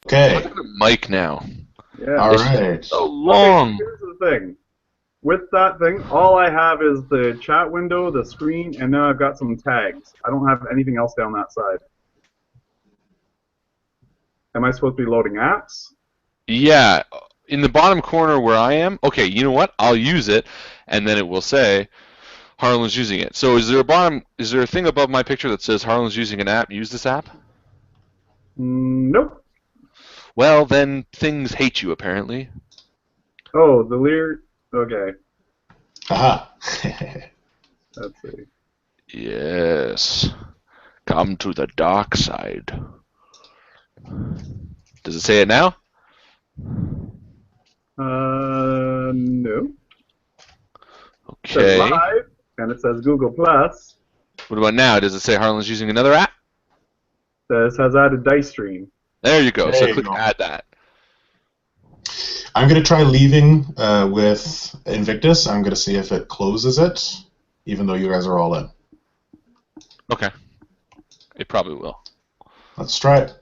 Okay. Look at the mic now. Yeah. All right. So long. Okay, here's the thing. With that thing, all I have is the chat window, the screen, and now I've got some tags. I don't have anything else down that side. Am I supposed to be loading apps? Yeah, in the bottom corner where I am. Okay, you know what? I'll use it, and then it will say Harlan's using it. So is there a thing above my picture that says Harlan's using an app? Use this app? Nope. Well, then things hate you apparently. Oh, the Lear. Okay. Aha. Let's see. Yes. Come to the dark side. Does it say it now? No. It says Okay. live, and it says Google Plus. What about now? Does it say Harlan's using another app? This has added Dice Stream. There you go. There So you click go. add that. I'm going to try leaving with Invictus. I'm going to see if it closes it, even though you guys are all in. Okay. It probably will. Let's try it.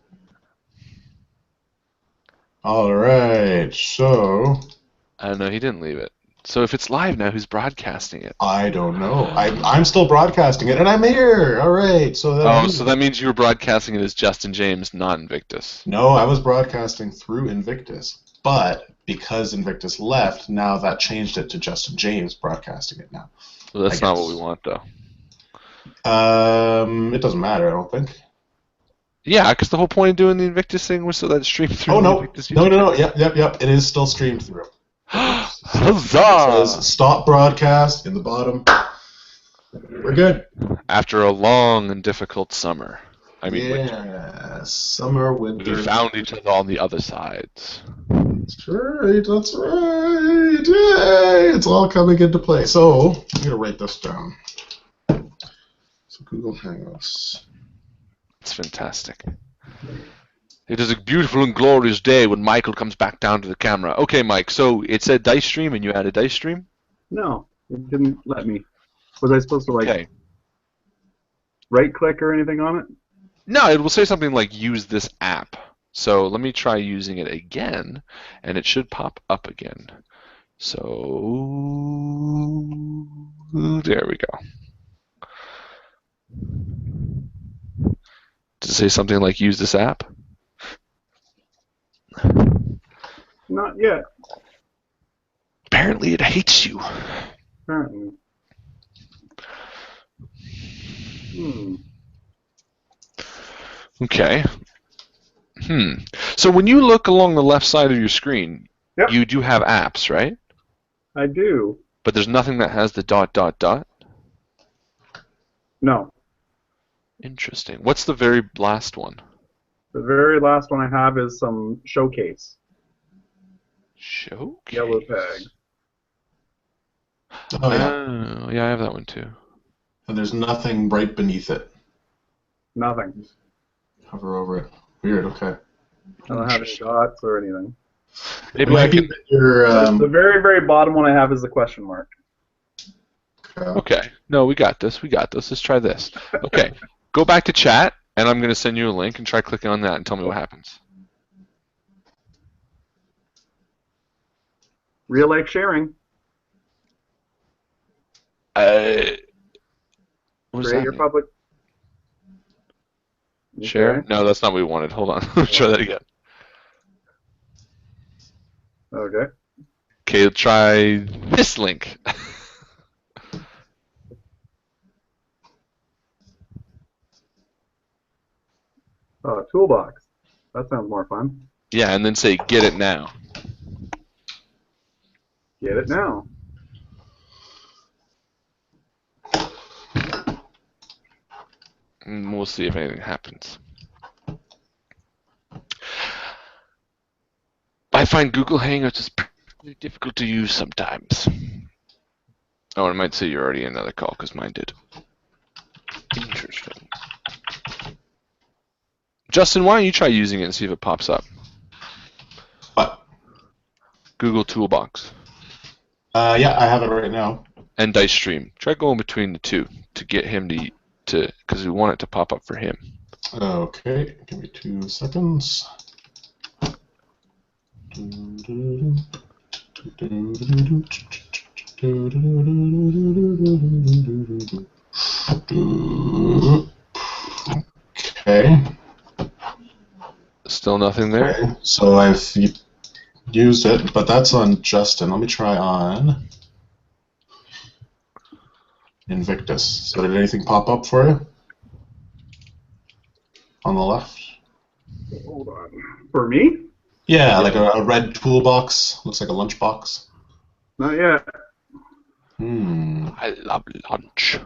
All right, so I don't know. He didn't leave it. So if it's live now, who's broadcasting it? I don't know. I'm still broadcasting it, and I'm here. All right, so that So that means you were broadcasting it as Justin James, not Invictus. No, I was broadcasting through Invictus, but because Invictus left, now that changed it to Justin James broadcasting it now. Well, that's not what we want, though. It doesn't matter, I don't think. Yeah, because the whole point of doing the Invictus thing was so that it streamed through. Oh, the no. Invictus No. Yep. It is still streamed through. Huzzah! It says stop broadcast in the bottom. We're good. After a long and difficult summer. I mean, yeah, summer, winter. we found each other on the other sides. That's right. Yay, it's all coming into play. So, I'm going to write this down. So, Google Hangouts. It's fantastic. It is a beautiful and glorious day when Michael comes back down to the camera. Okay, Mike, so it said Dice Stream and you added Dice Stream? No, it didn't let me. Was I supposed to, like, Okay. right-click or anything on it? No, it will say something like use this app. So let me try using it again, and it should pop up again. So there we go. Does it say something like use this app? Not yet, Apparently it hates you. apparently. Okay. So when you look along the left side of your screen, Yep. you do have apps, right? I do. But there's nothing that has the ... No. Interesting. What's the very last one? The very last one I have is some showcase. Showcase? Yellow tag. Oh, yeah. Oh, yeah, I have that one too. And there's nothing right beneath it. Nothing. Hover over it. Weird, okay. I don't have any dots or anything. Maybe I can... The very, very bottom one I have is the question mark. Okay. No, we got this. Let's try this. Okay. Go back to chat, and I'm going to send you a link and try clicking on that and tell me what happens. Real life sharing. What does Create that your mean? public. Share? Okay. No, that's not what we wanted. Hold on. Let me try that again. Okay. Okay, try this link. Toolbox. That sounds more fun. Yeah, and then say get it now. Get it now. And we'll see if anything happens. I find Google Hangouts is pretty difficult to use sometimes. Oh, and it might say you're already in another call because mine did. Interesting. Justin, why don't you try using it and see if it pops up? What? Google Toolbox. Yeah, I have it right now. And Dice Stream. Try going between the two to get him to because we want it to pop up for him. Okay, give me 2 seconds. Okay. Still nothing there? Okay. So I've used it, but that's on Justin. Let me try on Invictus. So did anything pop up for you? On the left? Hold on. For me? Yeah, like a red toolbox. Looks like a lunchbox. Not yet. I love lunch.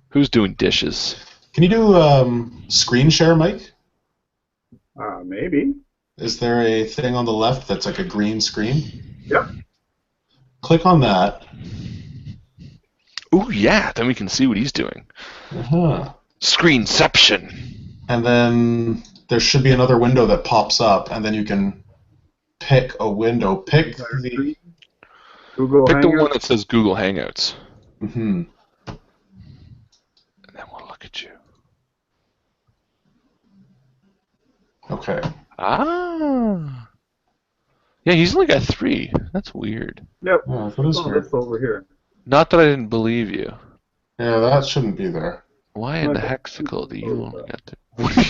Who's doing dishes? Can you do screen share, Mike? Maybe. Is there a thing on the left that's like a green screen? Yep. Click on that. Ooh, yeah, then we can see what he's doing. Uh-huh. Screenception. And then there should be another window that pops up, and then you can pick a window. Pick the... Google Pick the Hangouts. one that says Google Hangouts. Mm-hmm. And then we'll look at you. Okay. Ah. Yeah, he's only got 3. That's weird. Yep. Oh, that is weird. This over here. Not that I didn't believe you. Yeah, that shouldn't be there. Why in the hexical do you only got the...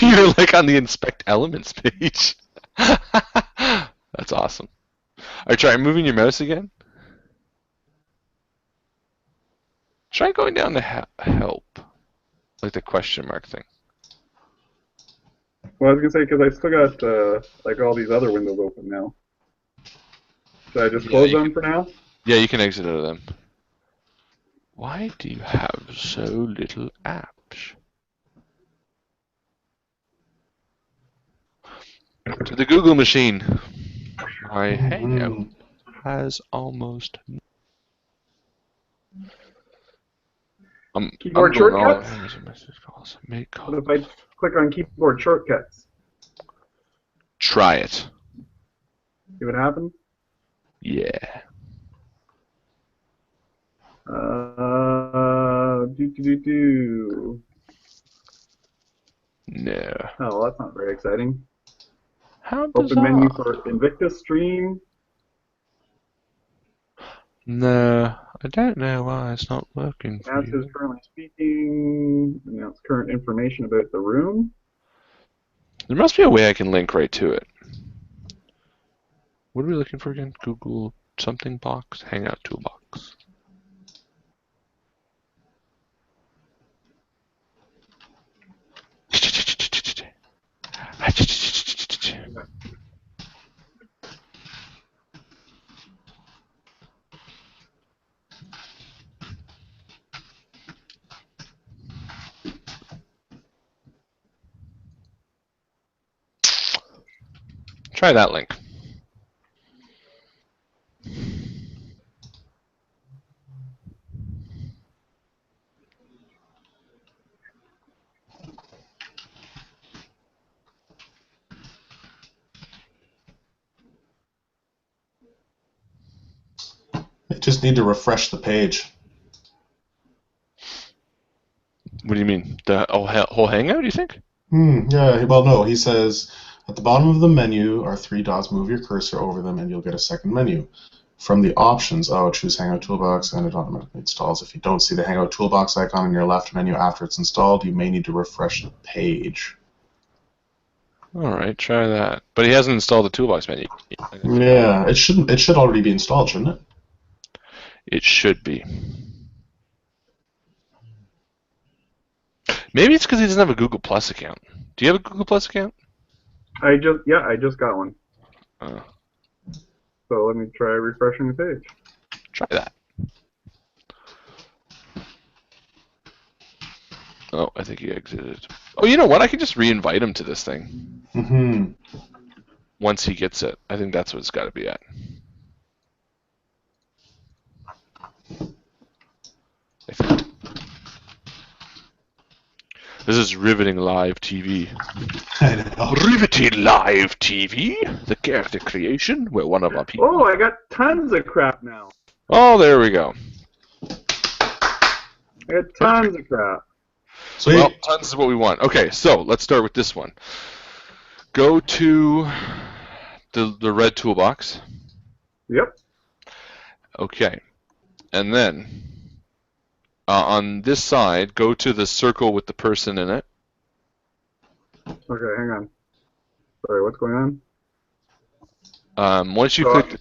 You're like on the Inspect Elements page. That's awesome. Alright, try moving your mouse again. Try going down to help. Like the question mark thing. Well, I was gonna say because I still got like all these other windows open now. Should I just close them for now? Yeah, you can exit out of them. Why do you have so little apps? To the Google machine. My Hangout has almost. Keyboard shortcuts? Make What if I click on keyboard shortcuts? Try it. See what happens? Yeah. No. Oh, well, that's not very exciting. How Open bizarre. menu for Invictus stream. No, I don't know why it's not working for Announce you. is currently speaking. Announce current information about the room. There must be a way I can link right to it. What are we looking for again? Google something box? Hangout Toolbox. Try that link. I just need to refresh the page. What do you mean? The whole Hangout, you think? Yeah, well, no. He says, at the bottom of the menu are 3 dots. Move your cursor over them, and you'll get a second menu. From the options, choose Hangout Toolbox, and it automatically installs. If you don't see the Hangout Toolbox icon in your left menu after it's installed, you may need to refresh the page. All right, try that. But he hasn't installed the Toolbox menu. Yeah, it shouldn't. It should already be installed, shouldn't it? It should be. Maybe it's because he doesn't have a Google Plus account. Do you have a Google Plus account? I just got one. Oh. So let me try refreshing the page. Try that. Oh, I think he exited. Oh, you know what? I can just re-invite him to this thing. Mm-hmm. Once he gets it. I think that's what it's got to be at. I think. This is riveting live TV. I know. Riveting live TV, the character creation, where one of our people. Oh, I got tons of crap now. Oh, there we go. I got tons of crap. Sweet. Well, tons is what we want. Okay, so let's start with this one. Go to the red toolbox. Yep. Okay. And then on this side, go to the circle with the person in it. Okay, hang on. Sorry, what's going on? Once you click...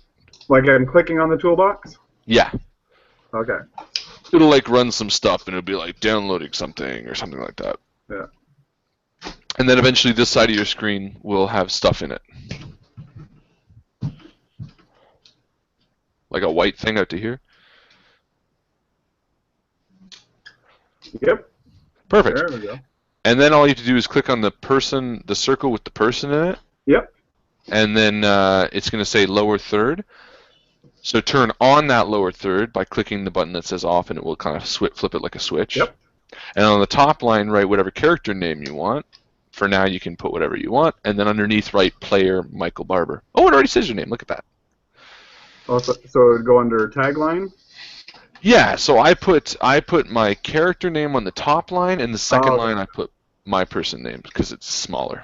Like I'm clicking on the toolbox? Yeah. Okay. It'll like run some stuff and it'll be like downloading something or something like that. Yeah. And then eventually this side of your screen will have stuff in it. Like a white thing out to here. Yep. Perfect. There we go. And then all you have to do is click on the person, the circle with the person in it. Yep. And then it's going to say lower third. So turn on that lower third by clicking the button that says off, and it will kind of flip it like a switch. Yep. And on the top line, write whatever character name you want. For now, you can put whatever you want. And then underneath, write player Michael Barber. Oh, it already says your name. Look at that. Oh, so it would go under tagline? Yeah, so I put my character name on the top line, and the second line I put my person name because it's smaller.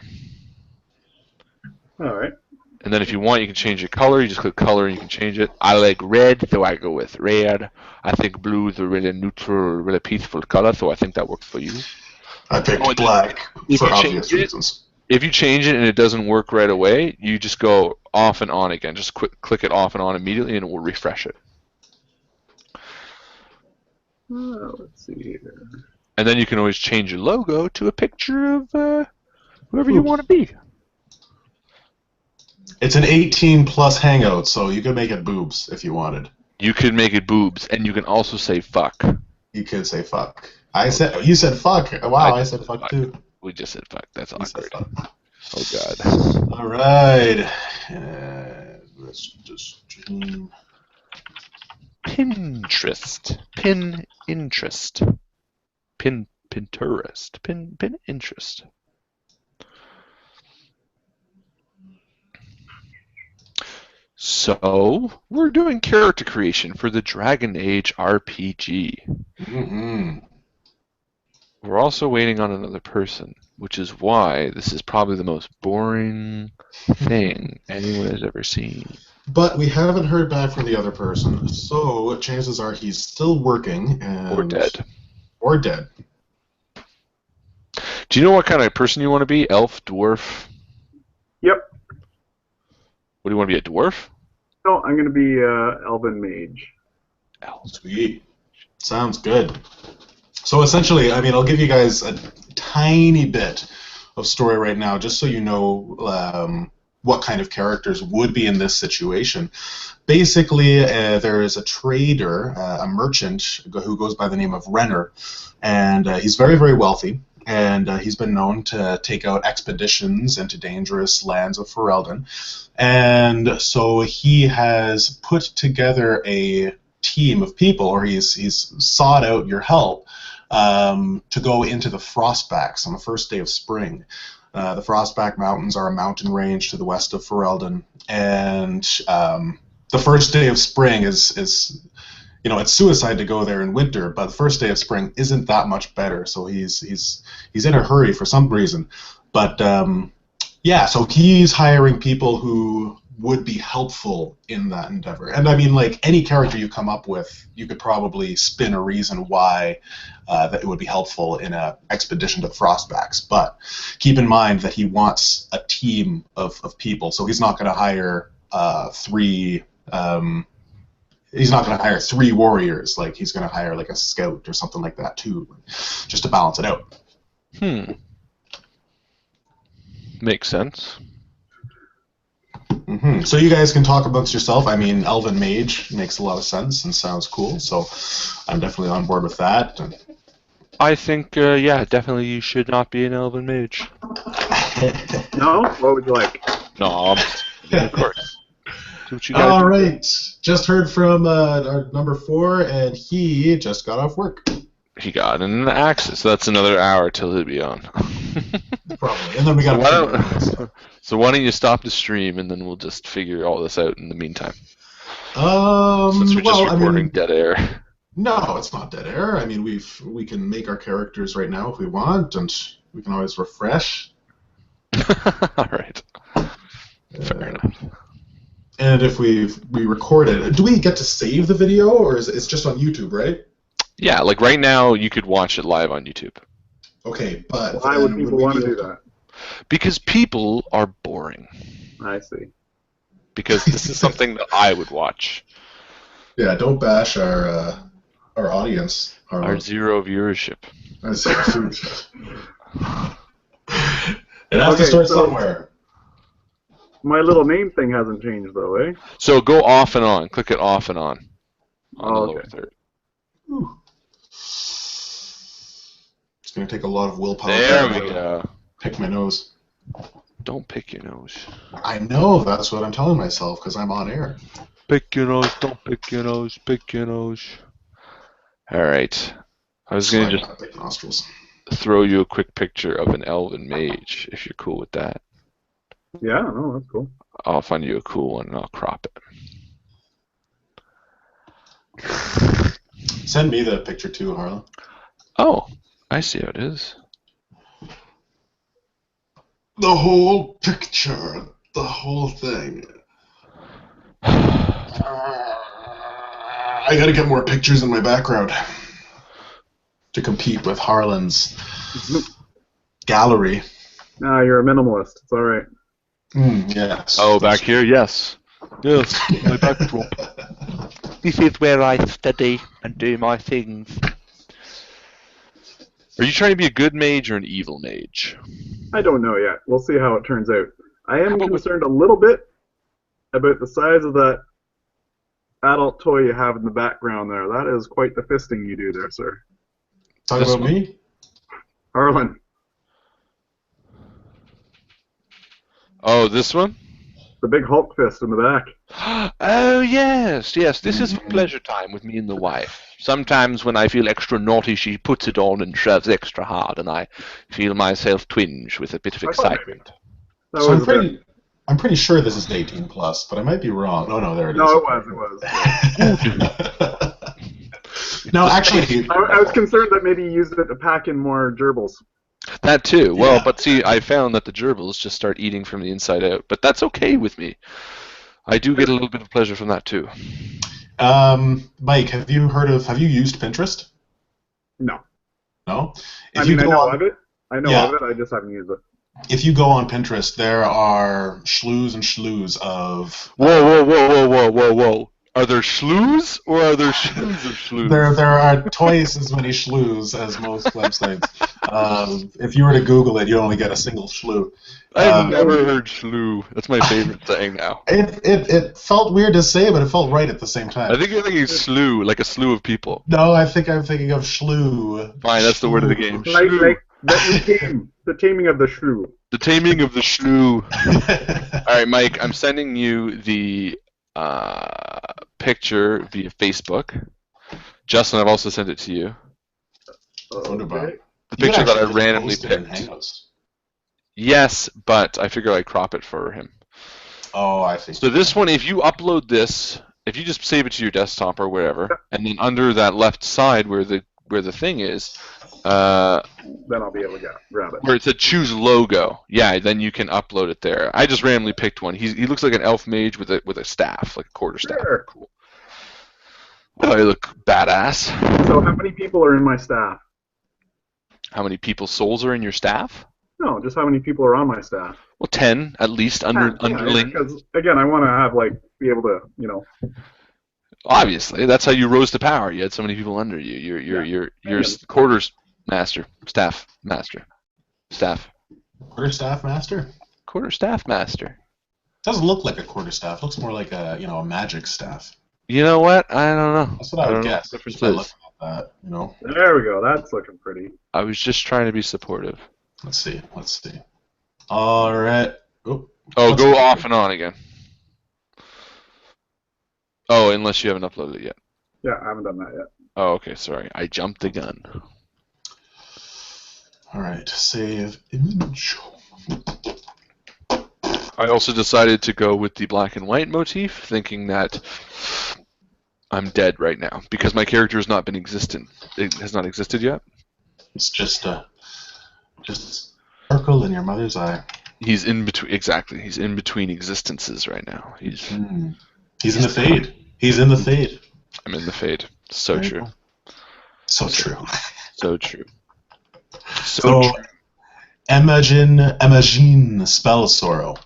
All right. And then if you want, you can change your color. You just click color and you can change it. I like red, so I go with red. I think blue is a really neutral, really peaceful color, so I think that works for you. I picked black for obvious reasons. If you change it and it doesn't work right away, you just go off and on again. Just click it off and on immediately, and it will refresh it. Let's see here. And then you can always change your logo to a picture of whoever you want to be. It's an 18 plus hangout, so you could make it boobs if you wanted. You could make it boobs, and you can also say fuck. You could say fuck. You said fuck. Wow, I said fuck too. We just said fuck. That's awkward. Oh god. All right. Let's just Pinterest. Pinterest. Pinterest. So, we're doing character creation for the Dragon Age RPG. Mm-hmm. We're also waiting on another person, which is why this is probably the most boring thing anyone has ever seen. But we haven't heard back from the other person, so chances are he's still working and... Or dead. Or dead. Do you know what kind of person you want to be? Elf, dwarf? Yep. What do you want to be, a dwarf? No, I'm going to be Elven Mage. Sweet. Sounds good. So essentially, I mean, I'll give you guys a tiny bit of story right now, just so you know what kind of characters would be in this situation. Basically, there is a trader, a merchant, who goes by the name of Renner, and he's very, very wealthy. And he's been known to take out expeditions into dangerous lands of Ferelden. And so he has put together a team of people, or he's sought out your help to go into the Frostbacks on the first day of spring. The Frostback Mountains are a mountain range to the west of Ferelden. And the first day of spring is you know, it's suicide to go there in winter, but the first day of spring isn't that much better. So he's in a hurry for some reason. But yeah, so he's hiring people who would be helpful in that endeavor. And I mean, like, any character you come up with, you could probably spin a reason why that it would be helpful in an expedition to the Frostbacks. But keep in mind that he wants a team of people, so he's not going to hire three. He's not going to hire 3 warriors. Like, he's going to hire like a scout or something like that too, just to balance it out. Makes sense. Mm-hmm. So you guys can talk amongst yourself. I mean, Elven Mage makes a lot of sense and sounds cool, so I'm definitely on board with that. I think, yeah, definitely you should not be an Elven Mage. No? What would you like? No, of course. All right, just heard from our number 4, and he just got off work. He got an axis, so that's another hour till he'll be on. Probably, and then we got. So why don't you stop the stream, and then we'll just figure all this out in the meantime. Since we're just recording dead air. No, it's not dead air. I mean, we can make our characters right now if we want, and we can always refresh. All right. Fair enough. And if we record it, do we get to save the video, or is it's just on YouTube, right? Yeah, like right now, you could watch it live on YouTube. Okay, but Why would people want to do that? Because people are boring. I see. Because this is something that I would watch. Yeah, don't bash our audience. Our zero viewership. It has to start somewhere. My little name thing hasn't changed though, eh? So go off and on. Click it off and on. The lower third. Whew. It's going to take a lot of willpower. There we go. Pick my nose. Don't pick your nose. I know, that's what I'm telling myself, because I'm on air. Pick your nose, don't pick your nose, pick your nose. Alright. I was going to just throw you a quick picture of an elven mage, if you're cool with that. Yeah, no, that's cool. I'll find you a cool one and I'll crop it. Send me the picture too, Harlan. Oh, I see how it is. The whole picture, the whole thing. I gotta get more pictures in my background to compete with Harlan's gallery. Nah, you're a minimalist. It's all right. Yes. Oh, back here, yes. Yes, my backdrop. This is where I study and do my things. Are you trying to be a good mage or an evil mage? I don't know yet. We'll see how it turns out. I am concerned a little bit about the size of that adult toy you have in the background there. That is quite the fisting you do there, sir. Talk about me? Harlan. Oh, this one? The big Hulk fist in the back. Oh, yes, yes. This is for pleasure time with me and the wife. Sometimes when I feel extra naughty, she puts it on and shoves extra hard, and I feel myself twinge with a bit of excitement. So I'm pretty sure this is 18 plus, but I might be wrong. Oh no, there it is. No, it was. No, actually, I was concerned that maybe you used it to pack in more gerbils. That too. Well, but see, I found that the gerbils just start eating from the inside out, but that's okay with me. I do get a little bit of pleasure from that too. Mike, have you used Pinterest? No. No? I know of it. I just haven't used it. If you go on Pinterest, there are schloos and schloos of... Whoa. Are there schloos, or are there schloos of schloos? There are twice as many schloos as most websites. If you were to Google it, you only get a single schloo. I've never heard schloo. That's my favorite saying now. It felt weird to say, but it felt right at the same time. I think you're thinking slew, like a slew of people. No, I think I'm thinking of schloo. Fine, that's the word of the game. Like the taming of the shrew. The taming of the shrew. All right, Mike, I'm sending you the picture via Facebook. Justin, I've also sent it to you. Okay. The picture that I randomly picked. Yes, but I figure I'd crop it for him. Oh, I see. So this one, if you upload this, if you just save it to your desktop or wherever, and then under that left side where the thing is, then I'll be able to grab it. Where it said choose logo, yeah, then you can upload it there. I just randomly picked one. He looks like an elf mage with a staff, like a quarterstaff. Sure. Cool. Oh, you look badass. So how many people are in my staff? How many people's souls are in your staff? No, just how many people are on my staff. Well, 10 at least underling. Because again, I want to have be able to, Obviously, that's how you rose to power. You had so many people under you. You're quarters master, staff master, staff. Quarterstaff master. Quarterstaff master. Doesn't look like a quarterstaff. Looks more like a a magic staff. You know what? I don't know. That's what I would guess. Difference By is. looking at that, There we go. That's looking pretty. I was just trying to be supportive. Let's see. All right. Oh, go off and on again. Oh, unless you haven't uploaded it yet. Yeah, I haven't done that yet. Oh, okay. Sorry, I jumped the gun. All right. Save image. I also decided to go with the black and white motif, thinking that I'm dead right now because my character has not been existent. It has not existed yet. It's just sparkle in your mother's eye. He's in between. Exactly. He's in between existences right now. He's in the fade. He's in the fade. I'm in the fade. So There you true. go. So true. So true. So true. imagine spells sorrow.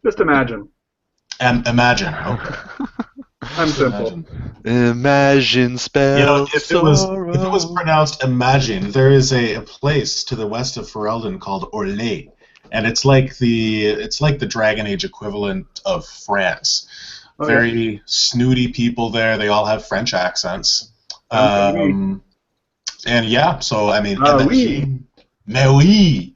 Just imagine. Imagine. Okay. I'm simple. Imagine spell You know, if it was sorrow. pronounced imagine, there is a place to the west of Ferelden called Orlais, and it's like the Dragon Age equivalent of France. Oh, Very snooty people there. They all have French accents. Sounds good to me. And yeah, so I mean, Ah, imagine, mais oui.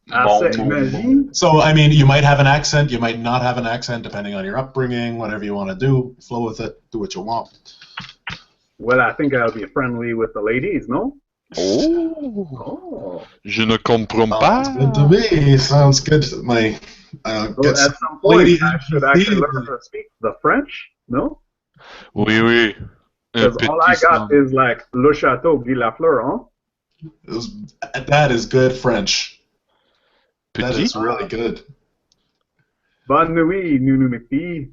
Imagine. So I mean, you might have an accent, you might not have an accent, depending on your upbringing. Whatever you want to do, flow with it. Do what you want. Well, I think I'll be friendly with the ladies, no? Oh. Oh. Je ne comprends pas. Sounds good to me. Sounds good. My So at some point, I should actually learn to speak the French, no? Oui, oui. Because all I got is like Le Château Guy Lafleur, huh? That is good French. That Petit. is really good. Bonne nuit, Nounou McPhee.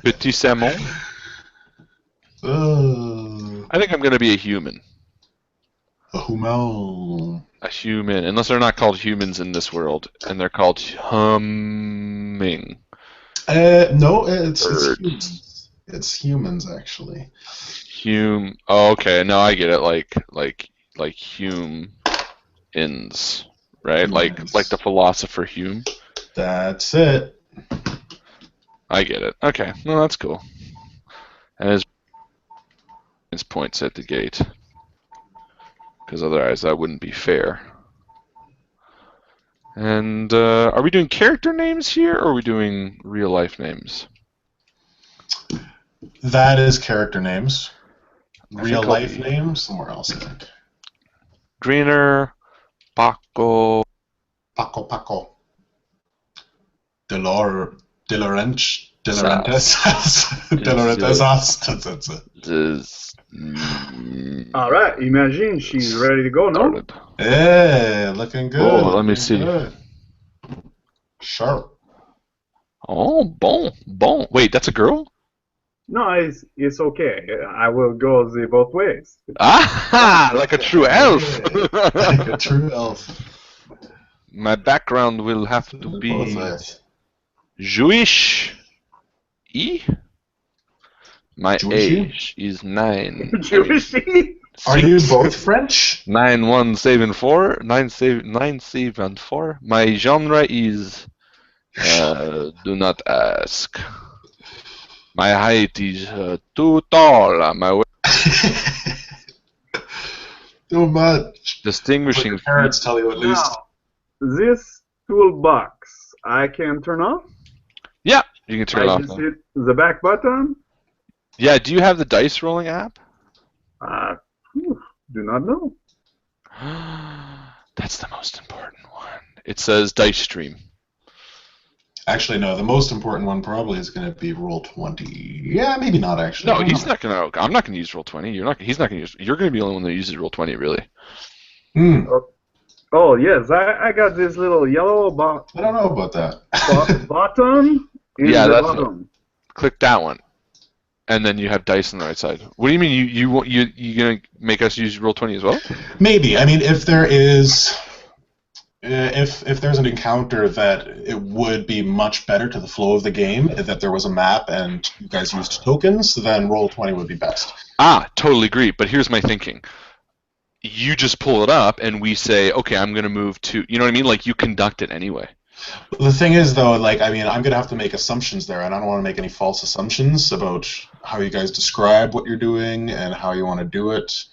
Petit salmon. I think I'm going to be a human. A human. A human, unless they're not called humans in this world, and they're called humming. No, it's Birds. humans. It's humans actually. Oh, okay. No, I get it. Like Hume ins, right? Humans. Like the philosopher Hume. That's it. I get it. Okay. No, that's cool. And his points at the gate, because otherwise that wouldn't be fair. And are we doing character names here, or are we doing real life names? That is character names. I Real think life names somewhere else, I think. Greener, Paco. Paco. Delorentes. That's it. All right, imagine she's ready to go, no? Started. Yeah, looking good. Oh, let me looking see. good. Sharp. Oh, bon. Wait, that's a girl? No, it's okay. I will go both ways. Ah, like a true elf. Like a true elf. My background will have to Both be ways. Jewish. My Jewishy? age is 9. Jewishy? Are you both French? 9174. 974. My genre is do not ask. My height is too tall. My Too much. distinguishing Your parents tell you at least. Now, this toolbox I can turn off? Yeah, you can turn it I off just now. hit the back button? Yeah, do you have the dice rolling app? Do not know. That's the most important one. It says dice stream. Actually, no. The most important one probably is going to be Roll20. Yeah, maybe not actually. No, he's not gonna. I'm not gonna use Roll20. He's not gonna use. You're gonna be the only one that uses Roll20, really. Hmm. Oh, yes, I got this little yellow I don't know about that. bottom in Yeah, the that's bottom. Click that one, and then you have dice on the right side. What do you mean? You gonna make us use Roll20 as well? Maybe. I mean, if there is, if there's an encounter that it would be much better to the flow of the game, that there was a map and you guys used tokens, then Roll20 would be best. Totally agree. But here's my thinking. You just pull it up, and we say, okay, I'm gonna move to. You know what I mean? Like you conduct it anyway. The thing is, though, like, I mean, I'm going to have to make assumptions there, and I don't want to make any false assumptions about how you guys describe what you're doing and how you want to do it.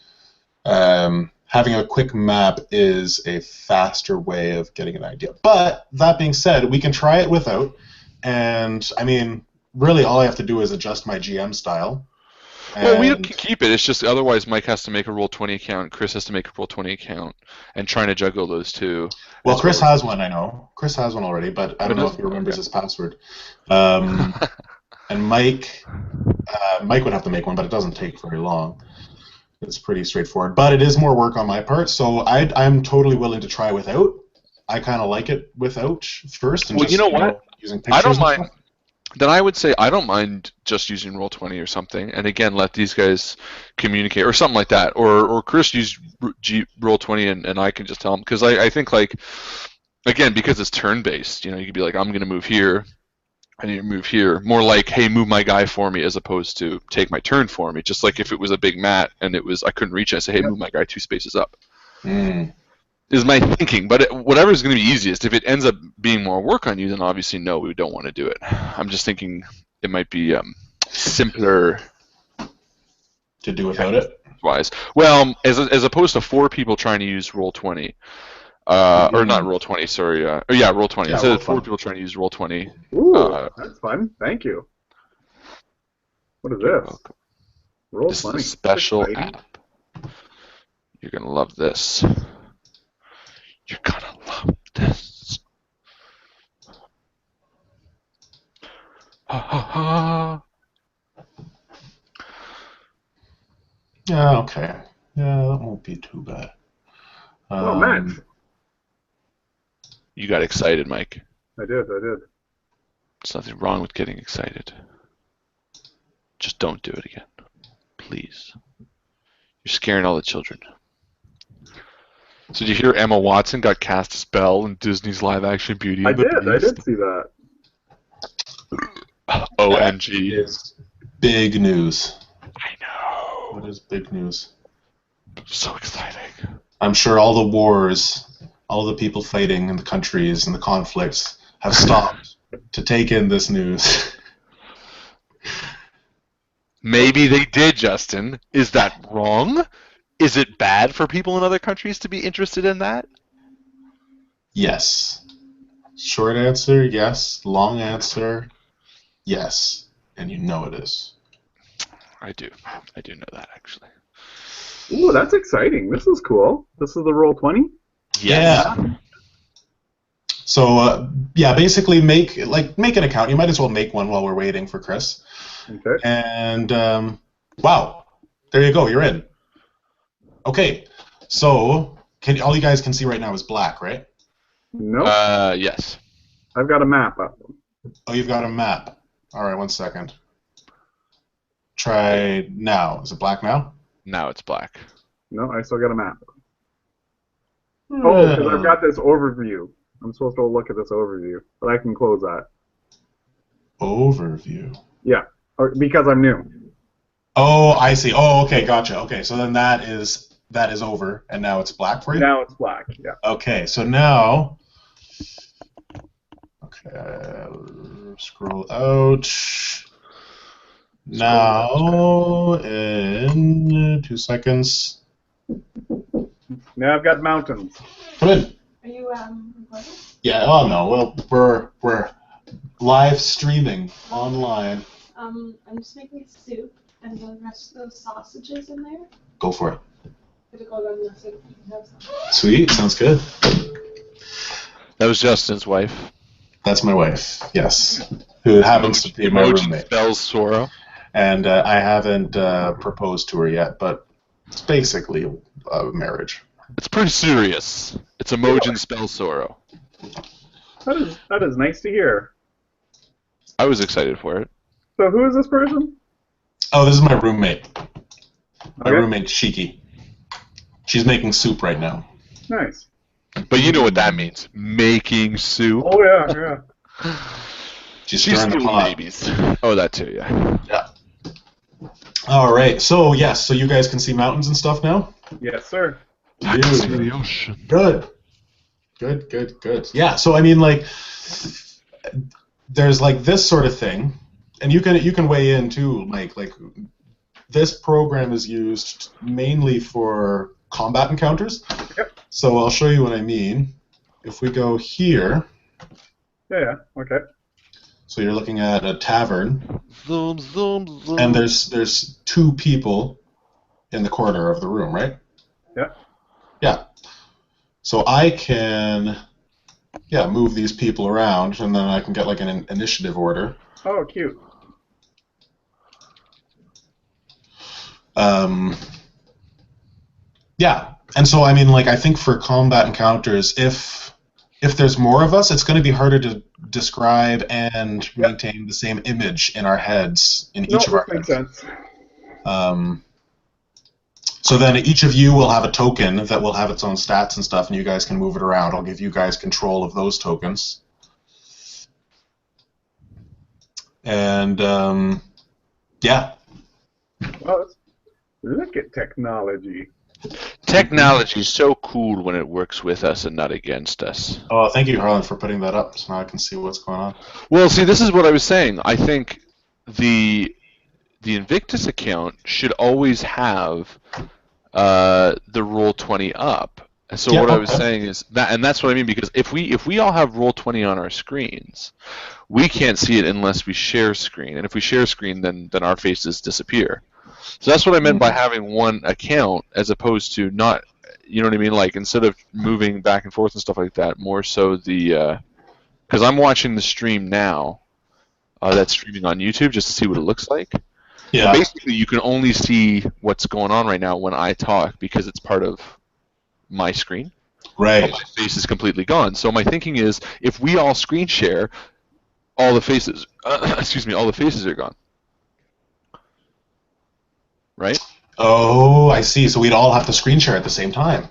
Having a quick map is a faster way of getting an idea. But, that being said, we can try it without, and, I mean, really all I have to do is adjust my GM style. Well, we can keep it. It's just otherwise Mike has to make a Roll20 account, Chris has to make a Roll20 account, and trying to juggle those two. Well, Chris has one, I know. Chris has one already, but I don't know if he remembers his password. And Mike would have to make one, but it doesn't take very long. It's pretty straightforward. But it is more work on my part, so I'm totally willing to try without. I kind of like it without first, and Well, just you know what? using I pictures don't and mind. stuff. Then I would say I don't mind just using Roll20 or something, and again let these guys communicate or something like that, or Chris use Roll20 and I can just tell him, because I think like again because it's turn based, you could be like I'm gonna move here, I need to move here, more like hey move my guy for me as opposed to take my turn for me. Just like if it was a big mat and I couldn't reach it, I say hey move my guy 2 spaces up. Is my thinking, but whatever is going to be easiest. If it ends up being more work on you, then obviously no, we don't want to do it. I'm just thinking it might be simpler To do without it. Wise. Well, as opposed to 4 people trying to use Roll20, or not Roll20, sorry. Roll20. Yeah, Instead of 4 Roll20. people trying to use Roll20. Ooh, that's fun. Thank you. What is You're this? welcome. Roll This 20. is a special Exciting. app. You're gonna love this. You're gonna love this. Ha ha ha. Yeah, okay. Yeah, that won't be too bad. Well, Matt. You got excited, Mike. I did. There's nothing wrong with getting excited. Just don't do it again. Please. You're scaring all the children. So did you hear Emma Watson got cast as Belle in Disney's live-action Beauty and the Beast? I did see that. OMG. That is big news. I know. What is big news? So exciting. I'm sure all the wars, all the people fighting in the countries and the conflicts have stopped to take in this news. Maybe they did, Justin. Is that wrong? Is it bad for people in other countries to be interested in that? Yes. Short answer, yes. Long answer, yes. And you know it is. I do. I do know that, actually. Ooh, that's exciting. This is cool. This is the Roll20? Yes. Yeah. So, basically make an account. You might as well make one while we're waiting for Chris. Okay. And, wow. There you go. You're in. Okay. So, all you guys can see right now is black, right? Nope. Yes. I've got a map up. Oh, you've got a map. All right, 1 second. Try now. Is it black now? Now it's black. No, I still got a map. Oh, because I've got this overview. I'm supposed to look at this overview, but I can close that. Overview. Yeah, because I'm new. Oh, I see. Oh, okay, gotcha. Okay, so then that is over, and now it's black for you? Now it's black, yeah. Okay, so now... Okay, scroll out. Now, in 2 seconds... Now I've got mountains. Come in. Are you recording? Yeah, oh no, well, we're live streaming online. I'm just making soup and the rest of those sausages in there. Go for it. Gonna go run the soup and have some. Sweet, sounds good. That was Justin's wife. That's my wife, yes, who happens to be my roommate. Spells sorrow. And I haven't proposed to her yet, but it's basically a marriage. It's pretty serious. It's Emojin spell sorrow. That is nice to hear. I was excited for it. So who is this person? Oh, this is my roommate. My Okay. roommate, Shiki. She's making soup right now. Nice. But you know what that means. Making soup. Oh yeah. She's She's stirring the still pot. babies. Oh, that too, yeah. Yeah. All right. So yes, so you guys can see mountains and stuff now. Yes, sir. I can see the ocean. Good. Good. Yeah. So I mean, like, there's like this sort of thing, and you can weigh in too, Mike. Like, this program is used mainly for combat encounters. Yep. So I'll show you what I mean. If we go here, Yeah. Okay. so you're looking at a tavern, Zoom, zoom, zoom. and there's 2 people in the corner of the room, right? Yeah. Yeah. So I can, move these people around, and then I can get like an initiative order. Oh, cute. Yeah. And so I mean, like, I think for combat encounters, if if there's more of us, it's going to be harder to describe and maintain the same image in our heads, in each of our makes heads. sense. So then each of you will have a token that will have its own stats and stuff, and you guys can move it around. I'll give you guys control of those tokens. And, yeah. Well, look at technology. Technology is so cool when it works with us and not against us. Oh, thank you, Harlan, for putting that up, so now I can see what's going on. Well, see, this is what I was saying. I think the Invictus account should always have the Roll20 up. And so what I was saying is that, and that's what I mean, because if we all have Roll20 on our screens, we can't see it unless we share screen, and if we share screen, then our faces disappear. So that's what I meant by having one account as opposed to not, you know what I mean? Like instead of moving back and forth and stuff like that, more so the, because I'm watching the stream now, that's streaming on YouTube just to see what it looks like. Yeah. So basically, you can only see what's going on right now when I talk because it's part of my screen. Right. But my face is completely gone. So my thinking is, if we all screen share, all the faces, all the faces are gone. Right? Oh, I see. So we'd all have to screen share at the same time.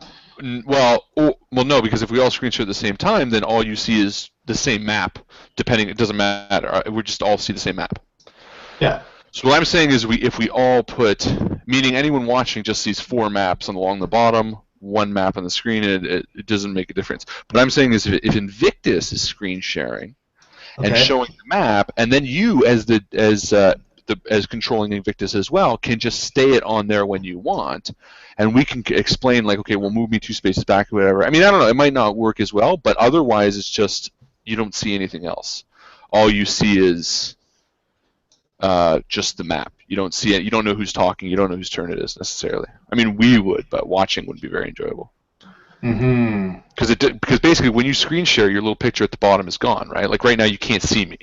Well, no, because if we all screen share at the same time, then all you see is the same map. Depending, it doesn't matter. We just all see the same map. Yeah. So what I'm saying is, if we all put, meaning anyone watching just sees 4 maps along the bottom, 1 map on the screen, and it doesn't make a difference. But I'm saying is, if Invictus is screen sharing and showing the map, and then you as controlling Invictus as well can just stay it on there when you want, and we can explain like, okay, well, move me 2 spaces back or whatever. I mean, I don't know, it might not work as well, but otherwise it's just you don't see anything else. All you see is just the map. You don't see it. You don't know who's talking. You don't know whose turn it is necessarily. I mean, we would, but watching would be very enjoyable. Mm-hmm. Because basically, when you screen share, your little picture at the bottom is gone, right? Like right now, you can't see me.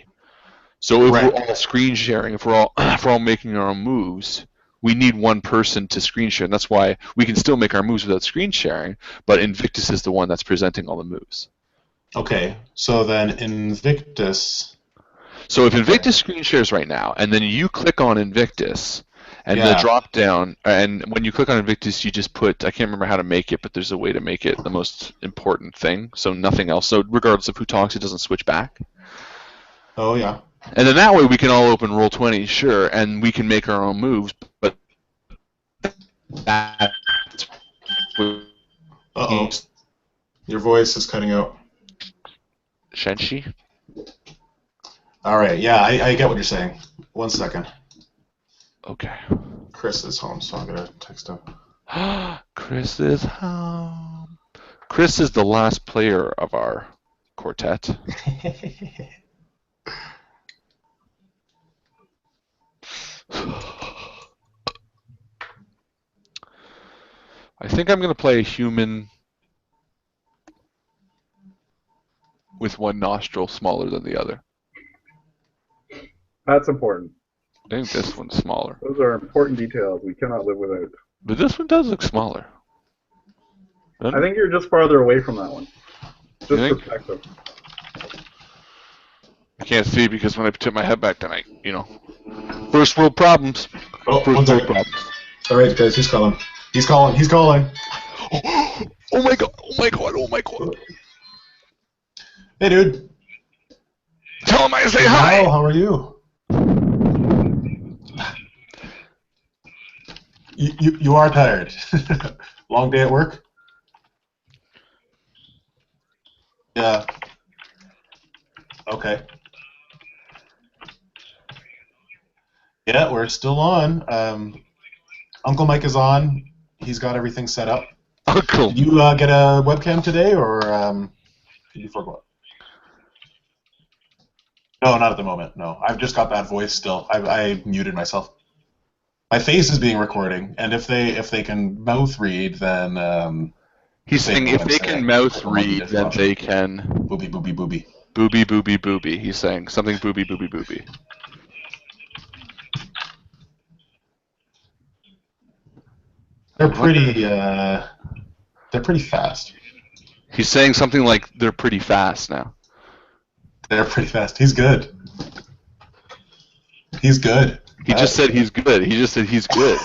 So if we're all screen sharing, if we're all making our own moves, we need one person to screen share. And that's why we can still make our moves without screen sharing, but Invictus is the one that's presenting all the moves. Okay. So then Invictus. So if Invictus screen shares right now, and then you click on Invictus, and the drop down, and when you click on Invictus, you just put, I can't remember how to make it, but there's a way to make it the most important thing, so nothing else. So regardless of who talks, it doesn't switch back. Oh, yeah. And then that way we can all open Roll20, sure, and we can make our own moves, but that's... Uh-oh. Your voice is cutting out. Shenshi? All right, yeah, I get what you're saying. 1 second. Okay. Chris is home, so I'm going to text him. Chris is home. Chris is the last player of our quartet. I think I'm going to play a human with one nostril smaller than the other. That's important. I think this one's smaller. Those are important details we cannot live without. But this one does look smaller. I think you're just farther away from that one. Just perspective. I can't see because when I tip my head back, then first world problems. Oh, first world problems. All right, guys, he's calling. He's calling. He's calling. Oh my god! Oh my god! Oh my god! Hey, dude. Tell him I say hi. Hello, how are you? You are tired. Long day at work? Yeah. Okay. Yeah, we're still on. Uncle Mike is on. He's got everything set up. Uncle. Did you get a webcam today, or did you forget? No, not at the moment. No, I've just got that voice still. I muted myself. My face is being recording, and if they can mouth read, then he's saying if they can mouth read, then they can booby booby booby booby booby booby. He's saying something booby booby booby. They're pretty fast. He's saying something like they're pretty fast now. They're pretty fast. He's good. He's good. He just said he's good. He just said he's good.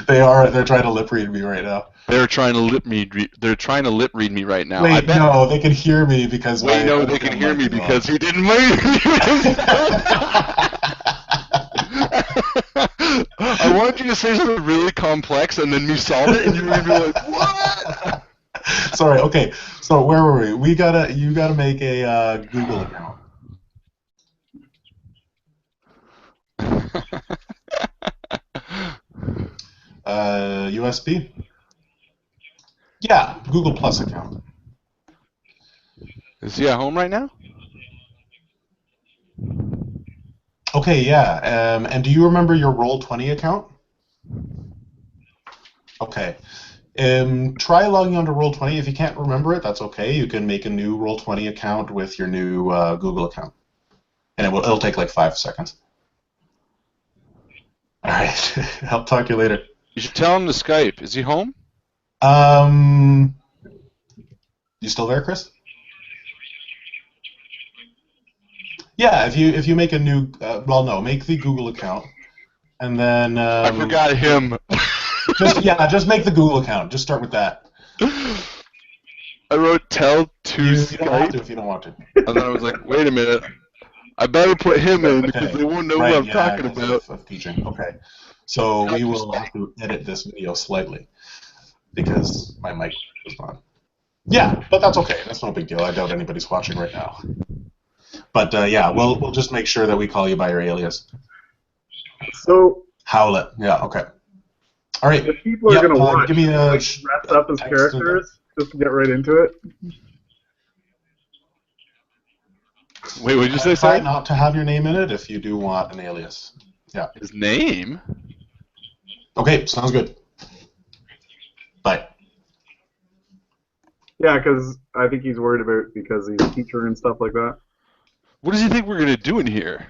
They're trying to lip read me right now. They're trying to lip read. They're trying to lip read me right now. Wait, no, they can hear me because. Wait, no, they can hear me because he didn't mute. I wanted you to say something really complex and then me solve it, and you were gonna be like, "What?" Sorry. Okay. So where were we? You gotta make a Google account. USB? Yeah, Google Plus account. Is he at home right now? Okay, yeah. And do you remember your Roll20 account? Okay. Try logging onto Roll20. If you can't remember it, that's okay. You can make a new Roll20 account with your new Google account, and it'll take like 5 seconds. All right. I'll talk to you later. You should tell him to Skype. Is he home? You still there, Chris? Yeah, if you make a new, make the Google account, and then I forgot him. just make the Google account. Just start with that. I wrote tell to You Skype. don't have to if you don't want to. And then I was like, wait a minute. I better put him in because Okay. they won't know Right, what I'm yeah, talking because about. of teaching. Okay, so we will have to edit this video slightly because my mic was on. Yeah, but that's okay. That's no big deal. I doubt anybody's watching right now. But yeah, we'll just make sure that we call you by your alias. So Howlet. Yeah. Okay. All right. if people are going to watch, give me a dress up as characters just to get right into it. Wait, what did you say, Try sorry? not to have your name in it if you do want an alias. Yeah. His name? Okay, sounds good. Bye. Yeah, because I think he's worried about because he's a teacher and stuff like that. What does he think we're going to do in here?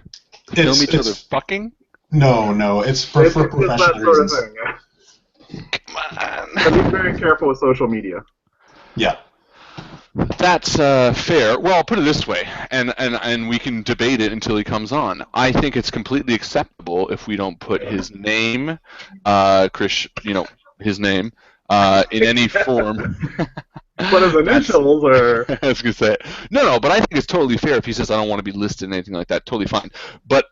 Film each other fucking? No, it's for It's that professional sort reasons. of thing. Yeah. Come on. But be very careful with social media. Yeah. That's fair. Well, I'll put it this way, and we can debate it until he comes on. I think it's completely acceptable if we don't put his name, Chris, his name, in any form. But his initials are... I was going to say, no, but I think it's totally fair if he says, I don't want to be listed in anything like that, totally fine. But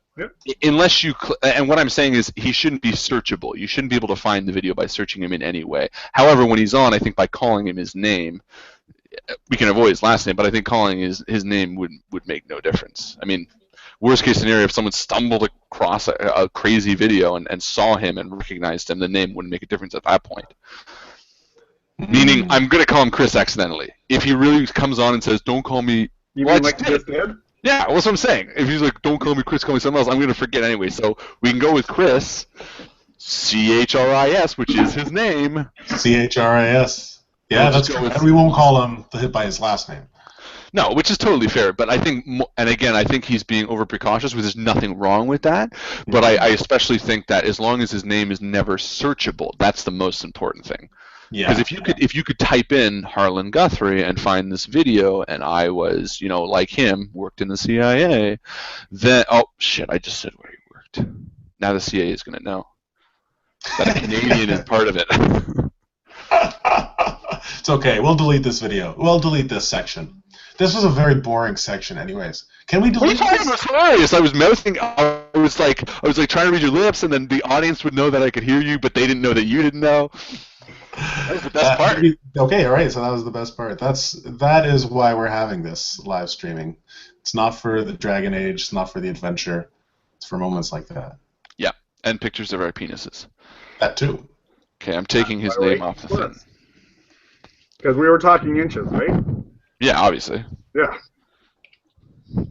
unless you, and what I'm saying is he shouldn't be searchable. You shouldn't be able to find the video by searching him in any way. However, when he's on, I think by calling him his name, we can avoid his last name, but I think calling his name would make no difference. I mean, worst case scenario, if someone stumbled across a crazy video and saw him and recognized him, the name wouldn't make a difference at that point. Meaning, I'm going to call him Chris accidentally. If he really comes on and says, don't call me... You mean like Chris did? Yeah, that's what I'm saying. If he's like, don't call me Chris, call me something else, I'm going to forget anyway. So we can go with Chris, CHRIS, which is his name. CHRIS. Yeah, We'll that's just go true. with- And we won't call him by his last name. No, which is totally fair. But I think, and again, I think he's being over precautious, which there's nothing wrong with that. But I especially think that as long as his name is never searchable, that's the most important thing. Yeah. Because if you could type in Harlan Guthrie and find this video, and I was, like him, worked in the CIA, then I just said where he worked. Now the CIA is going to know that a Canadian is part of it. It's okay. We'll delete this video. We'll delete this section. This was a very boring section, anyways. Can we delete What this? was hilarious? I was mouthing. I was like trying to read your lips, and then the audience would know that I could hear you, but they didn't know that you didn't know. That was the best part. Okay, all right. So that was the best part. That is why we're having this live streaming. It's not for the Dragon Age. It's not for the adventure. It's for moments like that. Yeah, and pictures of our penises. That too. Okay, I'm taking his name off the thing. Because we were talking inches, right? Yeah, obviously. Yeah.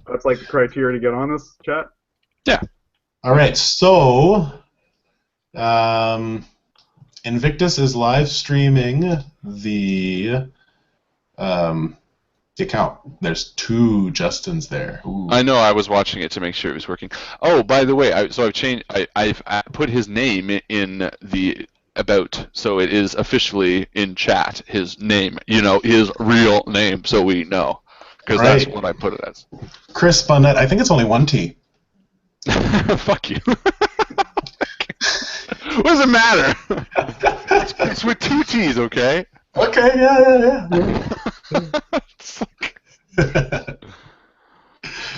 That's like the criteria to get on this chat? Yeah. All right. So, Invictus is live streaming the account. There's 2 Justins there. Ooh. I know. I was watching it to make sure it was working. Oh, by the way, I've changed. I've put his name in the about, so it is officially in chat his name, his real name, so we know, because that's what I put it as. Chris Bonnet. I think it's only one T. Fuck you. What does it matter? It's with two T's, okay? Okay, yeah.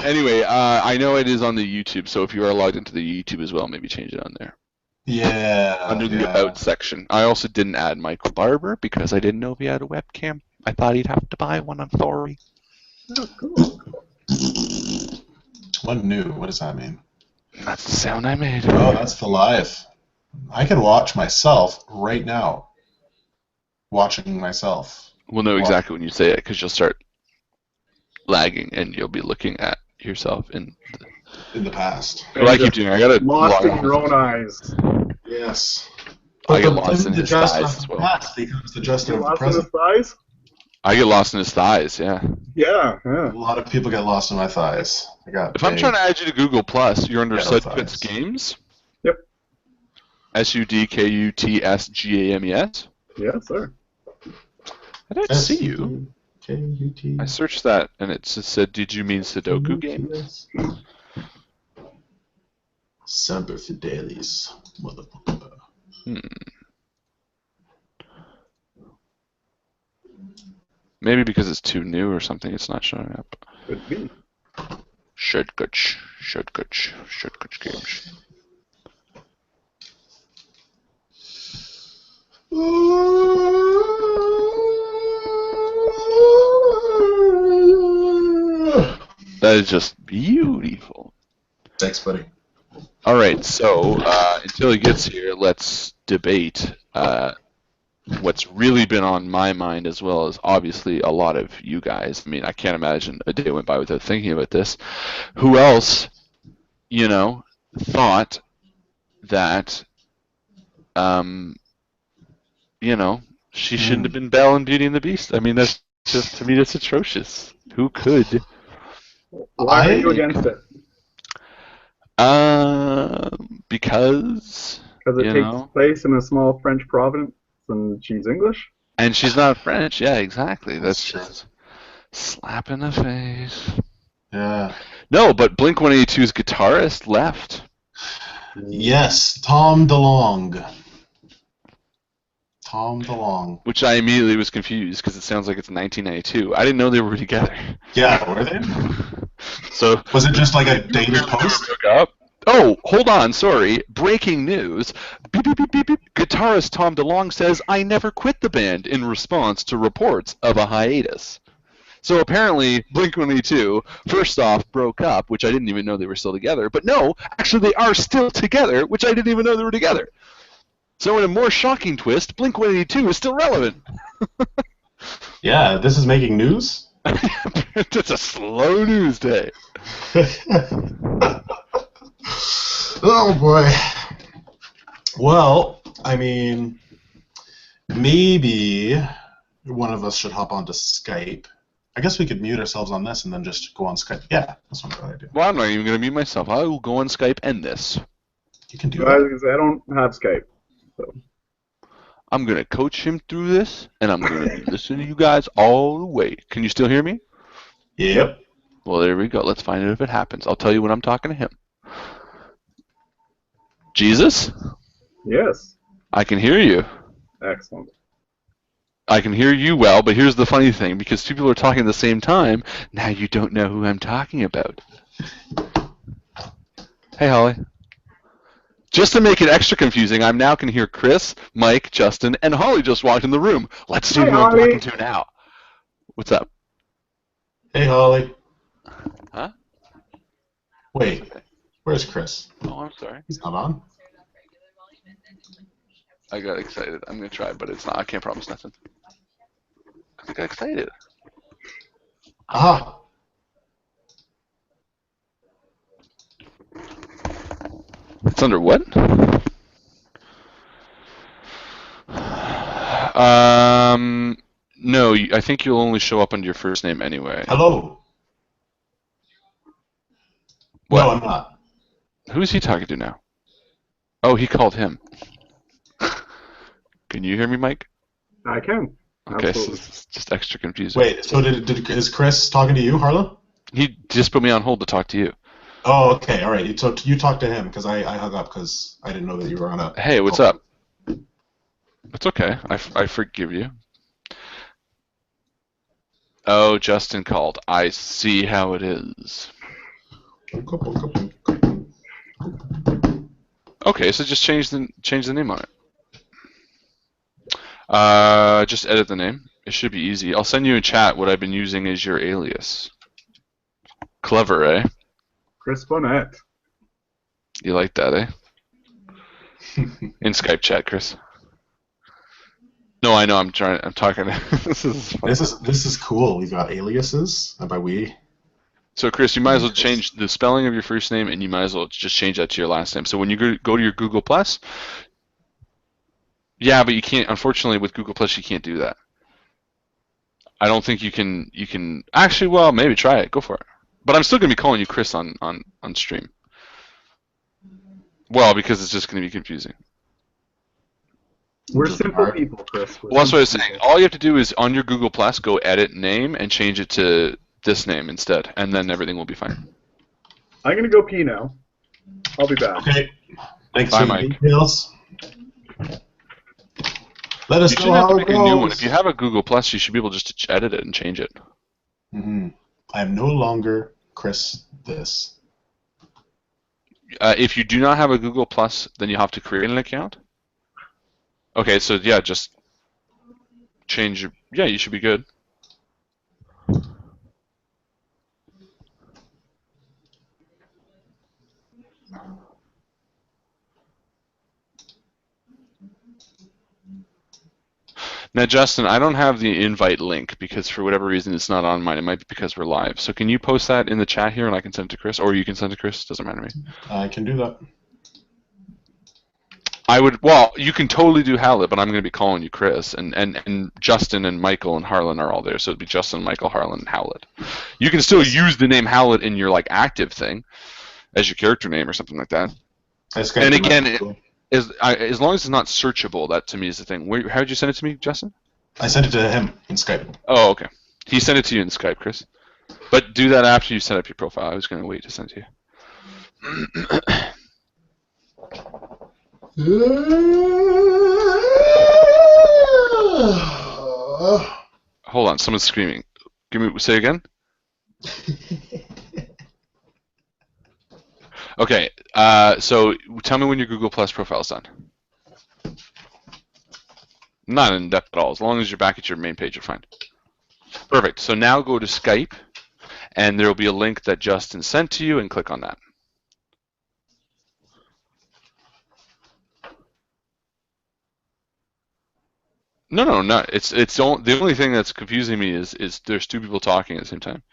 Anyway, I know it is on the YouTube, so if you are logged into the YouTube as well, maybe change it on there. Yeah. Under the About section. I also didn't add Michael Barber because I didn't know if he had a webcam. I thought he'd have to buy one on Thori. Oh, cool. One new. What does that mean? That's the sound I made. Oh, that's the live. I could watch myself right now. Watching myself. We'll know exactly when you say it because you'll start lagging and you'll be looking at yourself in the past. What I keep doing, I gotta lost in your own eyes. Yes. I get lost in his thighs as well. Past becomes the Justin of the Lost in his present. thighs? I get lost in his thighs, yeah. Yeah. A lot of people get lost in my thighs. If I'm trying to add you to Google Plus, you're under Ghetto Sudcuts thighs. Games. Yep. SUDKUTSGAMES. Yes, sir. I don't see you. I searched that and it just said, "Did you mean Sudoku games?" Semper Fidelis, motherfucker. Maybe because it's too new or something, it's not showing up. Could be. Shortcuts games. That is just beautiful. Thanks, buddy. All right, so until he gets here, let's debate what's really been on my mind, as well as obviously a lot of you guys. I mean, I can't imagine a day went by without thinking about this. Who else, thought that, she shouldn't have been Belle in Beauty and the Beast? I mean, that's just, to me, that's atrocious. Who could? Why are you against it? Because it takes place in a small French province and she's English? And she's not French, yeah, exactly. That's just slap in the face. Yeah. No, but Blink-182's guitarist left. Yes, Tom DeLonge. Tom DeLonge. Which I immediately was confused because it sounds like it's 1992. I didn't know they were together. Yeah, were they? So was it just like a dated post? Oh, hold on, sorry. Breaking news. Beep, beep, beep, beep, beep. Guitarist Tom DeLonge says, "I never quit the band," in response to reports of a hiatus. So apparently, Blink-182, first off, broke up, which I didn't even know they were still together. But no, actually they are still together, which I didn't even know they were together. So in a more shocking twist, Blink-182 is still relevant. Yeah, this is making news? It's a slow news day. Oh, boy. Well, I mean, maybe one of us should hop onto Skype. I guess we could mute ourselves on this and then just go on Skype. Yeah, that's not a bad idea. Well, I'm not even going to mute myself. I will go on Skype and this. You can do that. that. I don't have Skype. So. I'm going to coach him through this, and I'm going to listen to you guys all the way. Can you still hear me? Yep. Well, there we go. Let's find out if it happens. I'll tell you when I'm talking to him. Jesus? Yes. I can hear you. Excellent. I can hear you well, but here's the funny thing. Because two people are talking at the same time, now you don't know who I'm talking about. Hey, Holly. Just to make it extra confusing, I now can hear Chris, Mike, Justin, and Holly just walked in the room. Let's see who I'm talking to now. What's up? Hey, Holly. Huh? Wait, where's Chris? Oh, I'm sorry. He's not on? I got excited. I'm going to try, but it's not. I can't promise nothing. I got excited. Ah. It's under what? No, I think you'll only show up under your first name anyway. Hello. What? No, I'm not. Who's he talking to now? Oh, he called him. Can you hear me, Mike? I can. Okay, Absolutely. so it's just extra confusing. Wait, so is Chris talking to you, Harlan? He just put me on hold to talk to you. Oh, okay, all right. You talk to him because I hung up because I didn't know that you were on a. Hey, what's up? It's okay. I forgive you. Oh, Justin called. I see how it is. Okay, so just change the name on it. Just edit the name. It should be easy. I'll send you in chat what I've been using as your alias. Clever, eh? Chris Bonnet. You like that, eh? In Skype chat, Chris. No, I know. I'm talking. This is cool. We've got aliases, and by we. So, Chris, you might as well change the spelling of your first name, and you might as well just change that to your last name. So when you go to your Google Plus, yeah, but you can't. Unfortunately, with Google Plus, you can't do that. I don't think you can. You can actually. Well, maybe try it. Go for it. But I'm still gonna be calling you Chris on stream. Well, because it's just gonna be confusing. We're simple people, Chris. Well, that's what I was saying. All you have to do is on your Google Plus, go edit name and change it to this name instead, and then everything will be fine. I'm gonna go pee now. I'll be back. Okay. Thanks Bye, for the Mike. details. Let us You know should have how to it make a new one. goes. If you have a Google Plus, you should be able just to edit it and change it. Mm-hmm. I am no longer Chris this. If you do not have a Google Plus, then you have to create an account. Okay, so yeah, just change your... Yeah, you should be good. Now, Justin, I don't have the invite link because for whatever reason it's not on mine. It might be because we're live. So can you post that in the chat here and I can send it to Chris? Or you can send it to Chris. Doesn't matter to me. I can do that. Well, you can totally do Howlett, but I'm going to be calling you Chris. And Justin and Michael and Harlan are all there. So it'd be Justin, Michael, Harlan, and Howlett. You can still use the name Howlett in your like active thing as your character name or something like that. And again, as long as it's not searchable, that to me is the thing. How did you send it to me, Justin? I sent it to him in Skype. Oh, okay. He sent it to you in Skype, Chris. But do that after you set up your profile. I was going to wait to send it to you. Hold on, someone's screaming. Say again. Okay, so tell me when your Google Plus profile is done. Not in depth at all. As long as you're back at your main page, you're fine. Perfect. So now go to Skype, and there will be a link that Justin sent to you, and click on that. No. It's the only thing that's confusing me is there's two people talking at the same time.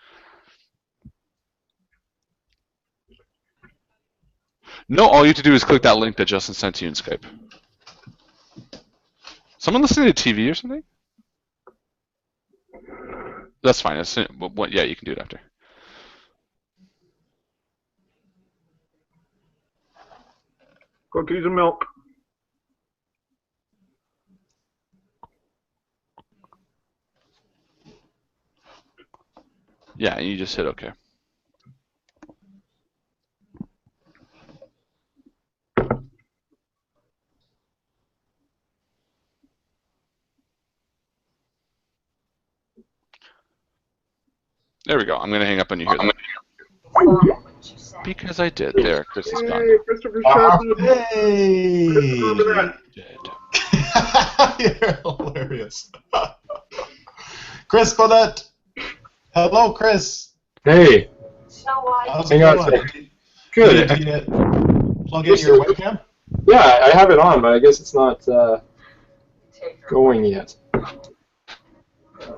No, all you have to do is click that link that Justin sent to you in Skype. Someone listening to TV or something? That's fine. Yeah, you can do it after. Cookies and milk. Yeah, and you just hit OK. There we go. I'm going to hang up on you here. Because I did. There, Chris is gone. Hey, Christopher Sharp. Hey! Dead. You're hilarious. Chris Bonnet. Hello, Chris. Hey. How's Hang it on a going? second. Good. Did you plug in your webcam? Yeah, I have it on, but I guess it's not going yet.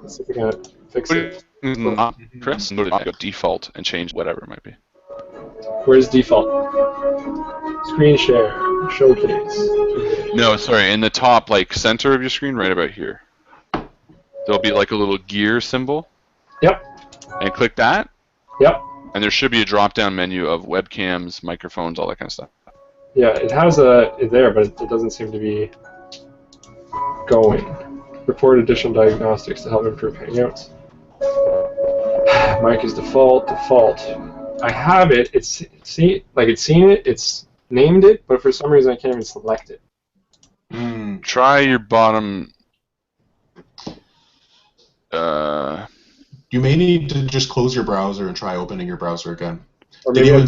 Let's see if we can fix it. Not Chris. Go to default and change whatever it might be. Where's default? Screen share, showcase. No, sorry. In the top, like center of your screen, right about here, there'll be like a little gear symbol. Yep. And click that. Yep. And there should be a drop-down menu of webcams, microphones, all that kind of stuff. Yeah, it has it there, but it doesn't seem to be going. Report additional diagnostics to help improve Hangouts. Mic is default. I have it. It's seen it. It's named it, but for some reason I can't even select it. Try your bottom. You may need to just close your browser and try opening your browser again. Or Did maybe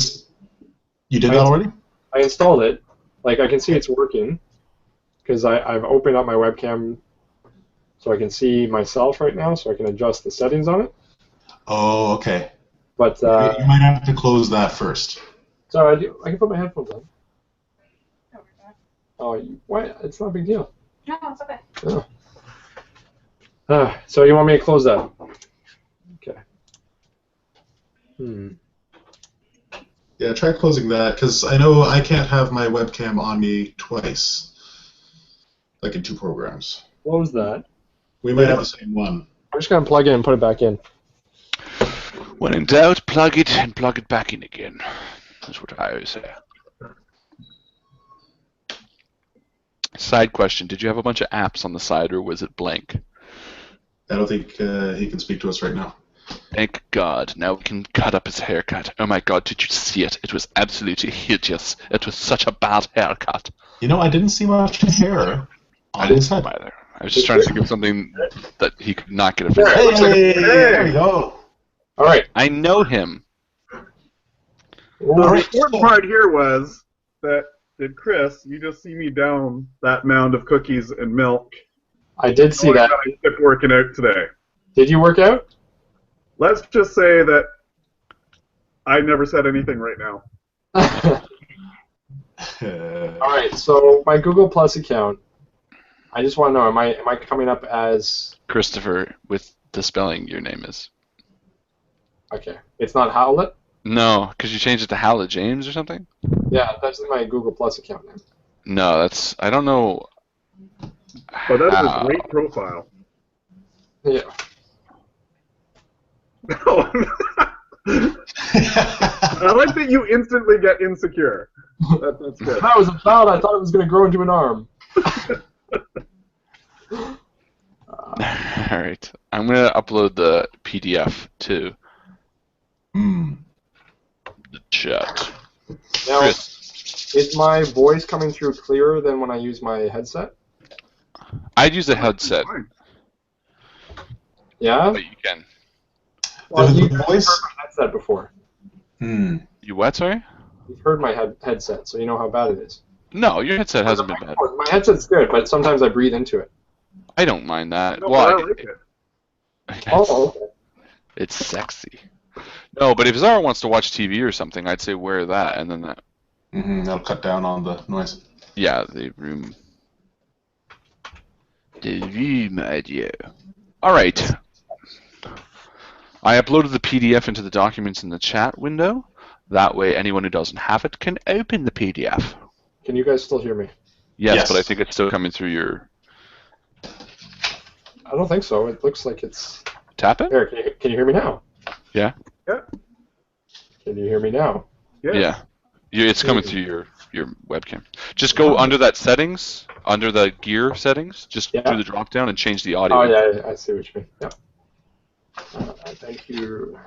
you did that already? I installed it. Like, I can see it's working because I've opened up my webcam so I can see myself right now, so I can adjust the settings on it. Oh, okay. But you might have to close that first. So I can put my headphones on. Oh, why? It's not a big deal. No, it's okay. Oh. So you want me to close that? Okay. Yeah, try closing that, because I know I can't have my webcam on me twice, like in two programs. Close that. We might have the same one. I'm just going to plug it in and put it back in. When in doubt, plug it and plug it back in again. That's what I always say. Side question, did you have a bunch of apps on the side, or was it blank? I don't think he can speak to us right now. Thank God. Now we can cut up his haircut. Oh my God, did you see it? It was absolutely hideous. It was such a bad haircut. You know, I didn't see much hair. I didn't see him either. I was just trying to think of something that he could not get offended. Hey, there we go. All right. I know him. The important part here was that, Chris, you just see me down that mound of cookies and milk. I did see that. I kept working out today. Did you work out? Let's just say that I never said anything right now. All right, so my Google Plus account, I just want to know, am I coming up as... Christopher, with the spelling your name is. Okay. It's not Howlett? No, because you changed it to Howlett James or something? Yeah, that's my Google Plus account name. No, that's... I don't know... But that's a great profile. Yeah. I like that you instantly get insecure. That's good. That was a foul. I thought it was going to grow into an arm. Alright. I'm going to upload the PDF to the chat. Now, Chris. is my voice coming through clearer than when I use my headset? I'd use a headset. Yeah? But you can. Well, The you've voice? heard my headset before. You what, sorry? You've heard my headset, so you know how bad it is. No, your headset hasn't been bad. My headset's good, but sometimes I breathe into it. I don't mind that. No, well, I like it. Oh, okay. It's sexy. No, but if Zara wants to watch TV or something, I'd say wear that, and then that. That'll cut down on the noise. Yeah, the room. The room idea. All right. I uploaded the PDF into the documents in the chat window. That way, anyone who doesn't have it can open the PDF. Can you guys still hear me? Yes, but I think it's still coming through your... I don't think so. It looks like it's... Tap it? Here, can you hear me now? Yeah? Yeah. Can you hear me now? Yeah. It's coming through your webcam. Just go under that settings, under the gear settings, just do the drop down and change the audio. Oh, yeah, I see what you mean. Yeah. Thank you.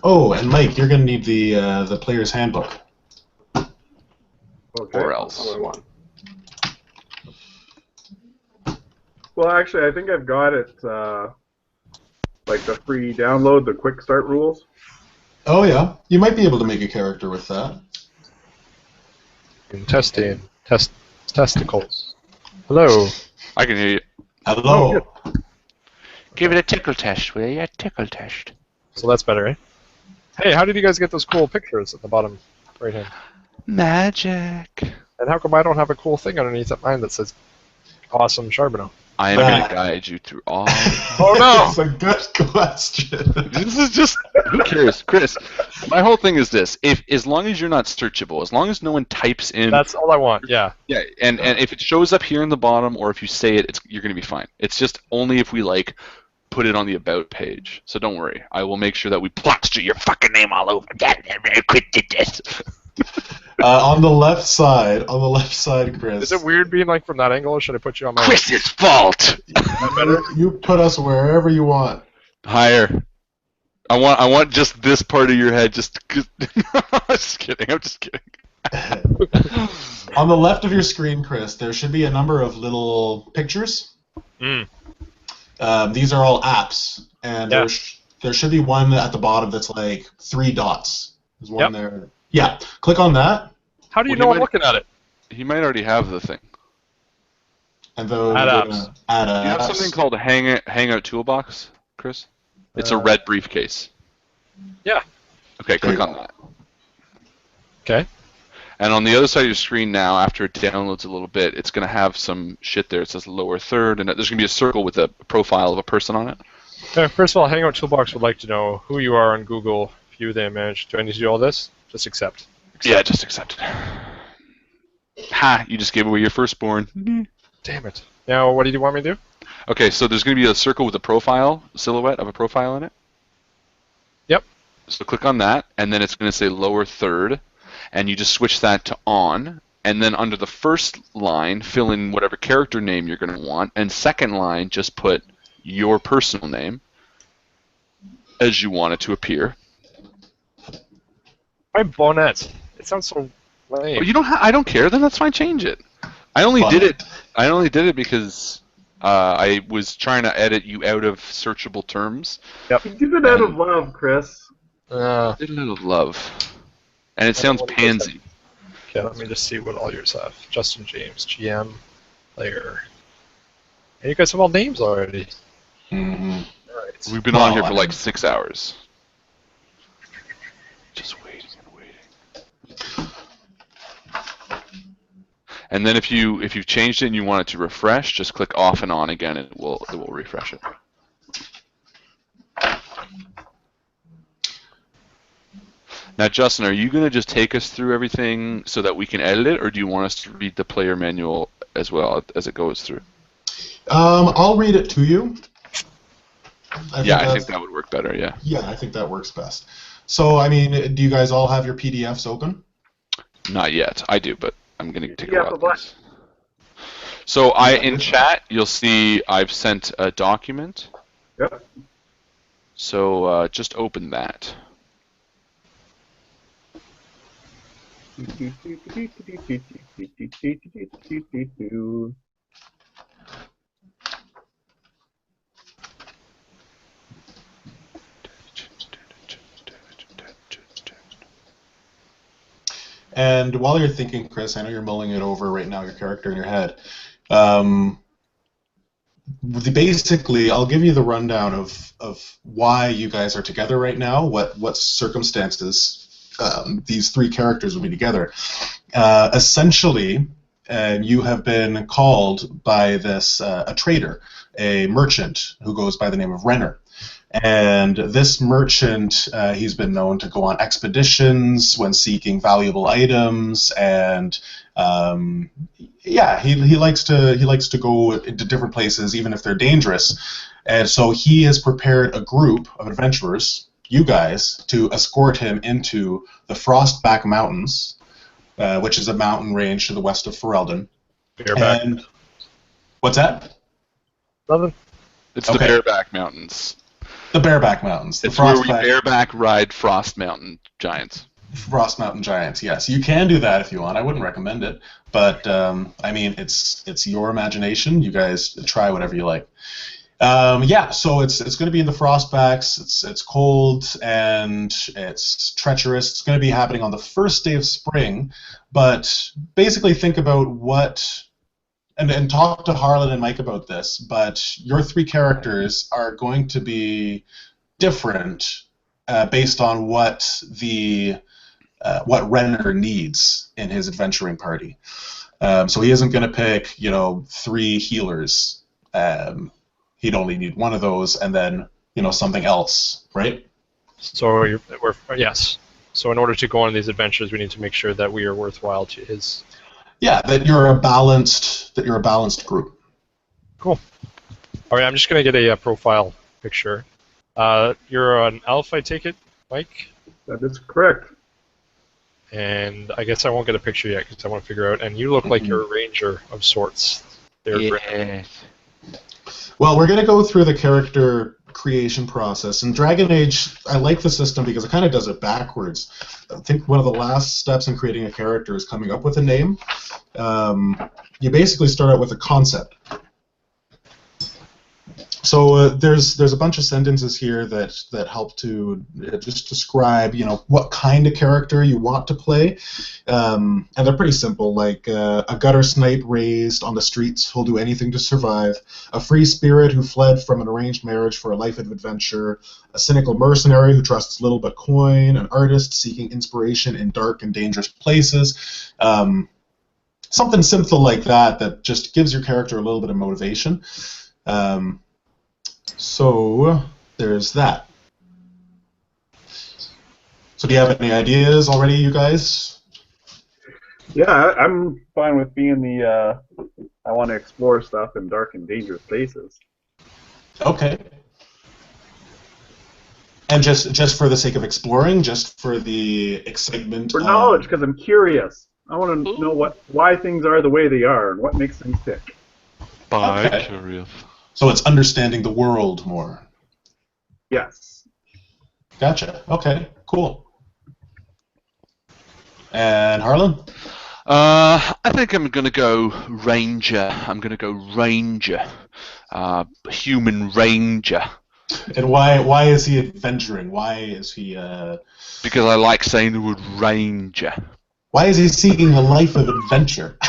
Oh, and Mike, you're going to need the player's handbook. Okay. Or else. Well, actually, I think I've got it, like the free download, the quick start rules. Oh, yeah. You might be able to make a character with that. Testing. Testicles. Hello. I can hear you. Hello. Oh, Give it a tickle test, will you? A tickle test. So that's better, eh? Hey, how did you guys get those cool pictures at the bottom right hand? Magic. And how come I don't have a cool thing underneath at mine that says awesome Charbonneau? I am going to guide you through all... Oh no! That's a good question. This is just... Who cares? Chris, my whole thing is this. As long as you're not searchable, as long as no one types in... That's all I want, yeah. Yeah, and if it shows up here in the bottom, or if you say it, you're going to be fine. It's just only if we, like, put it on the About page. So don't worry. I will make sure that we plaster your fucking name all over. On the left side, Chris. Is it weird being like from that angle, or should I put you on my? Chris's fault. You put us wherever you want. Higher. I want just this part of your head. Just kidding. I'm just kidding. On the left of your screen, Chris, there should be a number of little pictures. Mm. These are all apps, and there should be one at the bottom that's like 3 dots. There's one there. Yeah, click on that. How do you know I'm looking at it? He might already have the thing. And then Add apps. Add You have apps. something called a Hangout Toolbox, Chris? It's a red briefcase. Yeah. Okay, click on that. Okay. And on the other side of your screen now, after it downloads a little bit, it's going to have some shit there. It says lower third, and there's going to be a circle with a profile of a person on it. First of all, Hangout Toolbox would like to know who you are on Google, view the image. Do I need to do all this? Just accept. Yeah, just accept it. Ha! You just gave away your firstborn. Damn it. Now, what do you want me to do? Okay, so there's going to be a circle with a profile, silhouette of a profile in it. Yep. So click on that, and then it's going to say lower third, and you just switch that to on, and then under the first line, fill in whatever character name you're going to want, and second line, just put your personal name as you want it to appear. I'm Bonnet. It sounds so lame. But you don't. I don't care. Then that's fine. Change it. I only did it because I was trying to edit you out of searchable terms. Yep. You did it out of love, Chris. Did a little love, and it sounds pansy. Okay, let me just see what all yours have. Justin James, GM, player. And you guys have all names already. Mm-hmm. All right. We've been on here for like 6 hours. Just waiting and waiting. And then if you've changed it and you want it to refresh, just click off and on again, and it will refresh it. Now, Justin, are you going to just take us through everything so that we can edit it, or do you want us to read the player manual as well as it goes through? I'll read it to you. I think that would work better, yeah. Yeah, I think that works best. So, I mean, do you guys all have your PDFs open? Not yet. I do, but I'm going to take a Yeah, while. but what? So in chat, you'll see I've sent a document. Yep. So just open that. And while you're thinking, Chris, I know you're mulling it over right now, your character in your head. Basically, I'll give you the rundown of why you guys are together right now, what circumstances these 3 characters will be together. Essentially, you have been called by this a trader, a merchant who goes by the name of Renner. And this merchant, he's been known to go on expeditions when seeking valuable items, and he likes to go into different places, even if they're dangerous. And so he has prepared a group of adventurers, you guys, to escort him into the Frostback Mountains, which is a mountain range to the west of Ferelden. Bareback. And what's that? Nothing. It's the Bareback Mountains. The Bareback Mountains. It's where we bareback ride Frost Mountain giants. Frost Mountain giants, yes. You can do that if you want. I wouldn't recommend it. But, I mean, it's your imagination. You guys try whatever you like. So it's going to be in the Frostbacks. It's cold and it's treacherous. It's going to be happening on the first day of spring. But basically think about what... And talk to Harlan and Mike about this, but your 3 characters are going to be different based on what Renner needs in his adventuring party. So he isn't going to pick 3 healers. He'd only need 1 of those, and then something else, right? So yes. So in order to go on these adventures, we need to make sure that we are worthwhile to his. Yeah, that you're a balanced group. Cool. All right, I'm just going to get a profile picture. You're an elf, I take it, Mike? That is correct. and I guess I won't get a picture yet because I want to figure out. And you look like you're a ranger of sorts. There, Grim. Well, we're going to go through the character creation process. In Dragon Age, I like the system because it kind of does it backwards. I think one of the last steps in creating a character is coming up with a name. You basically start out with a concept. So there's a bunch of sentences here that help to just describe, what kind of character you want to play, and they're pretty simple. Like a gutter snipe raised on the streets who'll do anything to survive, a free spirit who fled from an arranged marriage for a life of adventure, a cynical mercenary who trusts little but coin, an artist seeking inspiration in dark and dangerous places. Something simple like that just gives your character a little bit of motivation. So there's that. So do you have any ideas already, you guys? Yeah, I'm fine with being the, I want to explore stuff in dark and dangerous places. Okay. And just for the sake of exploring, just for the excitement For knowledge, because I'm curious. I want to know why things are the way they are and what makes things tick. Curious. So it's understanding the world more. Yes. Gotcha. Okay, cool. And Harlan? I think I'm going to go ranger. Human ranger. And why is he adventuring? Why is he... Because I like saying the word ranger. Why is he seeking a life of adventure?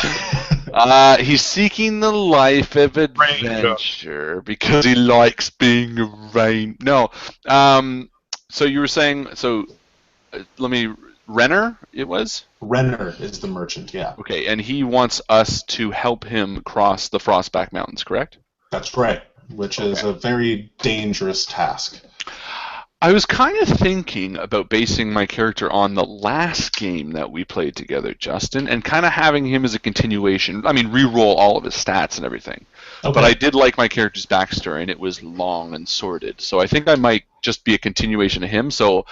He's seeking the life of adventure because he likes being a rain. No. So you were saying, Renner it was? Renner is the merchant, yeah. Okay, and he wants us to help him cross the Frostback Mountains, correct? That's right, which is a very dangerous task. I was kind of thinking about basing my character on the last game that we played together, Justin, and kind of having him as a continuation. I mean, re-roll all of his stats and everything. Okay. But I did like my character's backstory, and it was long and sordid. So I think I might just be a continuation of him. So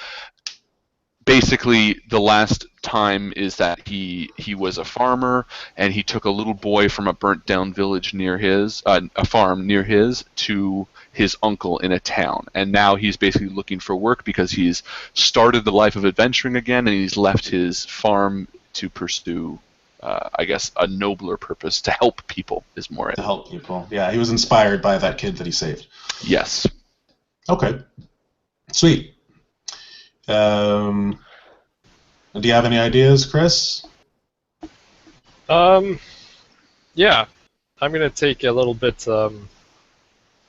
basically, the last time is that he was a farmer, and he took a little boy from a burnt-down village near his, a farm near his, to his uncle in a town, and now he's basically looking for work because he's started the life of adventuring again, and he's left his farm to pursue, I guess, a nobler purpose to help people is more it. To help people, yeah. He was inspired by that kid that he saved. Yes. Okay. Sweet. Do you have any ideas, Chris? Yeah. I'm gonna take a little bit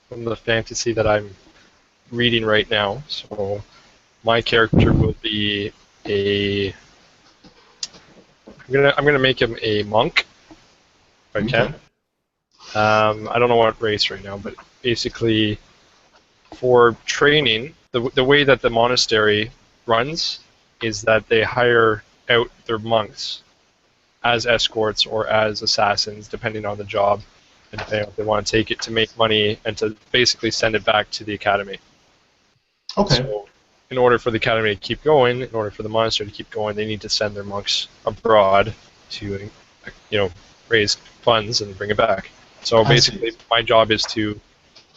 from the fantasy that I'm reading right now. So my character will be I'm gonna make him a monk if I can. I don't know what race right now, but basically for training, the way that the monastery runs is that they hire out their monks as escorts or as assassins, depending on the job. And if they want to take it to make money and to basically send it back to the academy. Okay. So in order for the academy to keep going, in order for the monastery to keep going, they need to send their monks abroad to, raise funds and bring it back. So basically, my job is to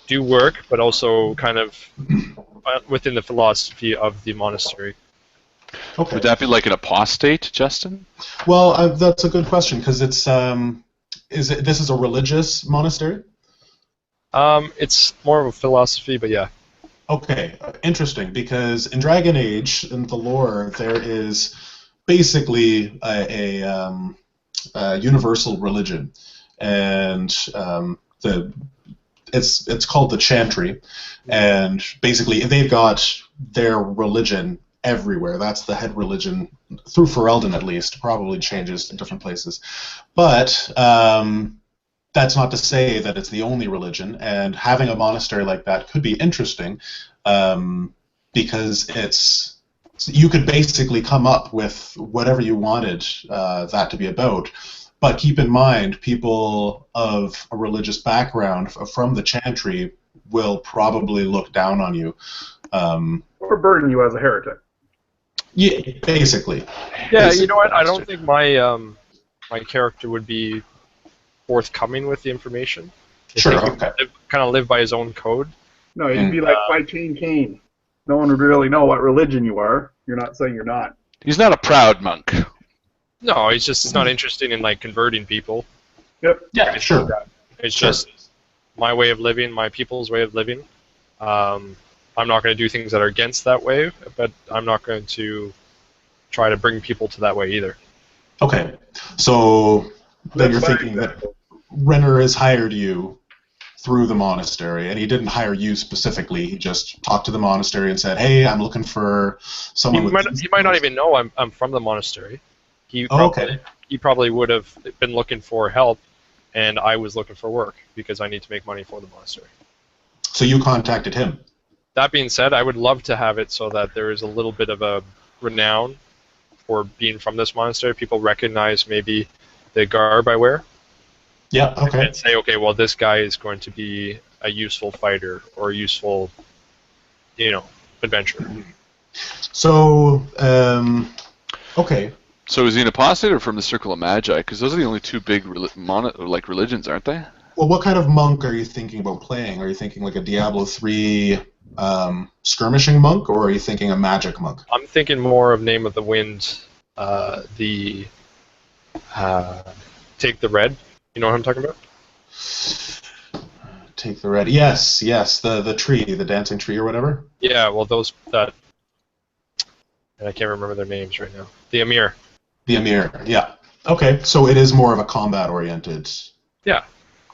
do work, but also kind of within the philosophy of the monastery. Okay. Would that be like an apostate, Justin? Well, that's a good question because it's. This is a religious monastery? It's more of a philosophy, but yeah. Okay, interesting, because in Dragon Age, in the lore, there is basically a universal religion, and it's called the Chantry, and basically they've got their religion everywhere. That's the head religion, through Ferelden at least, probably changes in different places. But that's not to say that it's the only religion, and having a monastery like that could be interesting because you could basically come up with whatever you wanted that to be about. But keep in mind, people of a religious background from the Chantry will probably look down on you. Or burden you as a heretic. Yeah, basically. Yeah, Basically, you know what? I master. don't think my my character would be forthcoming with the information. I Sure. think he Okay. would kind of live by his own code. No, you'd be like, why chain Cain? No one would really know what religion you are. You're not saying you're not. He's not a proud monk. No, he's just not interested in like converting people. Yep. Yeah. Sure. It's Sure. just my way of living, my people's way of living. I'm not going to do things that are against that way, but I'm not going to try to bring people to that way either. Okay. So then you're That's my thinking that example. Renner has hired you through the monastery, and he didn't hire you specifically. He just talked to the monastery and said, "Hey, I'm looking for someone with." He might not even know I'm from the monastery. He Oh, probably, okay. he probably would have been looking for help, and I was looking for work because I need to make money for the monastery. So you contacted him. That being said, I would love to have it so that there is a little bit of a renown for being from this monastery. People recognize maybe the garb I wear Yeah. Okay. and say, okay, well, this guy is going to be a useful fighter or a useful, adventurer. So, okay. So is he an apostate or from the Circle of Magi? Because those are the only two big religions, aren't they? Well, what kind of monk are you thinking about playing? Are you thinking like a Diablo 3 skirmishing monk, or are you thinking a magic monk? I'm thinking more of Name of the Wind, Take the Red. You know what I'm talking about? Take the red. Yes, the tree, the dancing tree or whatever. Yeah, well, and I can't remember their names right now. The Amir. The Amir. Yeah. Okay, so it is more of a combat-oriented. Yeah.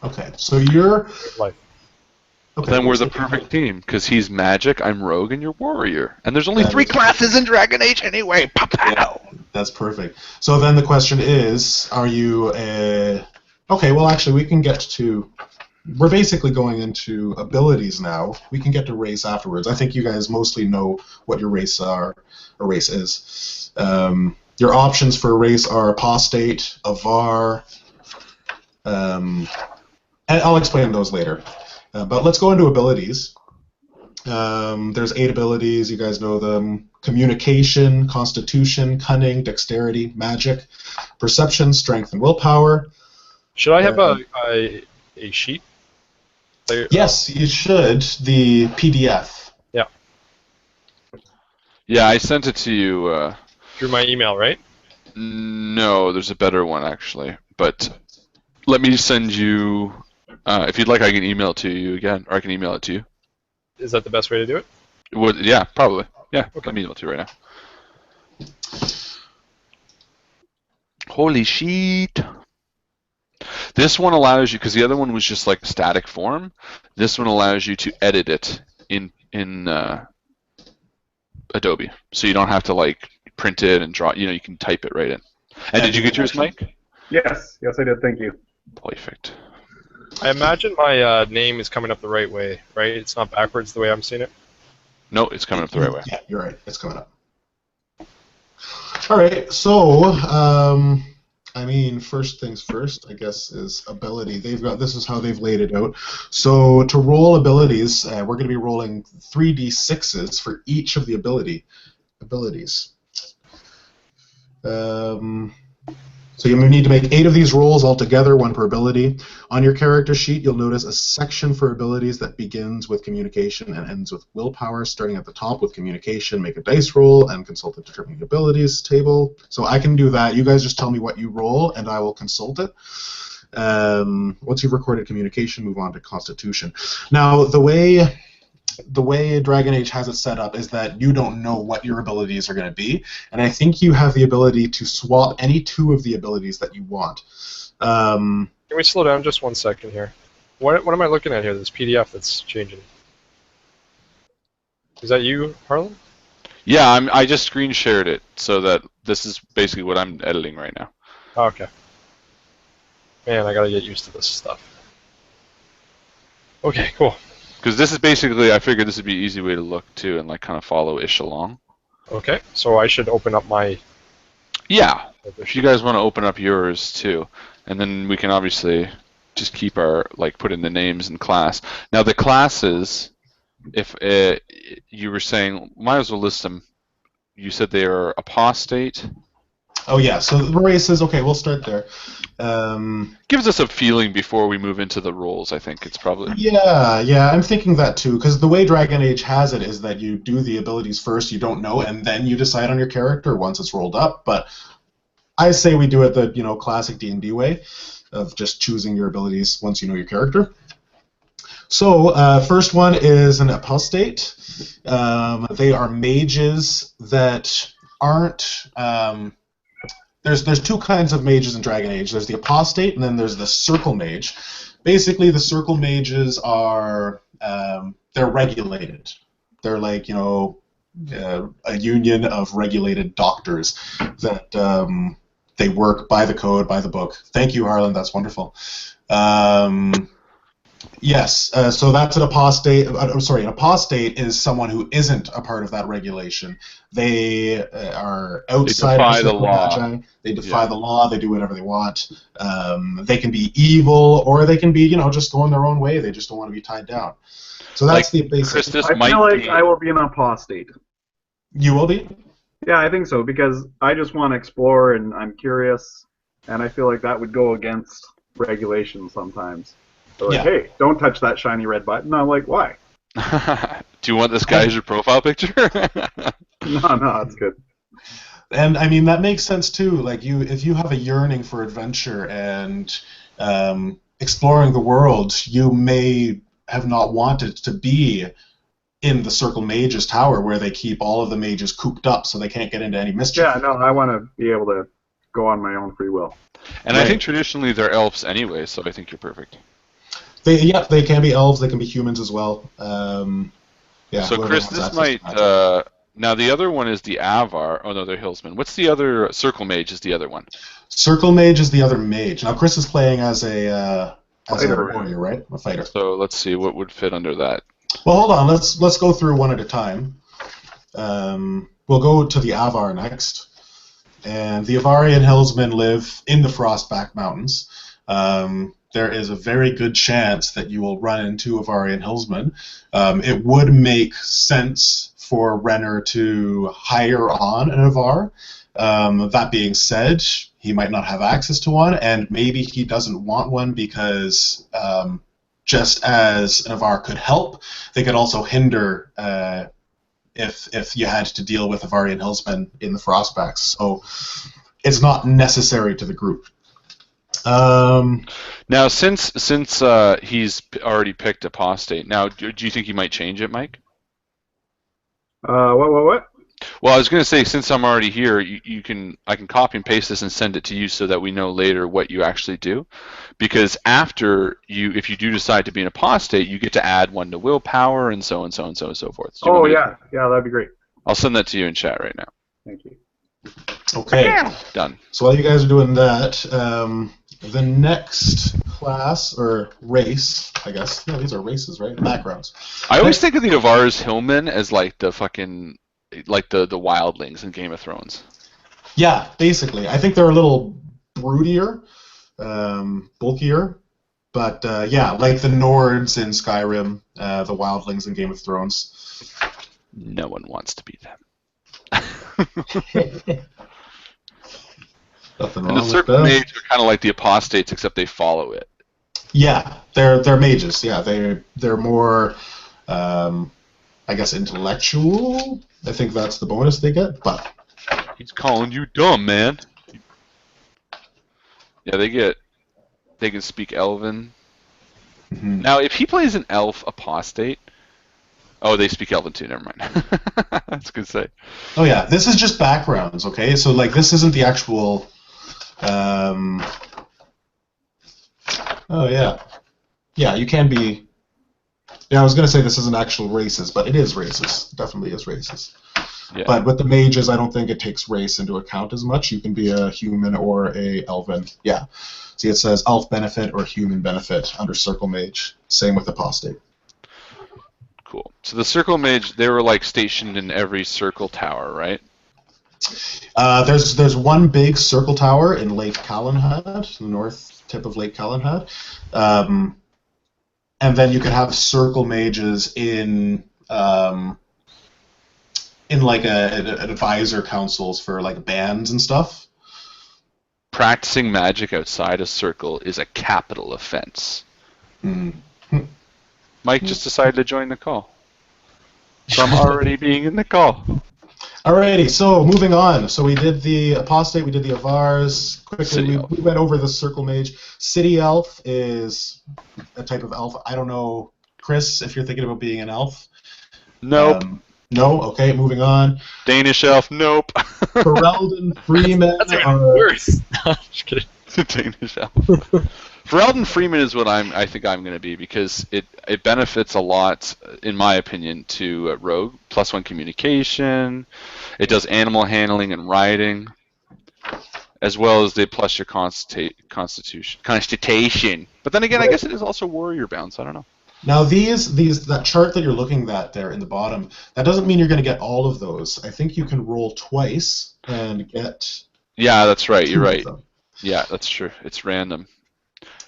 Okay, so you're. Life. Okay, Then we're what's the perfect team, because he's magic, I'm rogue, and you're warrior. And there's only That 3 is- classes in Dragon Age anyway. Pow! That's perfect. So then the question is, are you a... Okay, well actually we can get to... We're basically going into abilities now. We can get to race afterwards. I think you guys mostly know what your race is. Your options for race are apostate, avar, and I'll explain those later. But let's go into abilities. There's 8 abilities, you guys know them. Communication, constitution, cunning, dexterity, magic, perception, strength, and willpower. Should I have a sheet? Yes, you should. The PDF. Yeah. Yeah, I sent it to you. Through my email, right? No, there's a better one, actually. But let me send you... if you'd like, I can email it to you again, or I can email it to you. Is that the best way to do it? Yeah, probably. Yeah, Okay. let me email it to you right now. Holy shit. This one allows you, because the other one was just like a static form, this one allows you to edit it in Adobe. So you don't have to like print it and draw, you can type it right in. And did you get yours, Mike? Yes, I did. Thank you. Perfect. I imagine my name is coming up the right way, right? It's not backwards the way I'm seeing it. No, it's coming up the right way. Yeah, you're right. It's coming up. All right, so first things first, I guess, is ability. This is how they've laid it out. So to roll abilities, we're going to be rolling 3d6s for each of the abilities. So you need to make 8 of these rolls altogether, 1 per ability. On your character sheet, you'll notice a section for abilities that begins with communication and ends with willpower. Starting at the top with communication, make a dice roll and consult the determining abilities table. So I can do that. You guys just tell me what you roll, and I will consult it. Once you've recorded communication, move on to constitution. Now, the way Dragon Age has it set up is that you don't know what your abilities are going to be, and I think you have the ability to swap any 2 of the abilities that you want. Can we slow down just 1 second here? What am I looking at here? This PDF that's changing. Is that you, Harlan? Yeah, I just screen shared it so that this is basically what I'm editing right now. Oh, okay. Man, I gotta get used to this stuff. Okay, cool. Because this is basically, I figured this would be an easy way to look too and like kind of follow Ish along. Okay, so I should open up my... Yeah, if you guys want to open up yours too. And then we can obviously just keep our, put in the names and class. Now the classes, if you were saying, might as well list them you said they are apostate. Oh yeah, so the races. Okay, we'll start there. Gives us a feeling before we move into the roles. I think it's probably. Yeah, I'm thinking that too, because the way Dragon Age has it is that you do the abilities first, you don't know, and then you decide on your character once it's rolled up. But I say we do it the classic D&D way of just choosing your abilities once you know your character. So first one is an apostate. They are mages that aren't. There's two kinds of mages in Dragon Age. There's the apostate, and then there's the circle mage. Basically, the circle mages are they're regulated. They're like a union of regulated doctors that they work by the code, by the book. Thank you, Harlan. That's wonderful. Yes, so that's an apostate. I'm sorry, an apostate is someone who isn't a part of that regulation. They are outside defy of the law. Magi. They defy the law. They do whatever they want. They can be evil, or they can be, just going their own way. They just don't want to be tied down. So that's the basic. Chris, this I might feel like be... I will be an apostate. You will be? Yeah, I think so, because I just want to explore and I'm curious, and I feel like that would go against regulations sometimes. They're like, hey, don't touch that shiny red button. I'm like, why? Do you want this guy as your profile picture? No, it's good. And I mean that makes sense too. Like if you have a yearning for adventure and exploring the world, you may have not wanted to be in the Circle Mages Tower where they keep all of the mages cooped up so they can't get into any mischief. Yeah, no, I want to be able to go on my own free will. And I think traditionally they're elves anyway, so I think you're perfect. They can be elves. They can be humans as well. So Chris, this might. Now the other one is the Avar. Oh no, they're Hillsmen. What's the other? Circle Mage is the other one. Circle Mage is the other mage. Now Chris is playing as a warrior, right? A fighter. So let's see what would fit under that. Well, hold on. Let's go through one at a time. We'll go to the Avar next. And the Avarian Hillsmen live in the Frostback Mountains. There is a very good chance that you will run into Avarian Hillsmen. It would make sense for Renner to hire on an Avar. That being said, he might not have access to one, and maybe he doesn't want one because just as an Avar could help, they could also hinder if you had to deal with Avarian Hillsmen in the Frostbacks. So it's not necessary to the group. Now, since he's already picked apostate, now do you think he might change it, Mike? What? Well, I was going to say, since I'm already here, I can copy and paste this and send it to you so that we know later what you actually do. Because if you do decide to be an apostate, you get to add one to willpower and so on and so on and so on and so forth. So yeah, that'd be great. I'll send that to you in chat right now. Thank you. Okay. Done. So while you guys are doing that, the next class, or race, I guess. Yeah, these are races, right? Backgrounds. I always think of the Avars Hillmen as like the fucking, like the wildlings in Game of Thrones. Yeah, basically. I think they're a little broodier, bulkier, but yeah, like the Nords in Skyrim, the wildlings in Game of Thrones. No one wants to be them. Nothing And wrong the Circle with Mage are kind of like the apostates, except they follow it. Yeah, they're mages. Yeah, they're more, I guess, intellectual. I think that's the bonus they get. But he's calling you dumb, man. Yeah, they can speak Elven. Mm-hmm. Now, if he plays an elf apostate, oh, they speak Elven too. Never mind. That's a good say. Oh yeah, this is just backgrounds. Okay, so like this isn't the actual. Oh yeah, yeah. You can be. Yeah, I was gonna say this isn't actual races, but it is races. It definitely is races. Yeah. But with the mages, I don't think it takes race into account as much. You can be a human or a elven. Yeah. See, it says elf benefit or human benefit under Circle Mage. Same with apostate. Cool. So the Circle Mage, they were like stationed in every circle tower, right? There's one big circle tower in Lake Calenhad, the north tip of Lake Calenhad, and then you could have circle mages in in like an advisor councils for like bands and stuff. Practicing magic outside a circle is a capital offense. Mike just decided to join the call. From already being in the call. Alrighty, so moving on. So we did the apostate, we did the avars. Quickly, we went over the circle mage. City elf is a type of elf. I don't know, Chris, if you're thinking about being an elf. Nope. No? Okay, moving on. Danish elf, nope. Ferelden Freeman That's even are... worse. No, just kidding. Danish elf. Ferelden Freeman is what I think I'm going to be, because it benefits a lot, in my opinion, to rogue. +1 communication. It does animal handling and riding, as well as they plus your constitution. But then again, I guess it is also warrior bound, so I don't know. Now that chart that you're looking at there in the bottom, that doesn't mean you're going to get all of those. I think you can roll twice and get... Yeah, that's right. You're right. Them. Yeah, that's true. It's random.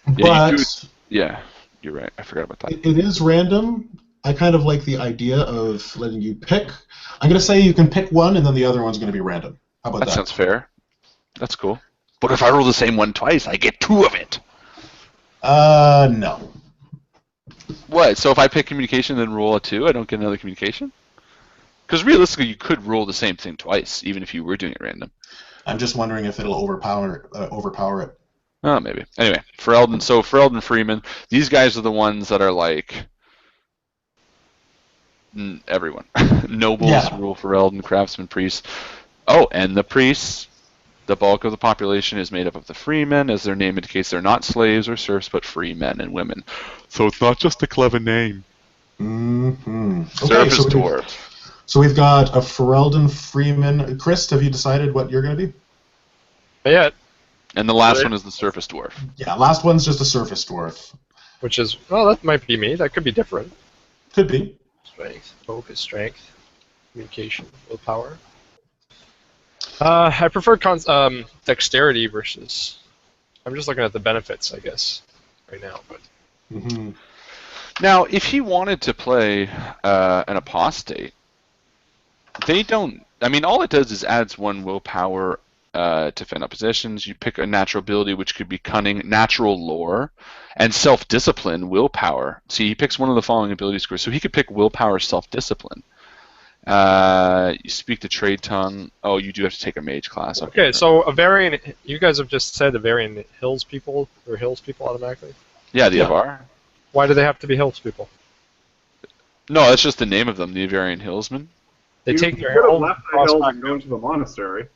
But yeah, you're right. I forgot about that. It is random. I kind of like the idea of letting you pick. I'm going to say you can pick one, and then the other one's going to be random. How about that? That sounds fair. That's cool. But if I roll the same one twice, I get 2 of it. No. What? So if I pick communication and then roll a 2, I don't get another communication? Because realistically, you could roll the same thing twice, even if you were doing it random. I'm just wondering if it'll overpower it. Oh, maybe. Anyway, Ferelden Freeman, these guys are the ones that are like everyone. Nobles rule Ferelden, craftsmen, priests. Oh, and the priests. The bulk of the population is made up of the freemen. As their name indicates, they're not slaves or serfs, but free men and women. So it's not just a clever name. Mm-hmm. Serf is dwarf. So we've got a Ferelden Freeman. Chris, have you decided what you're going to be? Not yet. And the last one is the surface dwarf. Yeah, last one's just a surface dwarf. Which is, well, that might be me. That could be different. Could be. Strength, focus, strength, communication, willpower. I prefer dexterity versus... I'm just looking at the benefits, I guess, right now. But Now, if he wanted to play an apostate, they don't... I mean, all it does is adds 1 willpower to fend up positions. You pick a natural ability, which could be cunning, natural lore, and self-discipline, willpower. See, he picks one of the following ability scores. So he could pick willpower, self-discipline. You speak the trade tongue. Oh, you do have to take a mage class. Okay, so Avarian, you guys have just said Avarian hills people, or hills people automatically? Yeah, the Avar. Why do they have to be hills people? No, that's just the name of them, the Avarian Hillsmen. They take their could have own left the hills and gone to the monastery.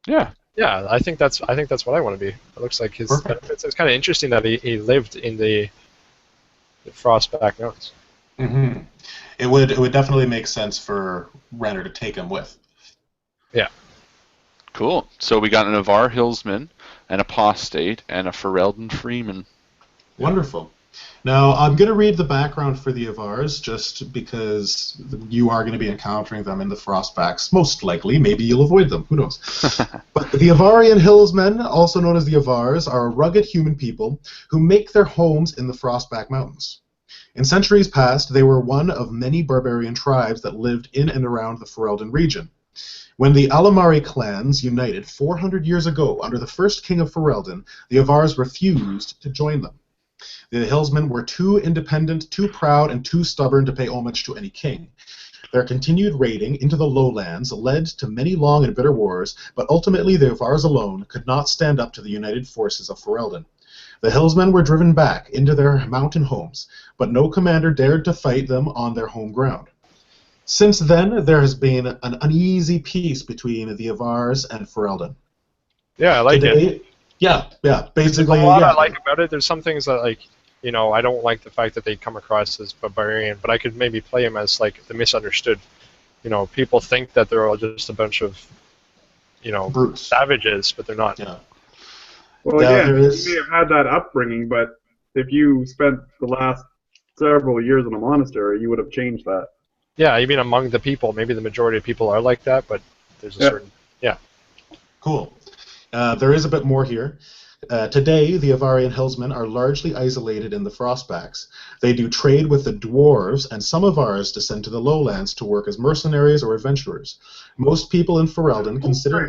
Yeah. Yeah, I think that's what I want to be. It looks like his benefits. It's kind of interesting that he lived in the Frostback Mountains. Mm-hmm. It would definitely make sense for Renner to take him with. Yeah. Cool. So we got an Avar Hillsman, an Apostate, and a Ferelden Freeman. Wonderful. Now, I'm going to read the background for the Avars, just because you are going to be encountering them in the Frostbacks, most likely. Maybe you'll avoid them. Who knows? But the Avarian Hillsmen, also known as the Avars, are a rugged human people who make their homes in the Frostback Mountains. In centuries past, they were one of many barbarian tribes that lived in and around the Ferelden region. When the Alamari clans united 400 years ago under the first king of Ferelden, the Avars refused to join them. The Hillsmen were too independent, too proud, and too stubborn to pay homage to any king. Their continued raiding into the lowlands led to many long and bitter wars, but ultimately the Avars alone could not stand up to the united forces of Ferelden. The Hillsmen were driven back into their mountain homes, but no commander dared to fight them on their home ground. Since then, there has been an uneasy peace between the Avars and Ferelden. Yeah, I like it. Yeah, basically. There's a lot I like about it. There's some things that, like, you know, I don't like the fact that they come across as barbarian, but I could maybe play them as, like, the misunderstood. You know, people think that they're all just a bunch of, you know, brutes, savages, but they're not. Yeah. Well, yeah, you may have had that upbringing, but if you spent the last several years in a monastery, you would have changed that. Yeah, I mean, among the people, maybe the majority of people are like that, but there's a certain... Yeah. Cool. There is a bit more here. Today, the Avarian hillsmen are largely isolated in the Frostbacks. They do trade with the dwarves, and some Avars descend to the lowlands to work as mercenaries or adventurers. Most people in Ferelden consider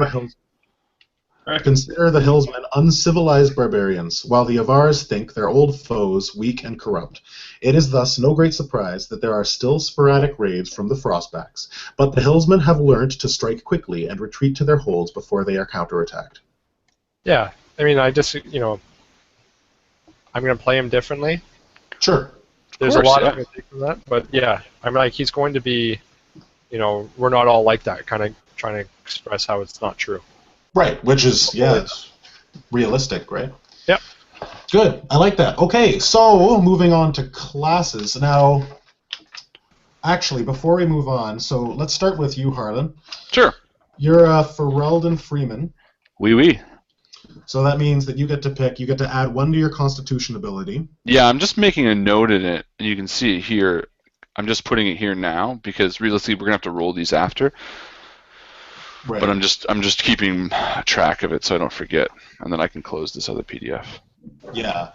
the hillsmen uncivilized barbarians, while the Avars think their old foes weak and corrupt. It is thus no great surprise that there are still sporadic raids from the Frostbacks, but the hillsmen have learned to strike quickly and retreat to their holds before they are counterattacked. Yeah, I mean, I just, I'm going to play him differently. Sure. There's a lot I'm going to take from that, but yeah, I'm like, he's going to be, we're not all like that, kind of trying to express how it's not true. Right, which is, it's realistic, right? Yep. Good, I like that. Okay, so moving on to classes. Now, actually, before we move on, so let's start with you, Harlan. Sure. You're a Ferelden Freeman. Oui. So that means that you get to add 1 to your Constitution ability. Yeah, I'm just making a note in it, and you can see it here. I'm just putting it here now, because realistically, we're going to have to roll these after. Right. But I'm just keeping track of it so I don't forget, and then I can close this other PDF. Yeah.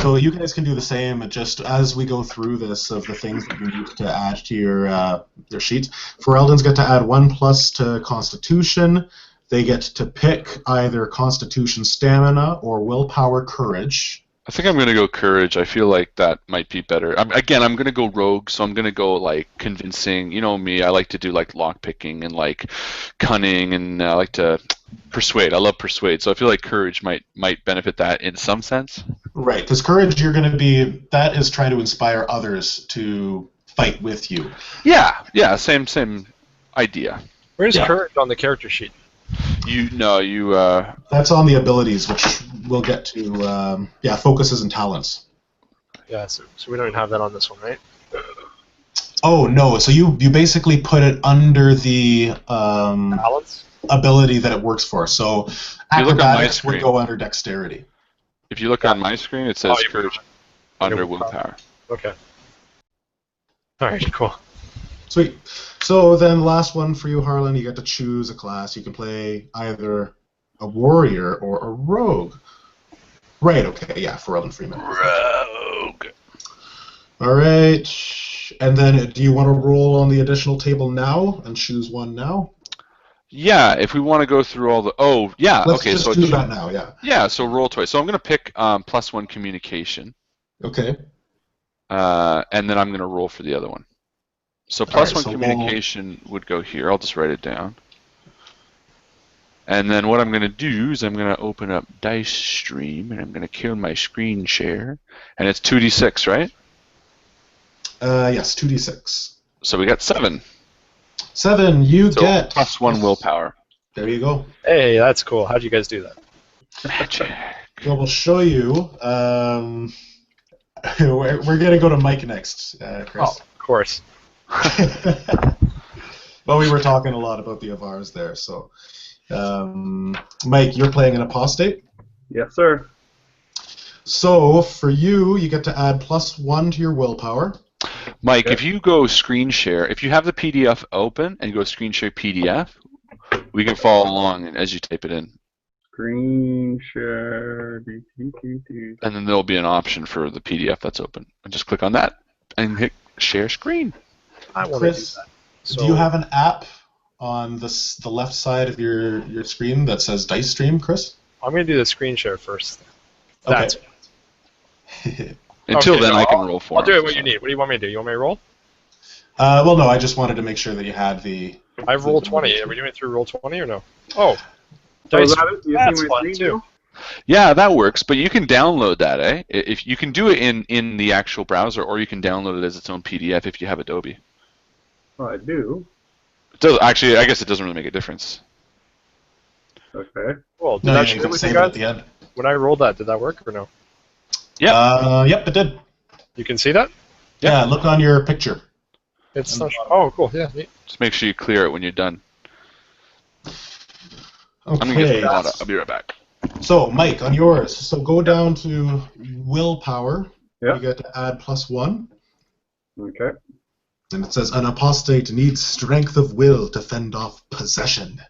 So you guys can do the same, just as we go through this of the things that you need to add to your sheets. Fereldans get to add 1+ to Constitution. They get to pick either Constitution Stamina or Willpower Courage. I think I'm going to go Courage. I feel like that might be better. Again, I'm going to go Rogue, so I'm going to go, like, Convincing. You know me, I like to do, like, lockpicking and, like, Cunning, and I like to Persuade. I love Persuade, so I feel like Courage might benefit that in some sense. Right, because Courage, you're going to be... That is trying to inspire others to fight with you. Yeah, same idea. Where's Courage on the character sheet? That's on the abilities, which we'll get to. Focuses and talents. Yeah, so we don't have that on this one, right? Oh no! So you basically put it under the talents ability that it works for. So acrobatics would go under dexterity. If you look on my screen, it says Courage under Willpower. Okay. All right. Cool. Sweet. So then, last one for you, Harlan. You get to choose a class. You can play either a warrior or a rogue. Right. Okay. Yeah. Ferelden Freeman. Rogue. All right. And then, do you want to roll on the additional table now and choose one now? Yeah. If we want to go through all the. Oh, yeah. Let's okay. Just so do that now. Yeah. Yeah. So roll twice. So I'm going to pick +1 communication. Okay. And then I'm going to roll for the other one. So +1 communication would go here. I'll just write it down. And then what I'm going to do is I'm going to open up Dice Stream, and I'm going to kill my screen share. And it's 2d6, right? Yes, 2d6. So we got 7. 7, you get... +1 willpower. There you go. Hey, that's cool. How'd you guys do that? Magic. Well, we'll show you. We're going to go to Mike next, Chris. Oh, of course. Well, we were talking a lot about the Avars there, so Mike, you're playing an apostate? Yes, sir. So for you get to add +1 to your willpower. Mike, if you go screen share, if you have the PDF open and go screen share PDF, we can follow along as you type it in. Screen share. And then there'll be an option for the PDF that's open. And just click on that and hit share screen. I want Chris, to do that. So, do you have an app on the left side of your screen that says Dice Stream, Chris? I'm going to do the screen share first. Okay. That's Until then, I can roll for I'll do it what you need. What do you want me to do? You want me to roll? Well, no, I just wanted to make sure that you had the... I've rolled 20. Are we doing it through roll 20 or no? Oh. Dice, that's fun, too. Yeah, that works, but you can download that, eh? If you can do it in the actual browser, or you can download it as its own PDF if you have Adobe. Well, I do. It does, actually, I guess it doesn't really make a difference. Okay. Well, did No, that you can with save you it guys? at the end. When I rolled that, did that work or no? Yep. Yep, it did. You can see that? Yeah, look on your picture. It's not. Oh, cool. Yeah, neat. Just make sure you clear it when you're done. Okay. I'm going to get some water. I'll be right back. So, Mike, on yours. So go down to willpower. Yeah. You get to add +1. Okay. And it says, an apostate needs strength of will to fend off possession.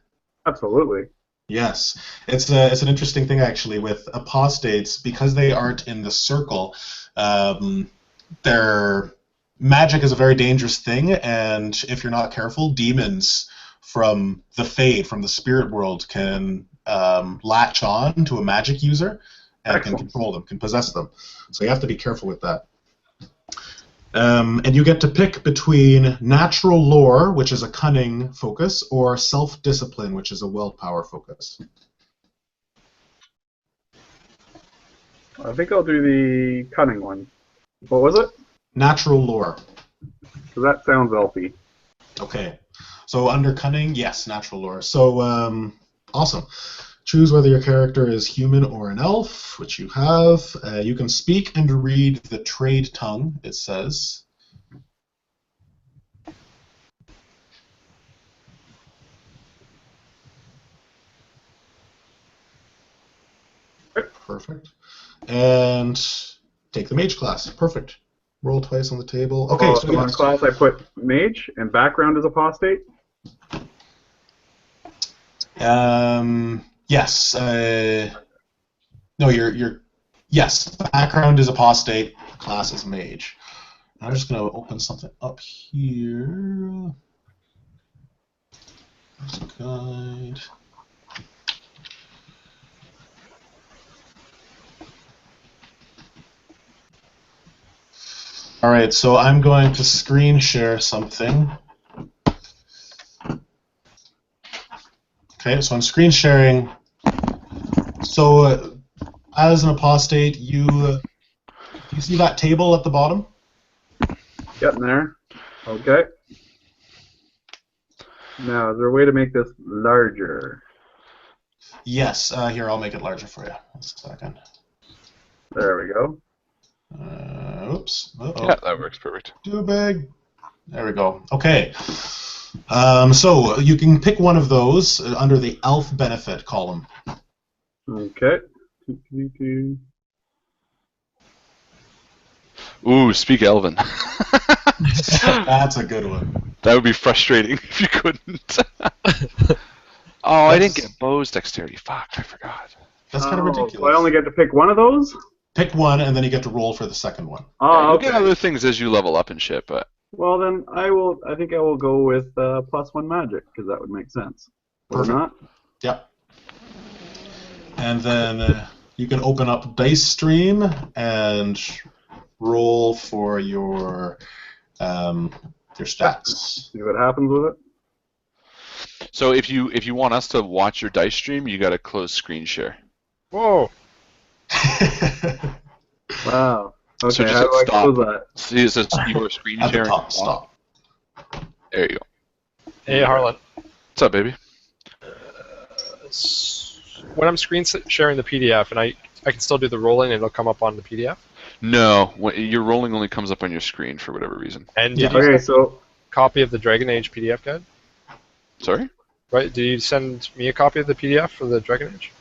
Absolutely. Yes, it's an interesting thing actually with apostates because they aren't in the circle. Their magic is a very dangerous thing, and if you're not careful, demons from the Fade, from the spirit world, can latch on to a magic user and can control them, can possess them. So you have to be careful with that. And you get to pick between natural lore, which is a cunning focus, or self-discipline, which is a willpower focus. I think I'll do the cunning one. What was it? Natural lore. Because that sounds elfy. Okay. So under cunning, yes, natural lore. So awesome. Choose whether your character is human or an elf, which you have. You can speak and read the trade tongue, it says. Perfect. And take the mage class. Perfect. Roll twice on the table. Okay, so on class I put mage, and background is apostate? Yes. No, yes. Background is apostate. Class is mage. I'm just going to open something up here. Guide. All right, so I'm going to screen share something. Okay, so I'm screen sharing. So as an apostate, you see that table at the bottom? Getting there. Okay. Now, is there a way to make this larger? Yes. Here, I'll make it larger for you. 1 second. There we go. Oops. Uh-oh. Yeah, that works perfect. Too big. There we go. Okay. So you can pick one of those under the elf benefit column. Okay. Ooh, speak Elven. That's a good one. That would be frustrating if you couldn't. Oh, I didn't get Bo's dexterity. Fuck, I forgot. That's kind of ridiculous. So I only get to pick one of those? Pick one, and then you get to roll for the second one. Yeah, Okay. you get other things as you level up and shit, but... Well, then I think I will go with +1 magic, because that would make sense. Or not? Yep. And then you can open up Dice Stream and roll for your stats. See what happens with it? So if you want us to watch your dice stream, you got to close screen share. Whoa. Wow. Okay, So just how do I stop. close that? See, it says you are screen At the sharing. top, stop. There you go. Hey, Harlan. What's up, baby? When I'm screen sharing the PDF, and I can still do the rolling, and it'll come up on the PDF. No, your rolling only comes up on your screen for whatever reason. And Yeah. did you Okay, send so a copy of the Dragon Age PDF guide? Sorry? Right? Did you send me a copy of the PDF for the Dragon Age?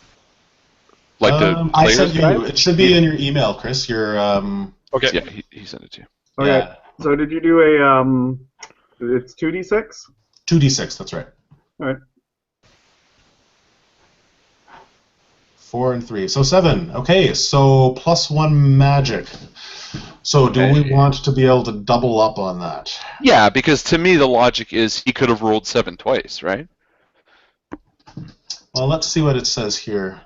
Like the I player's sent you. guide? It should be in your email, Chris. Your Okay. Yeah, he sent it to you. okay. yeah, So did you do a it's 2d6? 2d6. That's right. All right. 4 and 3. So 7. Okay, so +1 magic. So do we want to be able to double up on that? Yeah, because to me the logic is he could have rolled 7 twice, right? Well, let's see what it says here.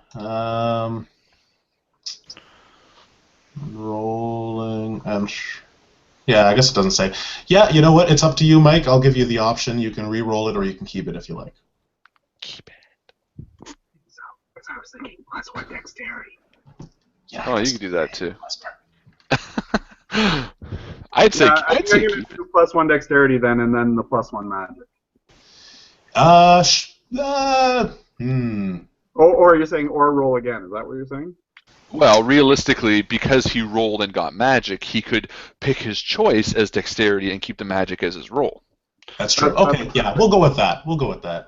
Rolling and yeah, I guess it doesn't say. Yeah, you know what? It's up to you, Mike. I'll give you the option. You can re-roll it or you can keep it if you like. Keep it. So, because I was thinking +1 dexterity. Yeah. Oh, you can do that too. Last part. I'd say I I'd think say I'm going keep to it. do +1 dexterity then, and then the +1 magic. Or you're saying or roll again? Is that what you're saying? Well, realistically, because he rolled and got magic, he could pick his choice as dexterity and keep the magic as his roll. That's true. Okay, yeah, we'll go with that.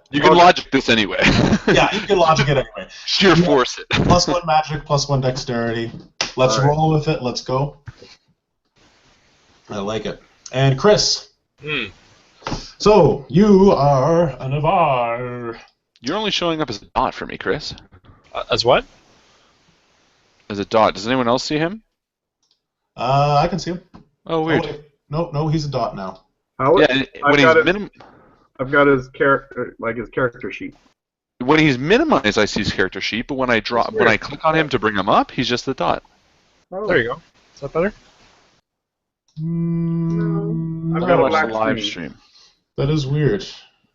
You can logic this anyway. Yeah, you can logic it anyway. Sheer force it. +1 magic, +1 dexterity. Let's All right. roll with it. Let's go. I like it. And Chris. So you are an avar. You're only showing up as a dot for me, Chris. As what? As a dot. Does anyone else see him? I can see him. Oh, weird. wait. No, he's a dot now. Yeah, when I've got his character, like his character sheet. when he's minimized, I see his character sheet, but when I click on him to bring him up, he's just a dot. Oh. There you go. Is that better? I've I got a watched black the live screen. stream. That is weird.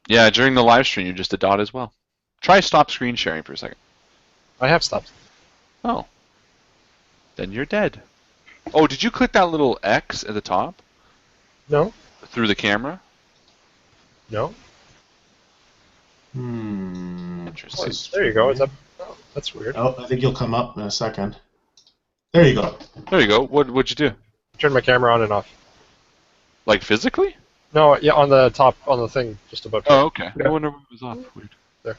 Yeah, during the live stream, you're just a dot as well. Try stop screen sharing for a second. I have stopped. Oh. Then you're dead. Oh, did you click that little X at the top? No. Through the camera? No. Interesting. There you go. Is that? Oh, that's weird. Oh, I think you'll come up in a second. There you go. There you go. What'd you do? Turn my camera on and off. Like physically? No, yeah, on the top, on the thing, just above. Oh, okay. Yeah. I wonder what was off. Weird. There.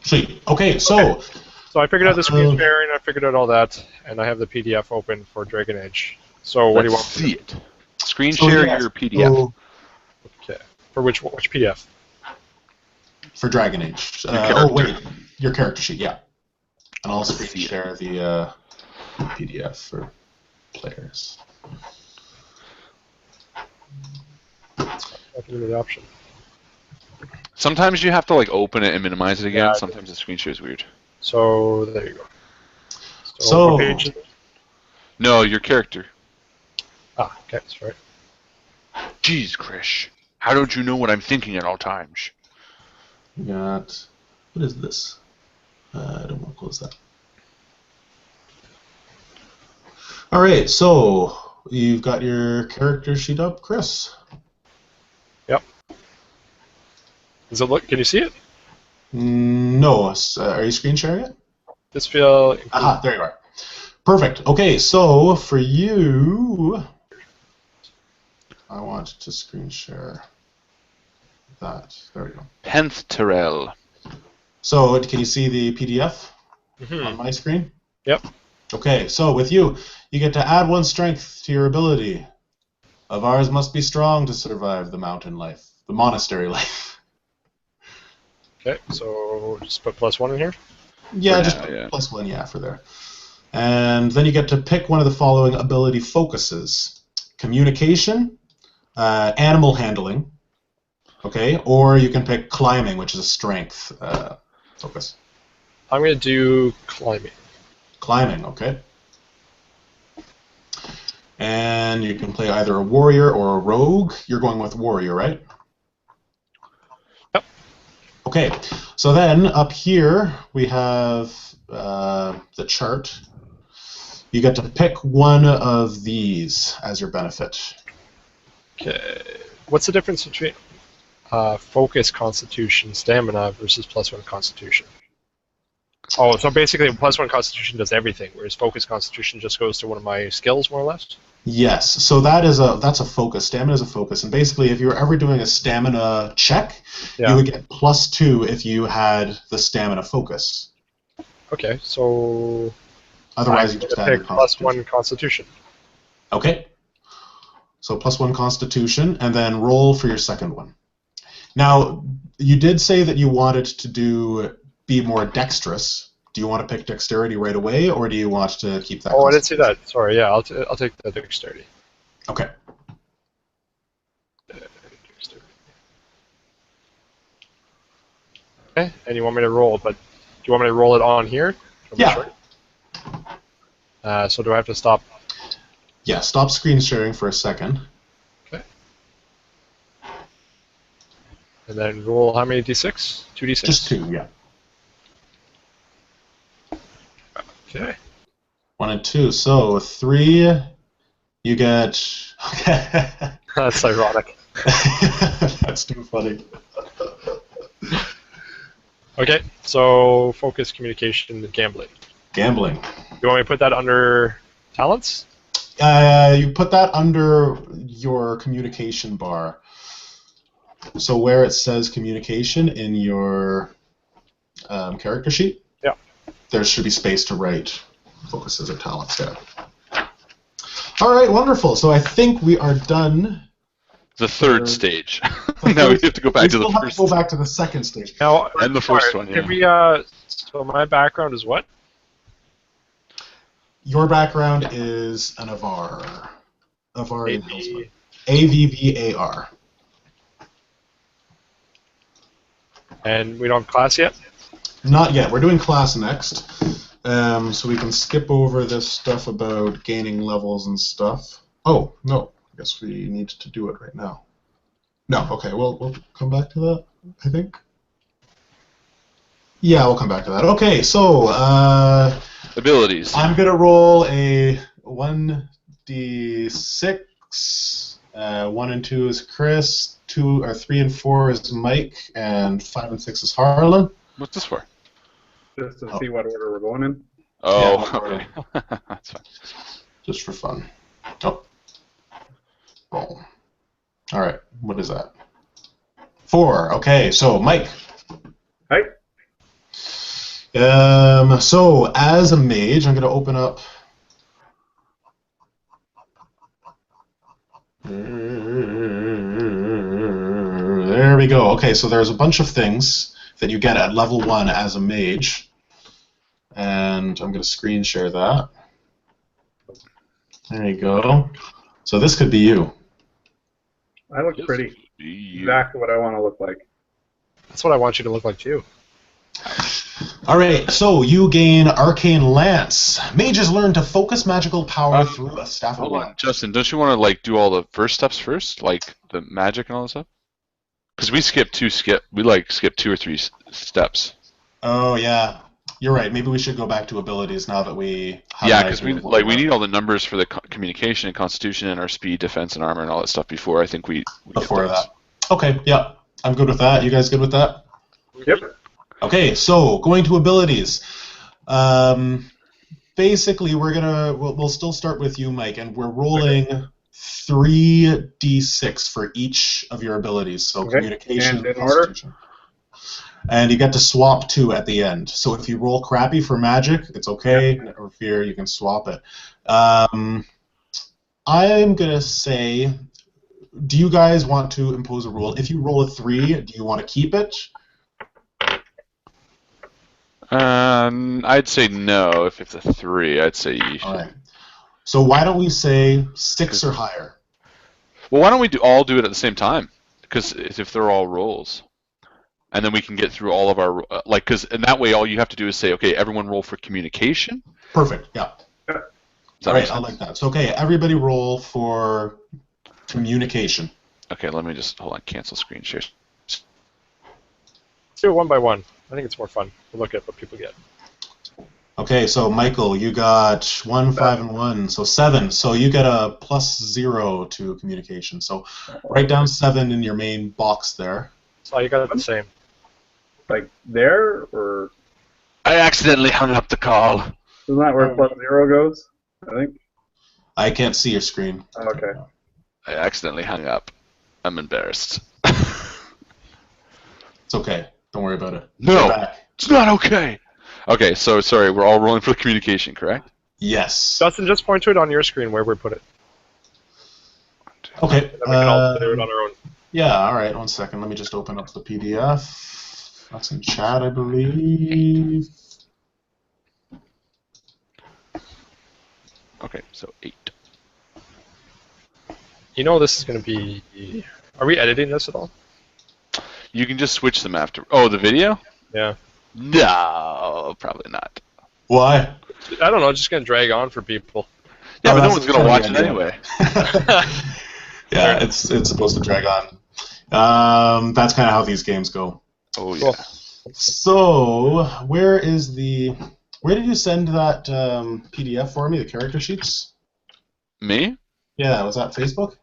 Sweet. Okay, so So I figured out the screen sharing, I figured out all that, and I have the PDF open for Dragon Age. So what do you want? See it. Screen share your PDF. so Okay. For which PDF? for Dragon Age. Wait, your character sheet, yeah. And I'll screen share the PDF for players. I can give you the option. Sometimes you have to like open it and minimize it again. Yeah. Sometimes the screen share is weird. So there you go. So- what page? No, your character. Ah, okay, that's right. Jeez, Krish. How don't you know what I'm thinking at all times? We got, what is this? I don't want to close that. All right, so you've got your character sheet up, Chris. Yep. Does it look? Can you see it? No, are you screen sharing it? This feel. Aha, there you are. Perfect. Okay, so for you, I want to screen share that. There we go. Penthterel. So can you see the PDF on my screen? Yep. Okay, so with you, you get to add 1 strength to your ability. Avars must be strong to survive the mountain life, the monastery life. Okay, so just put +1 in here. Yeah, For just now, put yeah. +1, yeah, for there. And then you get to pick one of the following ability focuses: communication, animal handling, okay, or you can pick climbing, which is a strength focus. I'm going to do climbing. Climbing, okay. And you can play either a warrior or a rogue. You're going with warrior, right? Yep. Okay, so then up here we have the chart. You get to pick one of these as your benefit. Okay. What's the difference between focus, constitution, stamina versus +1 constitution? Oh, so basically +1 constitution does everything, whereas focus constitution just goes to one of my skills, more or less? Yes, so that's a focus. Stamina is a focus, and basically, if you were ever doing a stamina check, Yeah. you would get +2 if you had the stamina focus. Okay, so Otherwise, you I'm just going had to your pick constitution. +1 constitution. Okay. So +1 constitution, and then roll for your second one. Now, you did say that you wanted to be more dexterous. Do you want to pick dexterity right away, or do you want to keep that? Oh, I didn't see that. Sorry, yeah, I'll take the dexterity. Okay. Dexterity. Okay, and you want me to roll, but do you want me to roll it on here? Yeah. So do I have to stop? Yeah, stop screen sharing for a second. Okay. And then roll how many d6? 2d6? Just 2, yeah. Okay. 1 and 2. So 3, you get. That's ironic. That's too funny. Okay, so focus, communication, and gambling. Gambling. You want me to put that under talents? You put that under your communication bar. So where it says communication in your character sheet, Yeah. there should be space to write focuses or talents there. All right, wonderful. So I think we are done The third stage. Now we have to go back to the have first. to go back to the second stage. Now, And the first one, yeah. Can we, so my background is what? Your background is an avar. Avar in Hillsman. A-V- AVVAR. And we don't have class yet? Not yet. We're doing class next. So we can skip over this stuff about gaining levels and stuff. Oh, no. I guess we need to do it right now. No, okay. We'll come back to that, I think. Yeah, we'll come back to that. Okay, so Abilities. I'm going to roll a 1d6. 1 and 2 is Chris. 3 and 4 is Mike, and 5 and 6 is Harlan. What's this for? Just to see what order we're going in. Oh, Yeah, okay. That's fine. Just for fun. Oh. Roll. All right. What is that? 4. Okay. So Mike. Hi. So as a mage, I'm going to open up. There we go. Okay. So there's a bunch of things that you get at level 1 as a mage, and I'm going to screen share that. There you go. So this could be you. I look pretty. Exactly what I want to look like. That's what I want you to look like too. All right, so you gain Arcane Lance. Mages learn to focus magical power through a staff of Hold light. on, Justin. Don't you want to like do all the first steps first, like the magic and all that stuff? Because we skip 2 or 3 steps. Oh yeah, you're right. Maybe we should go back to abilities now that we. Have Yeah, an because idea we of what need all the numbers for the communication and constitution and our speed, defense, and armor and all that stuff before I think we before get those. that. Okay, yeah, I'm good with that. You guys good with that? Yep. Okay, so going to abilities. Basically, we'll still start with you, Mike, and we're rolling 3d6 for each of your abilities. So Okay. communication, And in order? constitution. And you get to swap 2 at the end. So if you roll crappy for magic, it's okay. Never fear, you can swap it. I'm gonna say, do you guys want to impose a rule? If you roll a 3, do you want to keep it? I'd say no. If it's a 3, I'd say you should. All right. So why don't we say 6 or higher? Well, why don't we all do it at the same time? Because if they're all rolls, and then we can get through all of our and that way all you have to do is say, okay, everyone roll for communication. Perfect. Yeah. All right. I like that. So okay, everybody roll for communication. Okay, let me just hold on. Cancel screen share. Let's do it one by one. I think it's more fun to look at what people get. Okay, so Michael, you got 1, 5, and 1, so 7. So you get a +0 to communication. So write down 7 in your main box there. So you got it the same. Like there, or I accidentally hung up the call. isn't that where +0 goes? I think. I can't see your screen. Oh, okay. I accidentally hung up. I'm embarrassed. It's okay. Don't worry about it. No. You're back. It's not okay. Okay, so sorry, we're all rolling for communication, correct? Yes. Justin, just point to it on your screen where we put it. Okay. And then we can all do it on our own. Yeah, all right. 1 second. Let me just open up the PDF. That's in chat, I believe. Okay, so 8. You know this is going to be... Are we editing this at all? You can just switch them after. Oh, the video? Yeah. No, probably not. Why? I don't know, it's just going to drag on for people. Yeah, Oh, but no that's one's going to watch it totally anyway. Yeah, it's supposed to drag on. That's kind of how these games go. Oh, yeah. Cool. So, where did you send that PDF for me, the character sheets? Me? Yeah, was that Facebook?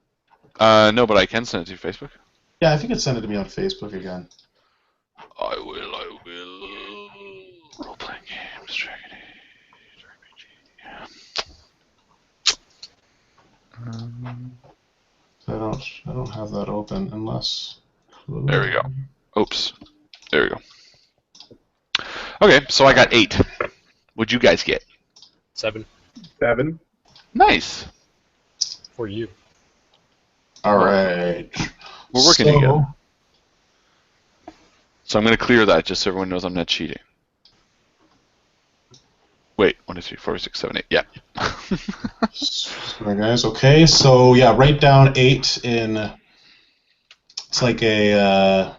No, but I can send it to Facebook. Yeah, if you could send it to me on Facebook again. I will. Role-playing games, Dragon Age, I don't have that open unless. There we go. Oops. There we go. Okay, so I got 8. What'd you guys get? 7 7. Nice. for you. All right. We're working together. So I'm going to clear that just so everyone knows I'm not cheating. Wait, 1, 2, 3, 4, 6, 7, 8. Yeah. All right, guys. Okay, so yeah, write down 8 in. It's like a.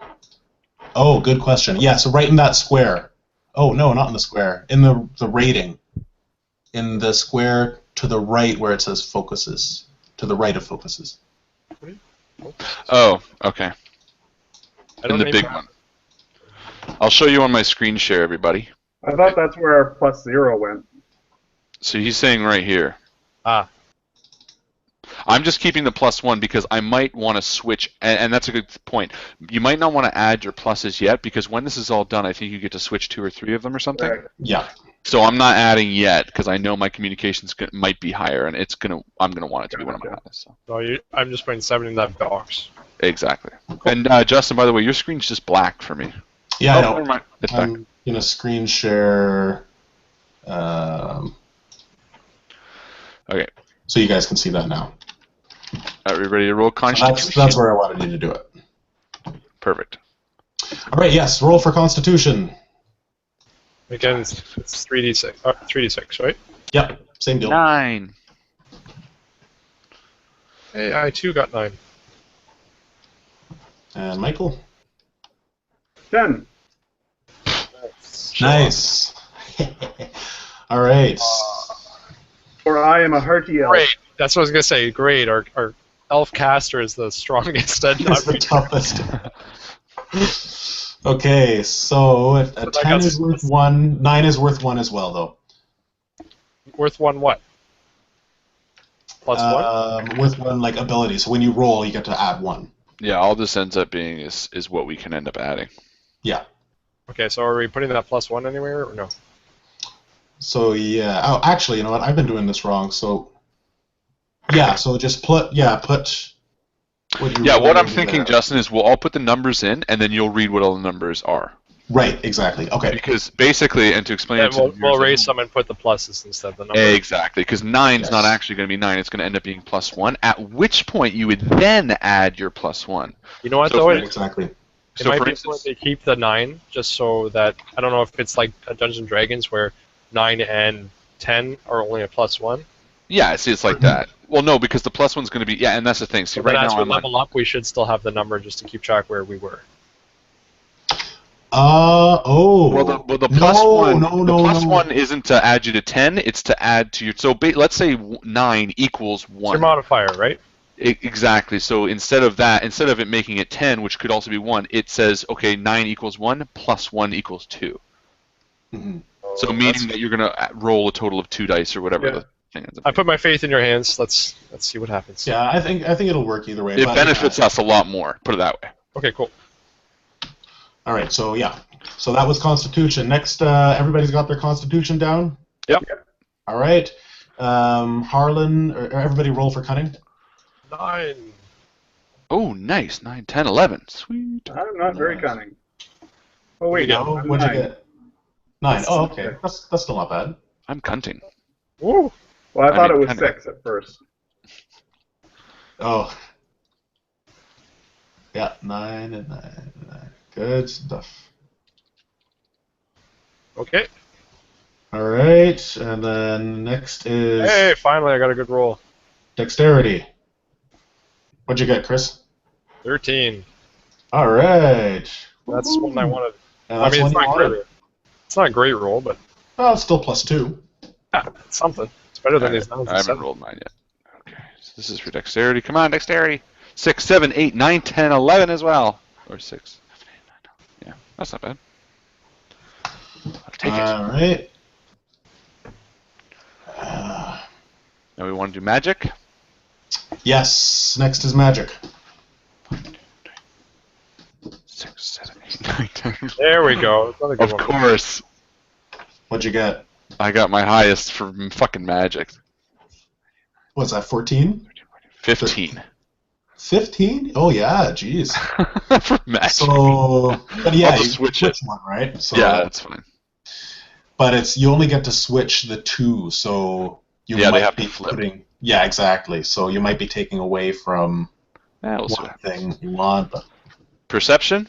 Oh, good question. Yeah, so right in that square. Oh no, not in the square. In the rating. In the square to the right where it says focuses. To the right of focuses. Oh, okay. In the big one. I'll show you on my screen share, everybody. I thought that's where our +0 went. So he's saying right here. Ah. I'm just keeping the +1 because I might want to switch, and that's a good point. You might not want to add your pluses yet because when this is all done, I think you get to switch 2 or 3 of them or something. Right. Yeah. So I'm not adding yet because I know my communications might be higher, and I'm gonna want it to be one of my highest. So. I'm just putting 7 in that box. Exactly. And Justin, by the way, your screen's just black for me. Yeah, I know. Never mind. It's back. I'm gonna screen share. Okay. So you guys can see that now. Are we ready to roll Constitution? So that's where I wanted you to do it. Perfect. All right. Yes. Roll for Constitution. Again, it's 3d6. 3d6, right? Yep. Same deal. 9. Hey, I too got 9. And Michael. 10. Nice. All right. Or I am a hearty elf. Great. That's what I was gonna say. Great. Our elf caster is the strongest. And It's the toughest. Okay, so a 10 is worth 1. 9 is worth 1 as well, though. Worth 1 what? +1? Worth 1 like ability. So when you roll, you get to add 1. Yeah, all this ends up being is what we can end up adding. Yeah. Okay, so are we putting that +1 anywhere or no? So yeah. Oh, actually, you know what? I've been doing this wrong. So yeah. So just put. What I'm thinking, Justin, is we'll all put the numbers in, and then you'll read what all the numbers are. Right. Exactly. Okay. Because basically, and to explain it to we'll erase some and put the pluses instead of the numbers. Exactly, because 9's not actually going to be 9. It's going to end up being +1. At which point you would then add your +1. You know what, So though? Exactly. It might be important to keep the 9, just so that, I don't know if it's like a Dungeons & Dragons where 9 and 10 are only a +1. Yeah, see, it's like that. Well, no, because the +1's going to be, yeah, and that's the thing. See, right as now we I'm level up, we should still have the number just to keep track where we were. Oh. Well, the +1, no. +1 isn't to add you to 10, it's to add to your, so let's say 9 equals 1. It's your modifier, right? Exactly. So instead of it making it 10, which could also be 1, it says, okay, 9 equals 1 plus 1 equals 2. Mm-hmm. So meaning that you're going to roll a total of 2 dice or whatever the thing ends up I being. put my faith in your hands. Let's see what happens. Yeah, I think it'll work either way. It benefits us a lot more, put it that way. Okay, cool. All right, so yeah. So that was Constitution. Next, everybody's got their Constitution down? Yep. All right. Harlan, or everybody roll for Cunning. 9. Oh, nice. 9, 10, 11. Sweet. I'm not very cunning. Oh, wait. No, I'm what'd you 9. get? 9. Oh, okay. That's still not bad. I'm cunting. Woo! Well, I thought mean, it was cunning. 6 at first. Oh. Yeah, 9 and 9 and 9. Good stuff. Okay. All right, and then next is Hey, finally I got a good roll. Dexterity. What'd you get, Chris? 13. All right. That's one I wanted. And I that's mean, one it's you not wanted? great. It's not a great roll, but Well, it's still +2. yeah, it's something. It's better than these I nines. haven't rolled mine yet. Okay, so this is for dexterity. Come on, dexterity. 6, 7, 8, 9, 10, 11 as well. Or 6, 7, 8, 9, 10. Yeah, that's not bad. I'll take it. All right. Now we want to do magic. Yes. Next is magic. 6, 7, 8, 9, 10. There we go. Another good Of one. course. What'd you get? I got my highest for fucking magic. What's that, 14? 15. 15? Oh, yeah, jeez. For magic. So, but yeah, I'll you just switch switch one, right? So, yeah, that's fine. But you only get to switch the 2, so you Yeah, they might have be to flip. putting. Yeah, exactly. So you might be taking away from. We'll see one what thing you want. But Perception?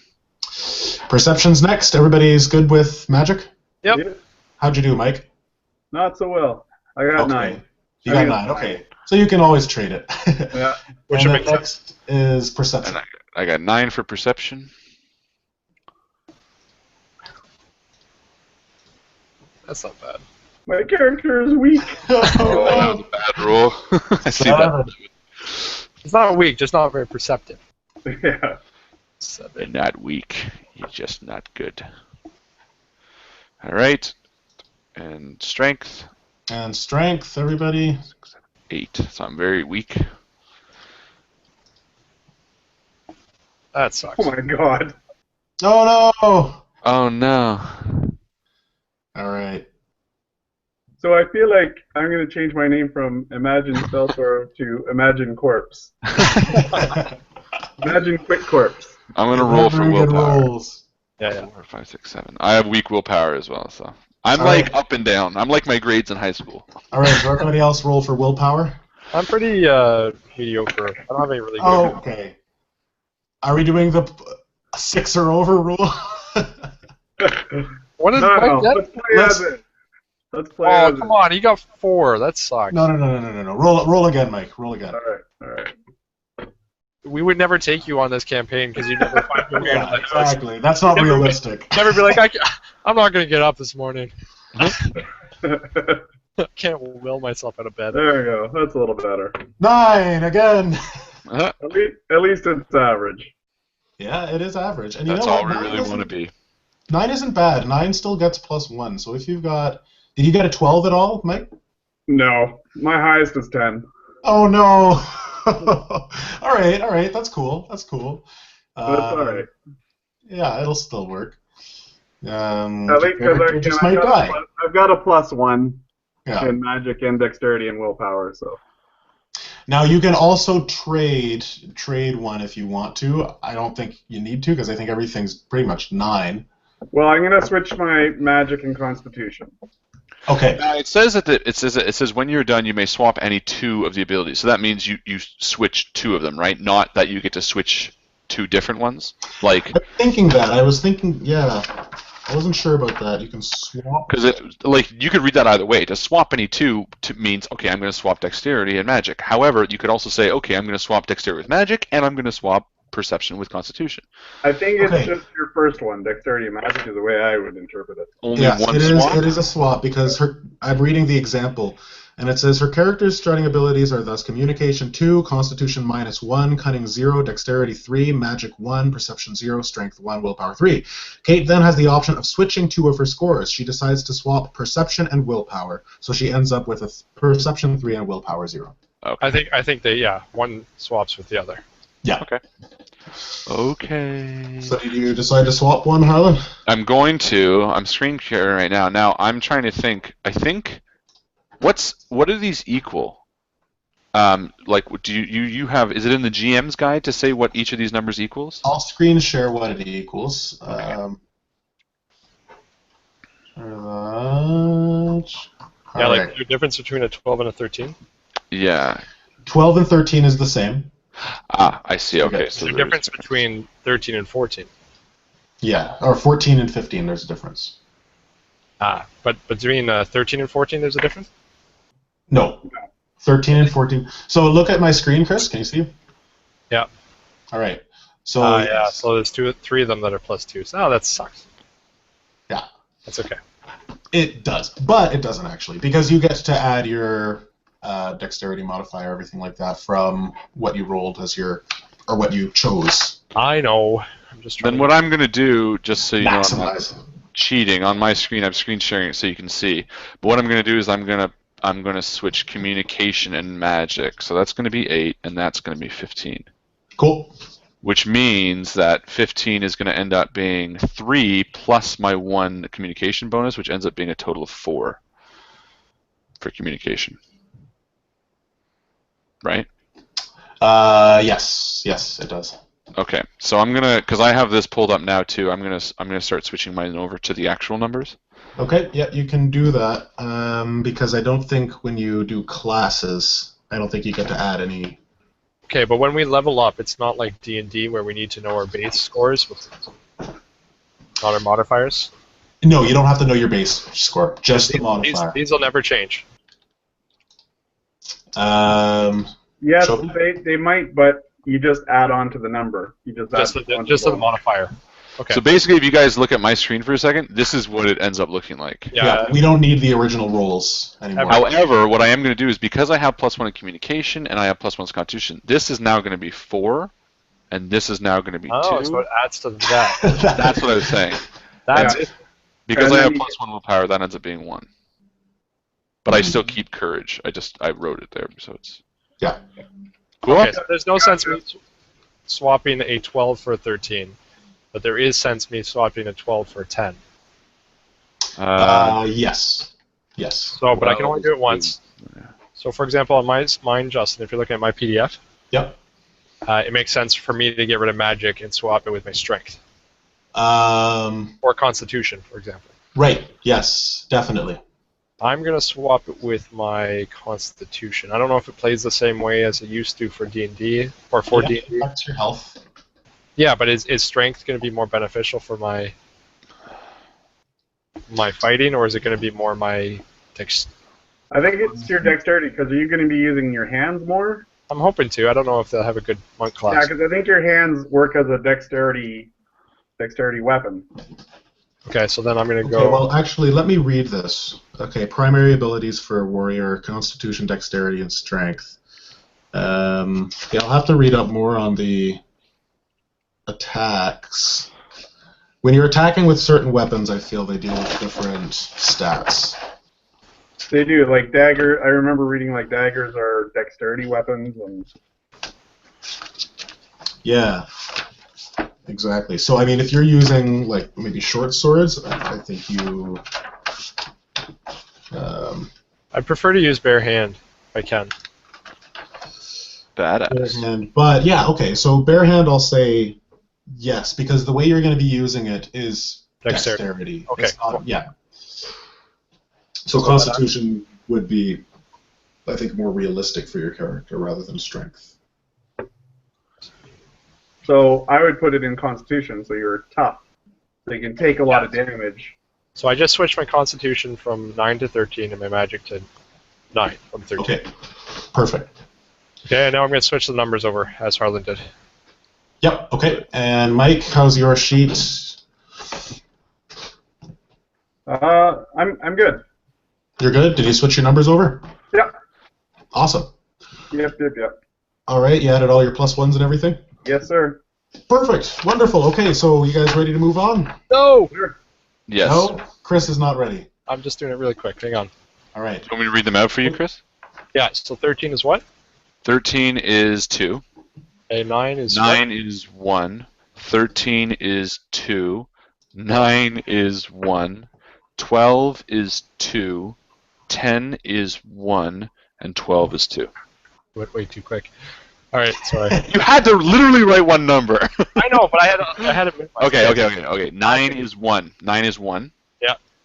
perception's next. Everybody's good with magic? Yep. Yeah, How'd you do, Mike? not so well. I got Okay. 9. You I got mean, 9. Okay. So you can always trade it. Yeah. Which and will then make sense. next is perception. And I got 9 for perception. That's not bad. My character is weak. Oh, the bad roll. I see that. It's not weak, just not very perceptive. Yeah. You're not weak. You're just not good. All right. And strength. And strength, everybody. 8. So I'm very weak. That sucks. Oh my god. Oh no! Oh no. All right. So I feel like I'm going to change my name from Imagine Spellthrower to Imagine Corpse. Imagine Quick Corpse. I'm gonna roll for Very good willpower. rolls. Yeah. 4, 5, 6, 7. I have weak willpower as well, so I'm All like right. up and down. I'm like my grades in high school. All right. Does everybody else roll for willpower? I'm pretty mediocre. I don't have any really good. Oh, okay. Are we doing the 6 or over rule? What did No, Mike get? let's play as it. Let's play Oh, as it. come on. He got 4. That sucks. No. Roll again, Mike. Roll again. Alright. We would never take you on this campaign because you'd never find your way out of Yeah, the house. exactly. That's not Never realistic. Never be like, I'm not going to get up this morning. Can't will myself out of bed. There we go. That's a little better. 9 again. At least it's average. Yeah, it is average. And you That's know all what? we really want to be. 9 isn't bad. 9 still gets +1. So if you've got, did you get a 12 at all, Mike? No. My highest is 10. Oh no. all right. That's cool. That's alright. Yeah, it'll still work. At least because I've got a +1 Yeah. in magic and dexterity and willpower, so. Now you can also trade one if you want to. I don't think you need to because I think everything's pretty much 9. Well, I'm gonna switch my magic and constitution. Okay. Now it says that it says when you're done, you may swap any 2 of the abilities. So that means you switch 2 of them, right? Not that you get to switch 2 different ones. Like I was thinking, yeah. I wasn't sure about that. You can swap. because you could read that either way. To swap any 2 means okay, I'm going to swap dexterity and magic. However, you could also say okay, I'm going to swap dexterity with magic, and I'm going to swap perception with constitution. I think it's Okay. just your first one, dexterity and magic is the way I would interpret it. Only Yes, one it is. swap. It is a swap because I'm reading the example, and it says her character's starting abilities are thus communication 2, constitution -1, cunning 0, dexterity 3, magic 1, perception 0, strength 1, willpower 3. Kate then has the option of switching 2 of her scores. She decides to swap perception and willpower, so she ends up with a perception 3 and willpower 0. Okay. I think one swaps with the other. Yeah. Okay. So did you decide to swap one, Harlan? I'm going to. I'm screen sharing right now. Now I'm trying to think. I think. What do these equal? Like, do you have? Is it in the GM's guide to say what each of these numbers equals? I'll screen share what it equals. Like the difference between a 12 and a 13. Yeah. 12 and 13 is the same. Ah, I see. Okay. There's a difference between 13 and 14. Yeah, or 14 and 15, there's a difference. But between 13 and 14, there's a difference? No. 13 and 14. So look at my screen, Chris. Can you see? Yeah. All right. So Yeah, so there's 3 of them that are +2. So that sucks. Yeah. That's okay. It does, but it doesn't actually, because you get to add your dexterity modifier, everything like that, from what you rolled as or what you chose. I know. I'm just trying Then what I'm going to do, just so you know, I'm not Maximize. cheating on my screen. I'm screen sharing it so you can see. But what I'm going to do is I'm going to switch communication and magic. So that's going to be 8, and that's going to be 15. Cool. Which means that 15 is going to end up being 3 plus my 1 communication bonus, which ends up being a total of 4 for communication. Right? Yes, it does. Okay, so I'm gonna, because I have this pulled up now too. I'm gonna start switching mine over to the actual numbers. Okay, yeah, you can do that, because I don't think when you do classes, I don't think you get to add any Okay, but when we level up, it's not like D&D where we need to know our base scores, not our modifiers. No, you don't have to know your base score, just the modifier. These will never change. Yes, So- they might, but you just add on to the number. You just add Just the modifier. Okay. So basically, if you guys look at my screen for a second, this is what it ends up looking like. Yeah, we don't need the original rolls anymore. However, what I am going to do is, because I have +1 in communication and I have +1 in constitution, this is now going to be 4, and this is now going to be 2. Oh, so it adds to that. That's what I was saying. That's Yeah. it. Because And I have then +1 willpower, that ends up being 1. But I still keep courage. I wrote it there, so it's Yeah. cool. Okay, so there's no sense me swapping a 12 for a 13, but there is sense me swapping a 12 for a 10. Yes. Yes. So, but I can only do it once. Yeah. So, for example, on mine, Justin, if you're looking at my PDF, Yep. it makes sense for me to get rid of magic and swap it with my strength Right. or constitution, for example. Yes. Definitely. I'm going to swap it with my constitution. I don't know if it plays the same way as it used to for D&D or for Yeah, D&D. That's your health. Yeah, but is strength going to be more beneficial for my fighting, or is it going to be more my dex? I think it's your dexterity, because are you going to be using your hands more? I'm hoping to. I don't know if they'll have a good monk Yeah, class. because I think your hands work as a dexterity weapon. Okay, so then I'm going to Okay, go. well, actually, let me read this. Okay, primary abilities for a warrior: Constitution, Dexterity, and Strength. Yeah, I'll have to read up more on the attacks. When you're attacking with certain weapons, I feel they deal with different stats. They do, like dagger. I remember reading like daggers are dexterity weapons, and Yeah, exactly. So, I mean, if you're using, like, maybe short swords, I think you... I prefer to use bare hand if I can. Badass. But, yeah, okay, so bare hand, I'll say yes, because the way you're going to be using it is Dexterity. dexterity. Okay, It's not- cool. Yeah. So Constitution would be, I think, more realistic for your character rather than strength. so I would put it in Constitution, so you're tough, so you can take a lot of damage. So I just switched my constitution from 9 to 13 and my magic to 9 from 13. Okay, perfect. Okay, now I'm going to switch the numbers over as Harlan did. Yep, okay. And Mike, how's your sheet? I'm good. You're good? Did you switch your numbers over? Yep. Awesome. Yep. All right, you added all your +1s and everything? Yes, sir. Perfect. Wonderful. Okay, so you guys ready to move on? No! Yes. No? Chris is not ready. I'm just doing it really quick. Hang on. All right. Do you want me to read them out for you, Chris? Yeah, so 13 is what? 13 is 2. A 9 is 9 is 1. 13 is 2. 9 is 1. 12 is 2. 10 is 1. And 12 is 2. Went way too quick. All right, sorry. You had to literally write one number. I know, but I had it. Okay. 9 is 1. 9 is 1.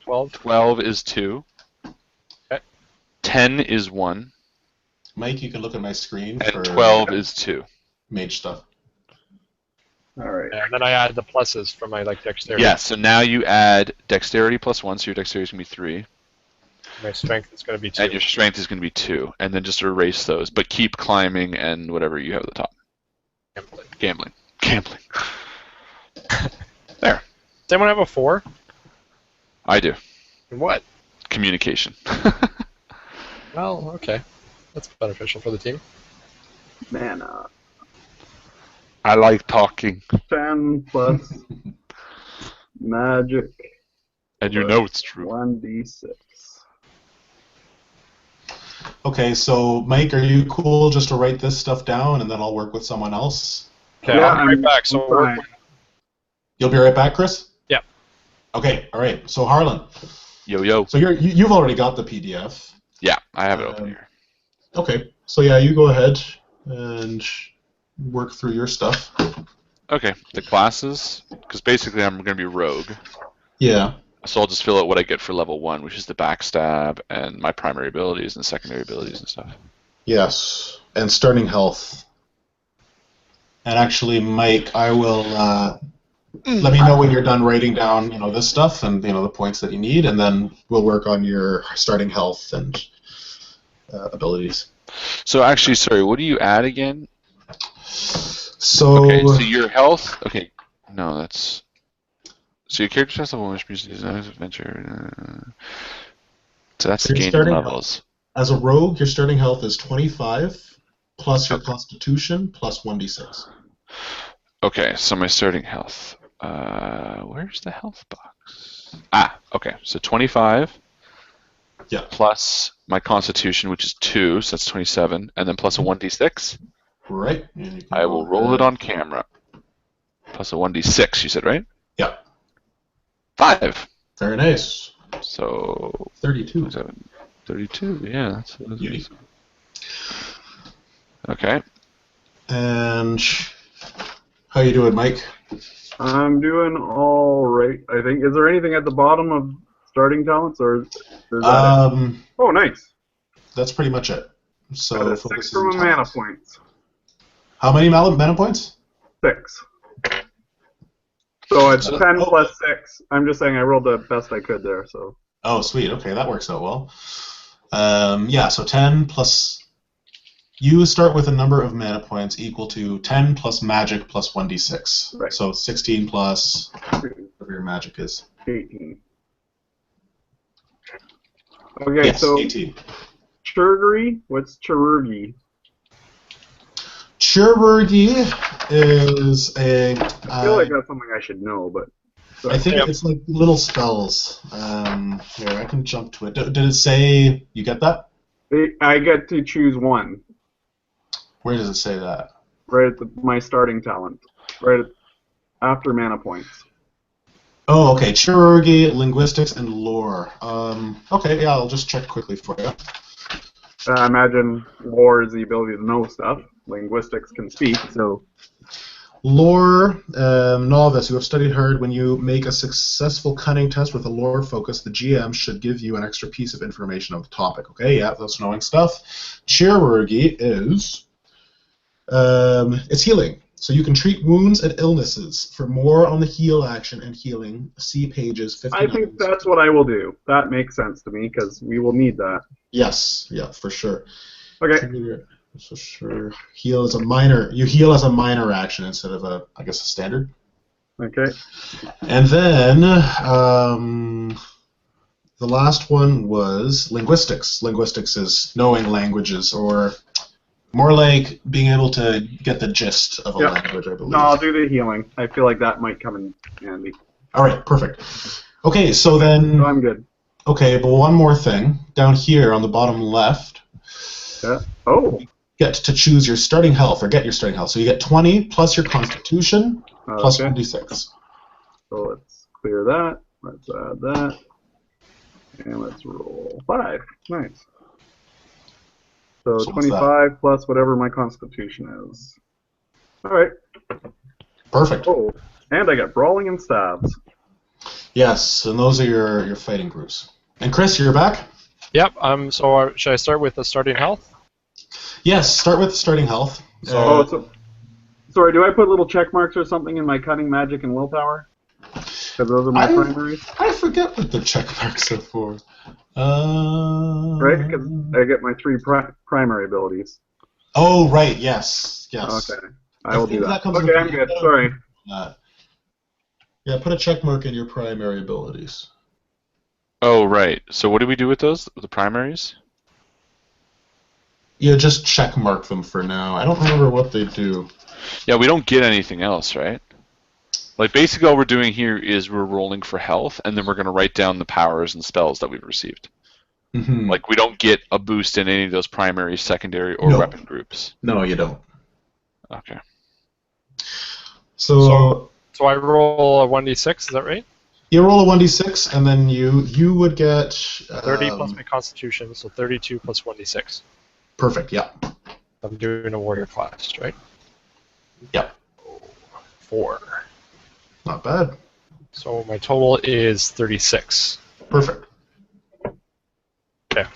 12. 12 is 2. Okay. 10 is 1. Mike, you can look at my screen And for 12 is 2. mage stuff. All right. And then I add the pluses for my dexterity. Yeah, so now you add dexterity +1, so your dexterity is going to be 3. My strength is going to be 2. And your strength is going to be 2. And then just erase those, but keep climbing and whatever you have at the top. Gambling. There. Does anyone have a 4? I do. And what? Communication. Well, okay. That's beneficial for the team. Man, I like talking. 10 plus magic And you know it's true. 1d6. Okay, so Mike, are you cool just to write this stuff down and then I'll work with someone else? Okay, Yeah, I'll be right back. So I'm we're, fine. You'll be right back, Chris? Yeah. Okay, all right. So Harlan, Yo. so you've already got the PDF. Yeah, I have it open here. Okay, so yeah, you go ahead and work through your stuff. Okay, the classes, because basically I'm going to be rogue. Yeah. So I'll just fill out what I get for level 1, which is the backstab and my primary abilities and secondary abilities and stuff. Yes. And starting health. And actually, Mike, I will let me know when you're done writing down, this stuff and the points that you need, and then we'll work on your starting health and abilities. So actually, sorry, what do you add again? So Okay, so your health. Okay, no, that's. So your character has a one adventure. So that's your gaining starting levels. health. As a rogue, your starting health is 25 plus your Constitution plus 1d6. Okay, so my starting health. Where's the health box? Ah, okay. So 25. Yeah. Plus my Constitution, which is 2, so that's 27, and then plus a 1d6. Right. I will roll it on camera. Plus a 1d6, you said, right? Yeah. 5. Very nice. So 32. 32. Yeah. That's Beauty. Okay. And how you doing, Mike? I'm doing all right, I think. Is there anything at the bottom of starting talents, or is that it? Oh, nice. That's pretty much it. So 6 from a mana points. How many mana points? 6. So it's 10 plus 6. I'm just saying I rolled the best I could there. So. Oh, sweet. Okay, that works out well. Yeah, so 10 plus... You start with a number of mana points equal to 10 plus magic plus 1d6. Right. So 16 plus whatever your magic is. 18. Okay, yes, so 18. Chirurgy? What's chirurgy? Chirurgy is a... I feel like that's something I should know, but... I think it's like little spells. Here, I can jump to it. Did it say... You get that? I get to choose one. Where does it say that? Right at my starting talent. Right after mana points. Oh, okay. Chirurgy, linguistics, and lore. Okay, yeah, I'll just check quickly for you. I imagine lore is the ability to know stuff. Linguistics can speak, so... Lore, novice, you have studied hard. When you make a successful cunning test with a lore focus, the GM should give you an extra piece of information on the topic. Okay, yeah, that's knowing stuff. Chirurgy is... it's healing. So you can treat wounds and illnesses. For more on the heal action and healing, see pages 59. I think that's what I will do. That makes sense to me, because we will need that. Yes, yeah, for sure. Okay. So sure. Heal as a minor. You heal as a minor action instead of I guess a standard. Okay. And then the last one was linguistics. Linguistics is knowing languages, or more like being able to get the gist of a language, I believe. No, I'll do the healing. I feel like that might come in handy. All right, perfect. Okay, so then... So I'm good. Okay, but one more thing. Down here on the bottom left... Yeah. Oh! Get to choose your starting health, or get your starting health. So you get 20 plus your Constitution plus 1d6. So let's clear that. Let's add that. And let's roll 5. Nice. So 25 plus whatever my Constitution is. Alright. Perfect. Oh, and I got Brawling and Stabs. Yes, and those are your fighting groups. And Chris, you're back? Yep, so should I start with the starting health? Yes, start with starting health. Sorry, do I put little check marks or something in my cunning, magic, and willpower? Because those are my primaries. I forget what the check marks are for. Right, because I get my 3 primary abilities. Oh, right, yes. Okay, I will do that. Okay, I'm good, sorry. Yeah, put a check mark in your primary abilities. Oh, right. So what do we do with those, the primaries? Yeah, just check mark them for now. I don't remember what they do. Yeah, we don't get anything else, right? Like, basically all we're doing here is we're rolling for health, and then we're going to write down the powers and spells that we've received. Mm-hmm. Like, we don't get a boost in any of those primary, secondary, or weapon groups. No, you don't. Okay. So I roll a 1d6, is that right? You roll a 1d6, and then you would get... 30 plus my Constitution, so 32 plus 1d6. Perfect, yeah. I'm doing a warrior class, right? Yep. 4. Not bad. So my total is 36. Perfect. Okay.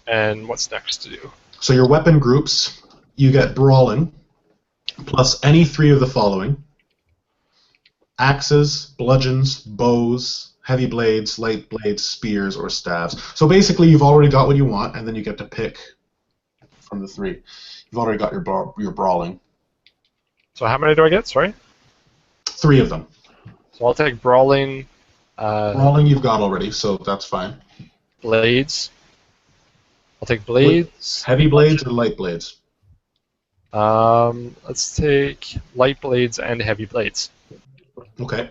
And what's next to do? So your weapon groups, you get Brawling, plus any 3 of the following: axes, bludgeons, bows, heavy blades, light blades, spears, or staves. So basically, you've already got what you want, and then you get to pick from the 3. You've already got your brawling. So how many do I get? Sorry. 3 of them. So I'll take brawling. Brawling you've got already, so that's fine. Blades. I'll take blades. Heavy blades or light blades? Let's take light blades and heavy blades. Okay.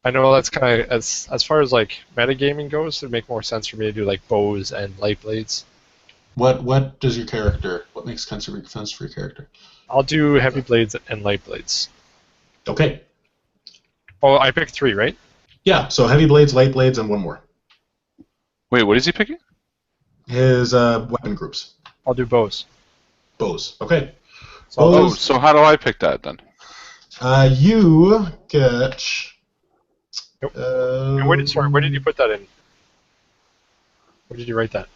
I know that's kind of as far as like metagaming goes, it'd make more sense for me to do like bows and light blades. What does your character? What makes sense for your character? I'll do heavy blades and light blades. Okay. Oh, I picked 3, right? Yeah. So heavy blades, light blades, and 1 more. Wait, what is he picking? His weapon groups. I'll do bows. Bows. Okay. So Oh, Bows. so how do I pick that then? You get. And where did you put that in? Where did you write that?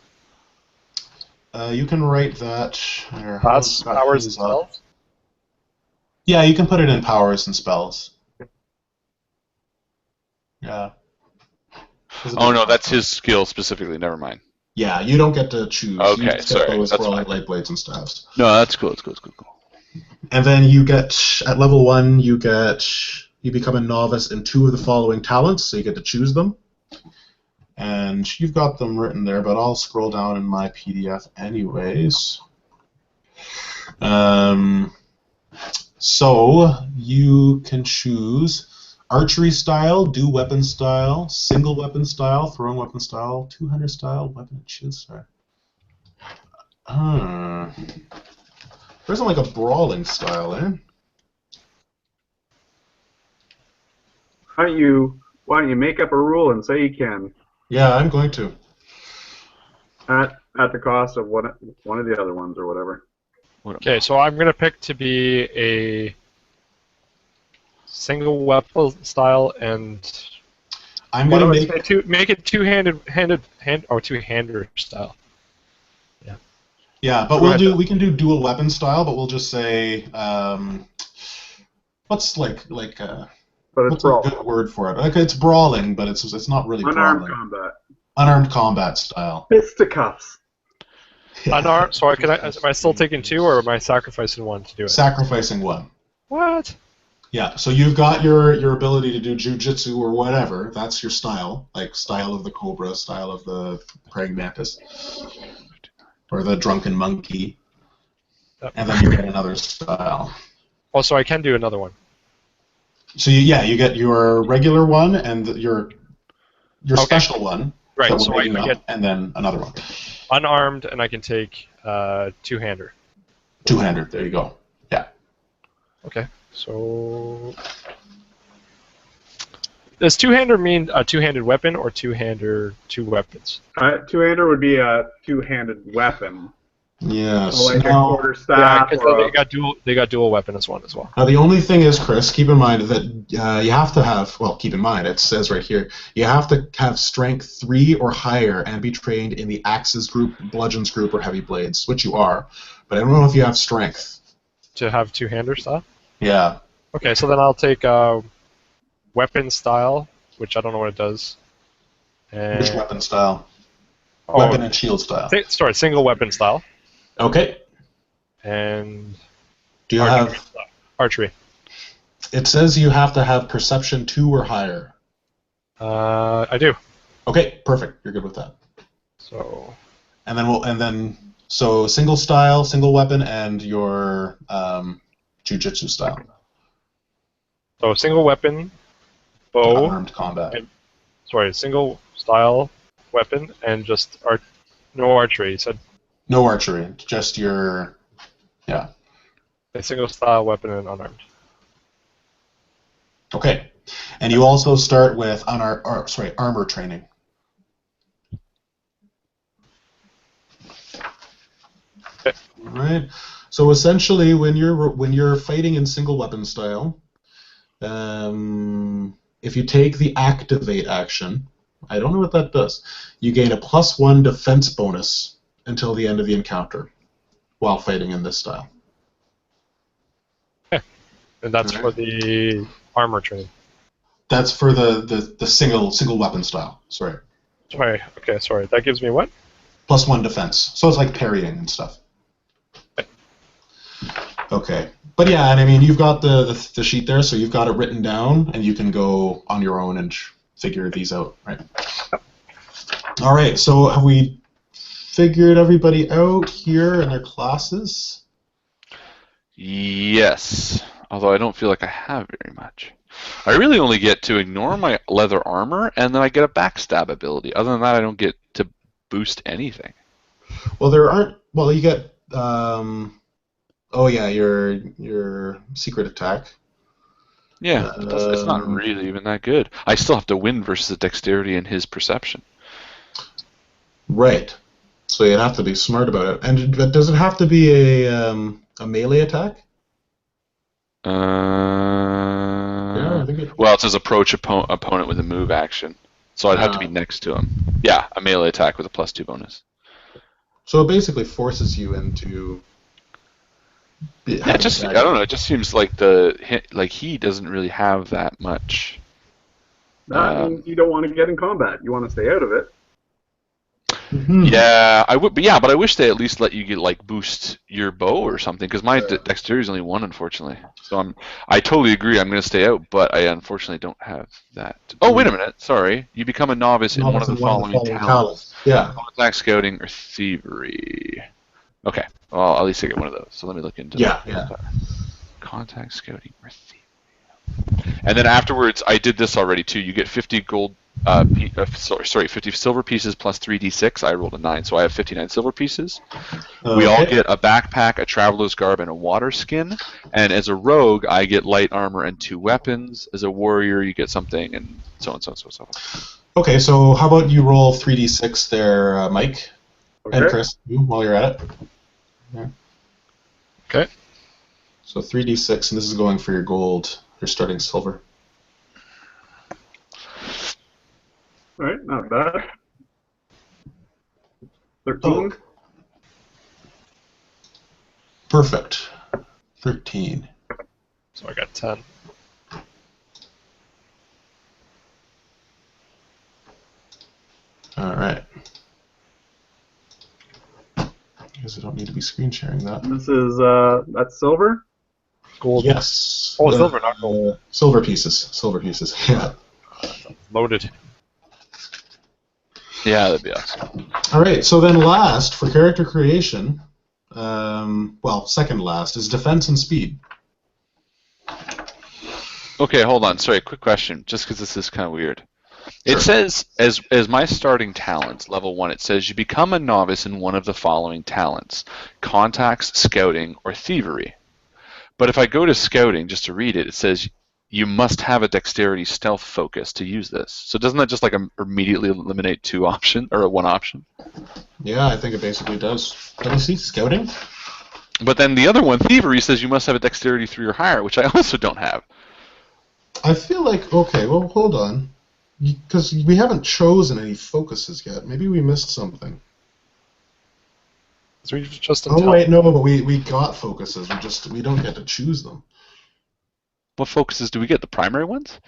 You can write that. Class, powers, and spells? Yeah, you can put it in powers and spells. Yeah. Oh no, that's his skill specifically. Never mind. Yeah, you don't get to choose. Okay, you just sorry, get bows, that's brawling, fine. light blades, and staves. No, that's cool. It's cool. It's cool. Cool. And then you get, at level 1, you become a novice in 2 of the following talents, so you get to choose them. And you've got them written there, but I'll scroll down in my PDF anyways. So you can choose archery style, dual weapon style, single weapon style, throwing weapon style, two-hander style, weapon and shield style. There isn't like a brawling style, eh? Why don't you make up a rule and say you can? Yeah, I'm going to. At the cost of one of the other ones or whatever. Okay, so I'm gonna pick to be a single weapon style, and I'm going to make it two-hander style. Yeah, but we can do dual weapon style, but we'll just say what's But it's what's a good word for it? Like it's brawling, but it's not really unarmed brawling. combat. Unarmed combat style. Fisticuffs. Unarmed. So am I still taking 2, or am I sacrificing 1 to do it? Sacrificing 1. What? Yeah, so you've got your ability to do jujitsu or whatever. That's your style, like style of the cobra, style of the praying mantis, or the drunken monkey, and then you get another style. Oh, so I can do another one. So you get your regular one and your special one. Right. that So we're I making up, get and then another one. unarmed, and I can take two-hander. Two-hander. There you go. Yeah. Okay. So does two-hander mean a two-handed weapon or two-hander, 2 weapons? Two-hander would be a two-handed weapon. Yes. So like a Now, quarter staff. because or they got dual weapon as one as well. now the only thing is, Chris, keep in mind that you have to have, well, keep in mind, it says right here, you have to have strength 3 or higher and be trained in the axes group, bludgeons group, or heavy blades, which you are. But I don't know if you have strength. To have two-hander style? Yeah. Okay, so then I'll take weapon style, which I don't know what it does. And, Which weapon style? oh, Weapon and shield style. Sorry, single weapon style. Okay. And Do you archery have... style. Archery. It says you have to have perception 2 or higher. I do. Okay, perfect. You're good with that. So And then so single style, single weapon, and your jujitsu style. So single weapon, bow. Unarmed combat. Sorry, single style weapon, and just no archery. You said No archery, just your, yeah. a single style weapon and unarmed. Okay, and you also start with armor training. Okay. All right. So essentially, when you're fighting in single weapon style, if you take the activate action, I don't know what that does. You gain a +1 defense bonus until the end of the encounter while fighting in this style. Okay. And that's for the armor training. That's for the single weapon style. Sorry. Sorry. Okay, sorry. That gives me what? +1 defense. So it's like parrying and stuff. Okay. But yeah, and I mean, you've got the sheet there, so you've got it written down, and you can go on your own and figure these out, right? All right, so have we figured everybody out here and their classes? Yes, although I don't feel like I have very much. I really only get to ignore my leather armor, and then I get a backstab ability. Other than that, I don't get to boost anything. Well, there aren't. Well, you get. Oh yeah, your secret attack. Yeah, but it's not really even that good. I still have to win versus the dexterity and his perception. Right. So you'd have to be smart about it. And does it have to be a melee attack? Yeah, I think it... Well, it says approach opponent with a move action. So I'd have to be next to him. Yeah, a melee attack with a +2 bonus. So it basically forces you into... Yeah, I don't know. It just seems like he doesn't really have that much. That means you don't want to get in combat. You want to stay out of it. Mm-hmm. Yeah, I would. But I wish they at least let you get boost your bow or something, because my dexterity is only 1, unfortunately. So I totally agree. I'm going to stay out, but I unfortunately don't have that. Oh, wait a minute. Sorry, you become a novice in one of the following talents. Yeah. Contact, scouting, or thievery. Okay. Well, at least I get one of those. So let me look into that. Yeah. Contact, scouting, or thievery. And then afterwards, I did this already too. You get 50 gold. 50 silver pieces plus 3d6. I rolled a 9, so I have 59 silver pieces. We all get a backpack, a traveler's garb, and a water skin. And as a rogue, I get light armor and 2 weapons. As a warrior, you get something, and so on, so on, so on. Okay, so how about you roll 3d6 there, Mike? Okay. And Chris, while you're at it. Yeah. Okay. So 3d6, and this is going for your gold, your starting silver. All right, not bad. 13. Oh. Perfect. 13. So I got 10. All right. I guess I don't need to be screen sharing that. This is that's silver. Gold. Yes. Oh, silver, not gold. Silver pieces. Silver pieces. Yeah. Loaded. Yeah, that'd be awesome. All right. So then, last for character creation, second last is defense and speed. Okay, hold on. Sorry, quick question. Just because this is kind of weird. Sure. It says, as my starting talents, level 1, it says you become a novice in one of the following talents: contacts, scouting, or thievery. But if I go to scouting, just to read it, it says you must have a dexterity stealth focus to use this. So doesn't that just immediately eliminate 2 options, or 1 option? Yeah, I think it basically does. Let me see, scouting? But then the other one, thievery, says you must have a dexterity 3 or higher, which I also don't have. I feel like, okay, well, hold on. Because we haven't chosen any focuses yet. Maybe we missed something. So just wait, no, but we got focuses. We don't get to choose them. What focuses do we get? The primary ones?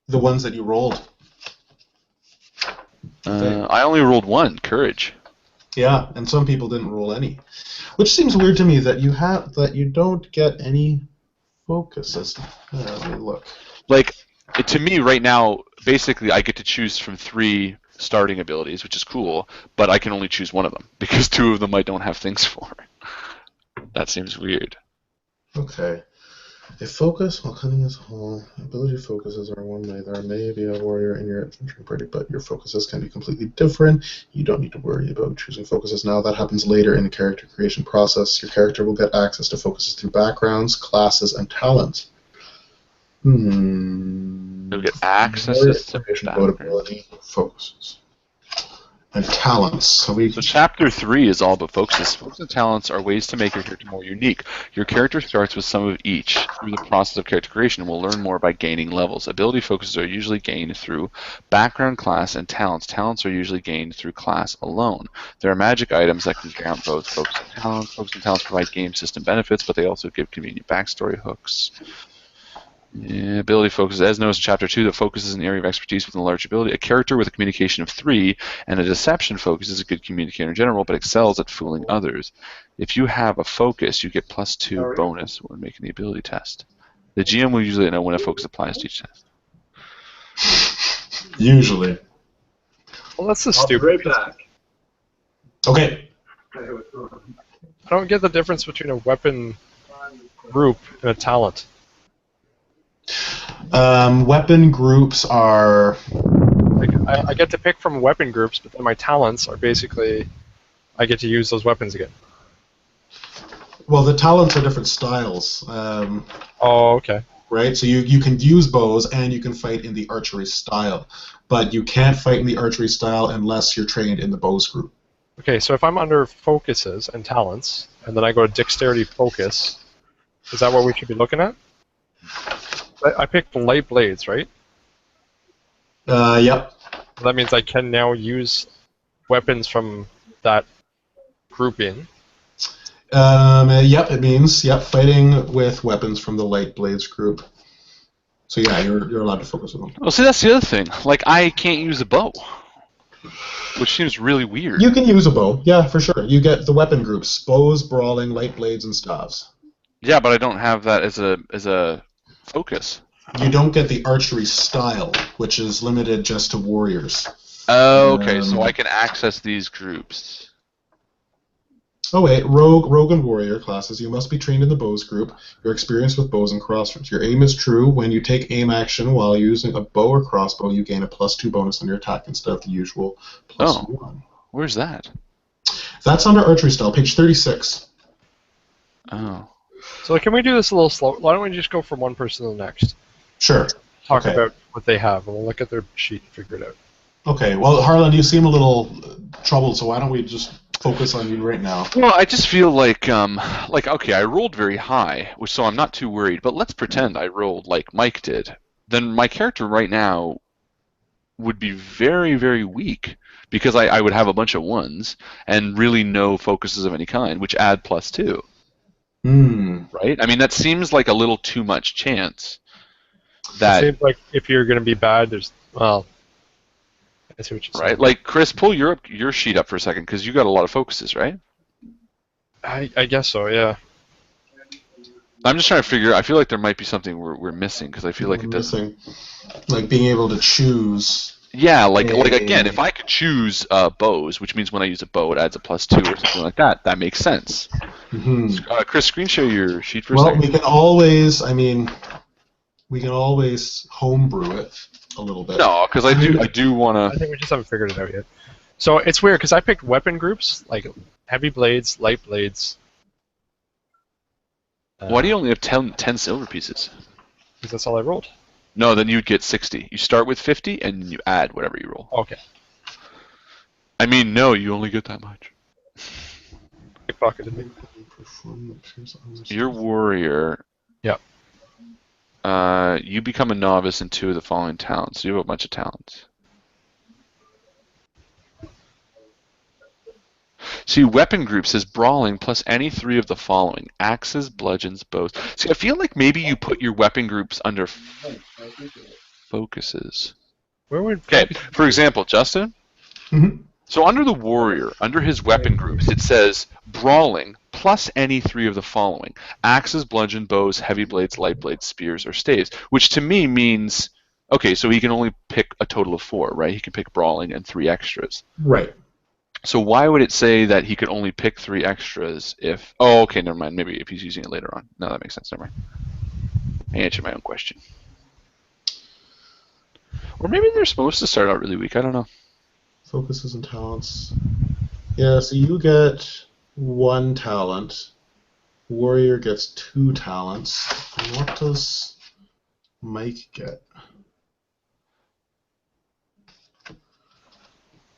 The ones that you rolled. I only rolled 1, courage. Yeah, and some people didn't roll any, which seems weird to me that you don't get any focuses. Let me look. To me right now, basically I get to choose from 3 starting abilities, which is cool, but I can only choose one of them because 2 of them I don't have things for. That seems weird. Okay. A focus, while cunning as a whole, ability focuses are one way. There may be a warrior in your adventuring party, but your focuses can be completely different. You don't need to worry about choosing focuses now. That happens later in the character creation process. Your character will get access to focuses through backgrounds, classes, and talents. You'll get access to ability, focuses, and talents. So Chapter 3 is all about focuses. Focuses and talents are ways to make your character more unique. Your character starts with some of each through the process of character creation and will learn more by gaining levels. Ability focuses are usually gained through background, class, and talents. Talents are usually gained through class alone. There are magic items that can count both focus and talents. Focus and talents provide game system benefits, but they also give convenient backstory hooks. Yeah, ability focus. As noticed in Chapter 2, the focus is an area of expertise with a large ability. A character with a communication of 3 and a deception focus is a good communicator in general, but excels at fooling others. If you have a focus, you get +2 bonus when making the ability test. The GM will usually know when a focus applies to each test. Usually. Well, that's the I'll be stupid. right back. Okay. I don't get the difference between a weapon group and a talent. Weapon groups are... Like, I get to pick from weapon groups, but then my talents are basically I get to use those weapons again. Well, the talents are different styles. Oh, okay. Right? So you can use bows and you can fight in the archery style. But you can't fight in the archery style unless you're trained in the bows group. Okay, so if I'm under focuses and talents, and then I go to dexterity focus, is that what we should be looking at? I picked light blades, right? Yep. That means I can now use weapons from that grouping. Yep, it means fighting with weapons from the light blades group. So yeah, you're allowed to focus with them. Well, see, that's the other thing. Like, I can't use a bow, which seems really weird. You can use a bow, yeah, for sure. You get the weapon groups: bows, brawling, light blades, and staves. Yeah, but I don't have that as a focus. You don't get the archery style, which is limited just to warriors. Oh, okay, so I can access these groups. Oh wait, rogue and warrior classes. You must be trained in the bows group. You're experienced with bows and crossbows. Your aim is true. When you take aim action while using a bow or crossbow, you gain a +2 bonus on your attack instead of the usual +1. Where's that? That's under archery style, page 36. Oh. So can we do this a little slow? Why don't we just go from one person to the next? Sure. Talk Okay. about what they have, and we'll look at their sheet and figure it out. Okay, well, Harlan, you seem a little troubled, so why don't we just focus on you right now? Well, I just feel like okay, I rolled very high, so I'm not too worried. But let's pretend I rolled like Mike did. Then my character right now would be very, very weak because I would have a bunch of 1s and really no focuses of any kind, which add +2. Right? I mean, that seems like a little too much chance. That It seems like if you're going to be bad, there's I see what you're saying. right? Like, Chris, pull your sheet up for a second because you got a lot of focuses, right? I guess so, yeah. I'm just trying to figure. I feel like there might be something we're missing because I feel like it doesn't. Like being able to choose. Yeah, like again, if I could choose bows, which means when I use a bow, it adds a +2 or something like that. That makes sense. Chris, screen share your sheet for a second. Well, we can always. We can always homebrew it a little bit. No, because I do want I to. think we just haven't figured it out yet. So it's weird because I picked weapon groups like heavy blades, light blades. Why do you only have 10 silver pieces? Because that's all I rolled. No, then you'd get 60. You start with 50 and you add whatever you roll. Okay. I mean, no, you only get that much. Pocketed me. Your warrior. Yep. You become a novice in 2 of the following talents. You have a bunch of talents. See, weapon group says brawling plus any 3 of the following: axes, bludgeons, bows. See, I feel like maybe you put your weapon groups under focuses. Where would Okay, for example, Justin. So under the warrior, under his weapon groups, it says brawling plus any 3 of the following: axes, bludgeon, bows, heavy blades, light blades, spears, or staves. Which to me means, okay, so he can only pick a total of 4, right? He can pick brawling and 3 extras. Right. So why would it say that he could only pick 3 extras if... Oh, okay, never mind. Maybe if he's using it later on. No, that makes sense. Never mind. I answered my own question. Or maybe they're supposed to start out really weak. I don't know. Focuses and talents. Yeah, so you get 1 talent. Warrior gets 2 talents. And what does Mike get?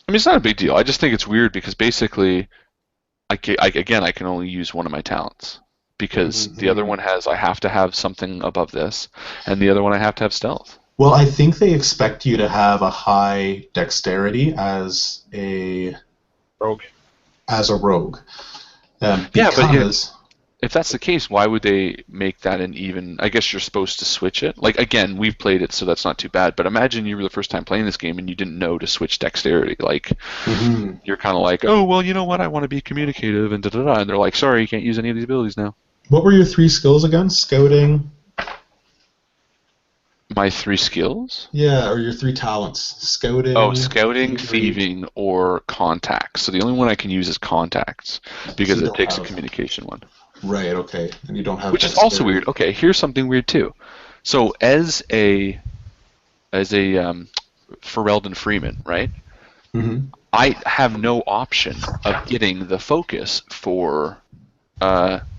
I mean, it's not a big deal. I just think it's weird because basically, I can only use 1 of my talents because the other one has I have to have something above this, and the other one I have to have stealth. Well, I think they expect you to have a high dexterity as a rogue. As a rogue. Yeah, but if that's the case, why would they make that an even? I guess you're supposed to switch it. Like, again, we've played it, so that's not too bad. But imagine you were the first time playing this game and you didn't know to switch dexterity. Like, you're kind of like, oh, well, you know what? I want to be communicative and da-da-da. And they're like, sorry, you can't use any of these abilities now. What were your 3 skills again? Scouting? My 3 skills? Yeah, or your 3 talents. Scouting. Oh, scouting, thieving, or contacts. So the only one I can use is contacts because it takes a communication one. Right, okay. And you don't have Which is also weird. Okay, here's something weird too. So as a Ferelden Freeman, right? I have no option of getting the focus for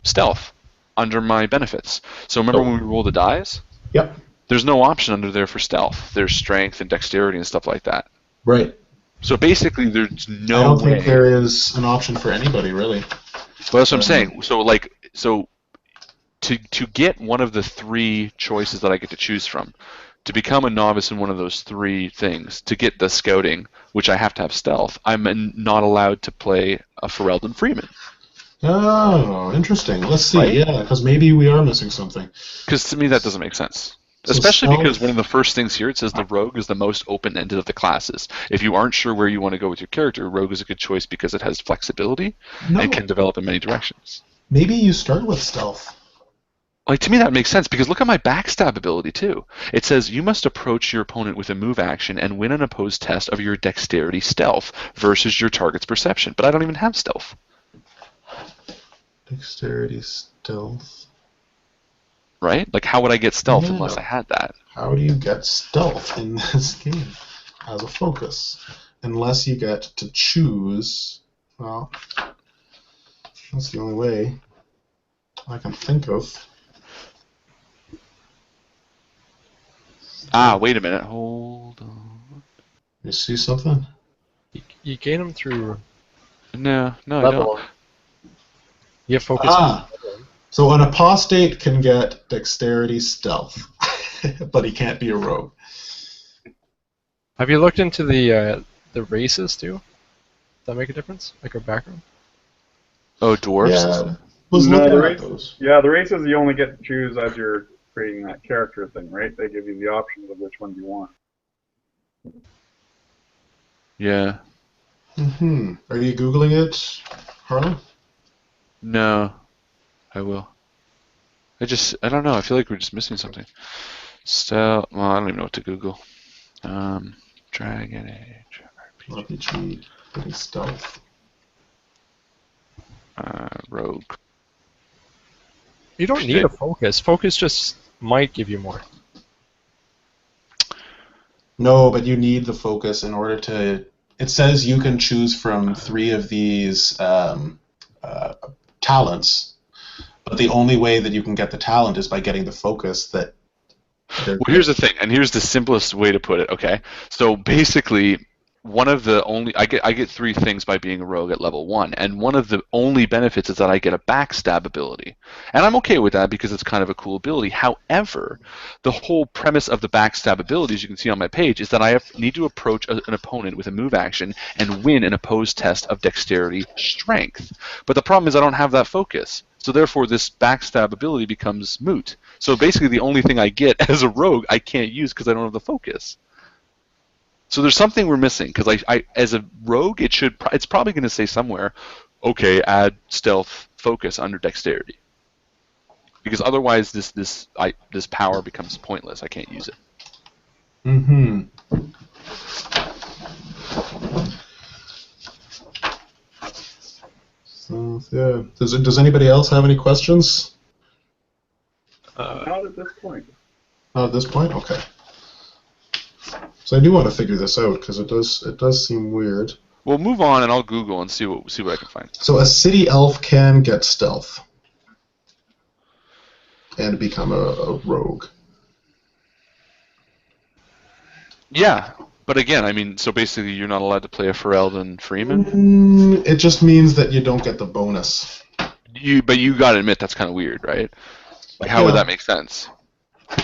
stealth under my benefits. So remember when we roll the dice? Yep. There's no option under there for stealth. There's strength and dexterity and stuff like that. Right. So basically, there's no way. I don't think there is an option for anybody, really. Well, that's what I'm saying. So to get one of the 3 choices that I get to choose from, to become a novice in one of those 3 things, to get the scouting, which I have to have stealth, I'm not allowed to play a Ferelden Freeman. Oh, interesting. Let's see. Right? Yeah, because maybe we are missing something. Because to me, that doesn't make sense. So Especially because one of the first things here, it says the rogue is the most open-ended of the classes. If you aren't sure where you want to go with your character, rogue is a good choice because it has flexibility and can develop in many directions. Maybe you start with stealth. Like, to me, that makes sense because look at my backstab ability too. It says you must approach your opponent with a move action and win an opposed test of your dexterity stealth versus your target's perception. But I don't even have stealth. Dexterity stealth. Right? Like, how would I get stealth unless I had that? How do you get stealth in this game as a focus? Unless you get to choose. Well, that's the only way I can think of. Ah, wait a minute. Hold on. You see something? You gain them through No, I level. don't. You have focus. So an apostate can get dexterity stealth, but he can't be a rogue. Have you looked into the races too? Does that make a difference? Like a background? Oh, dwarves? Yeah. Was No, looking the at those. Yeah, the races you only get to choose as you're creating that character thing, right? They give you the options of which ones you want. Yeah. Are you Googling it, Harlan? No, I will. I don't know. I feel like we're just missing something. Well, I don't even know what to Google. Dragon Age RPG, getting stealth. Rogue. You don't need a focus. Focus just might give you more. No, but you need the focus in order to. It says you can choose from 3 of these talents, but the only way that you can get the talent is by getting the focus that. Well, here's the thing, and here's the simplest way to put it. Okay, so basically, one of the only I get 3 things by being a rogue at level 1, and one of the only benefits is that I get a backstab ability, and I'm okay with that because it's kind of a cool ability. However, the whole premise of the backstab ability, as you can see on my page, is that I need to approach an opponent with a move action and win an opposed test of dexterity strength. But the problem is I don't have that focus. So therefore, this backstab ability becomes moot. So basically, the only thing I get as a rogue, I can't use because I don't have the focus. So there's something we're missing because I as a rogue, it's probably going to say somewhere, okay, add stealth focus under dexterity. Because otherwise, this power becomes pointless. I can't use it. So yeah, does anybody else have any questions? Not at this point. Not at this point, okay. So I do want to figure this out because it does seem weird. We'll move on, and I'll Google and see what I can find. So a city elf can get stealth and become a rogue. Yeah, but again, I mean, so basically, you're not allowed to play a Ferelden Freeman. It just means that you don't get the bonus. But you gotta admit that's kind of weird, right? Like, how would that make sense?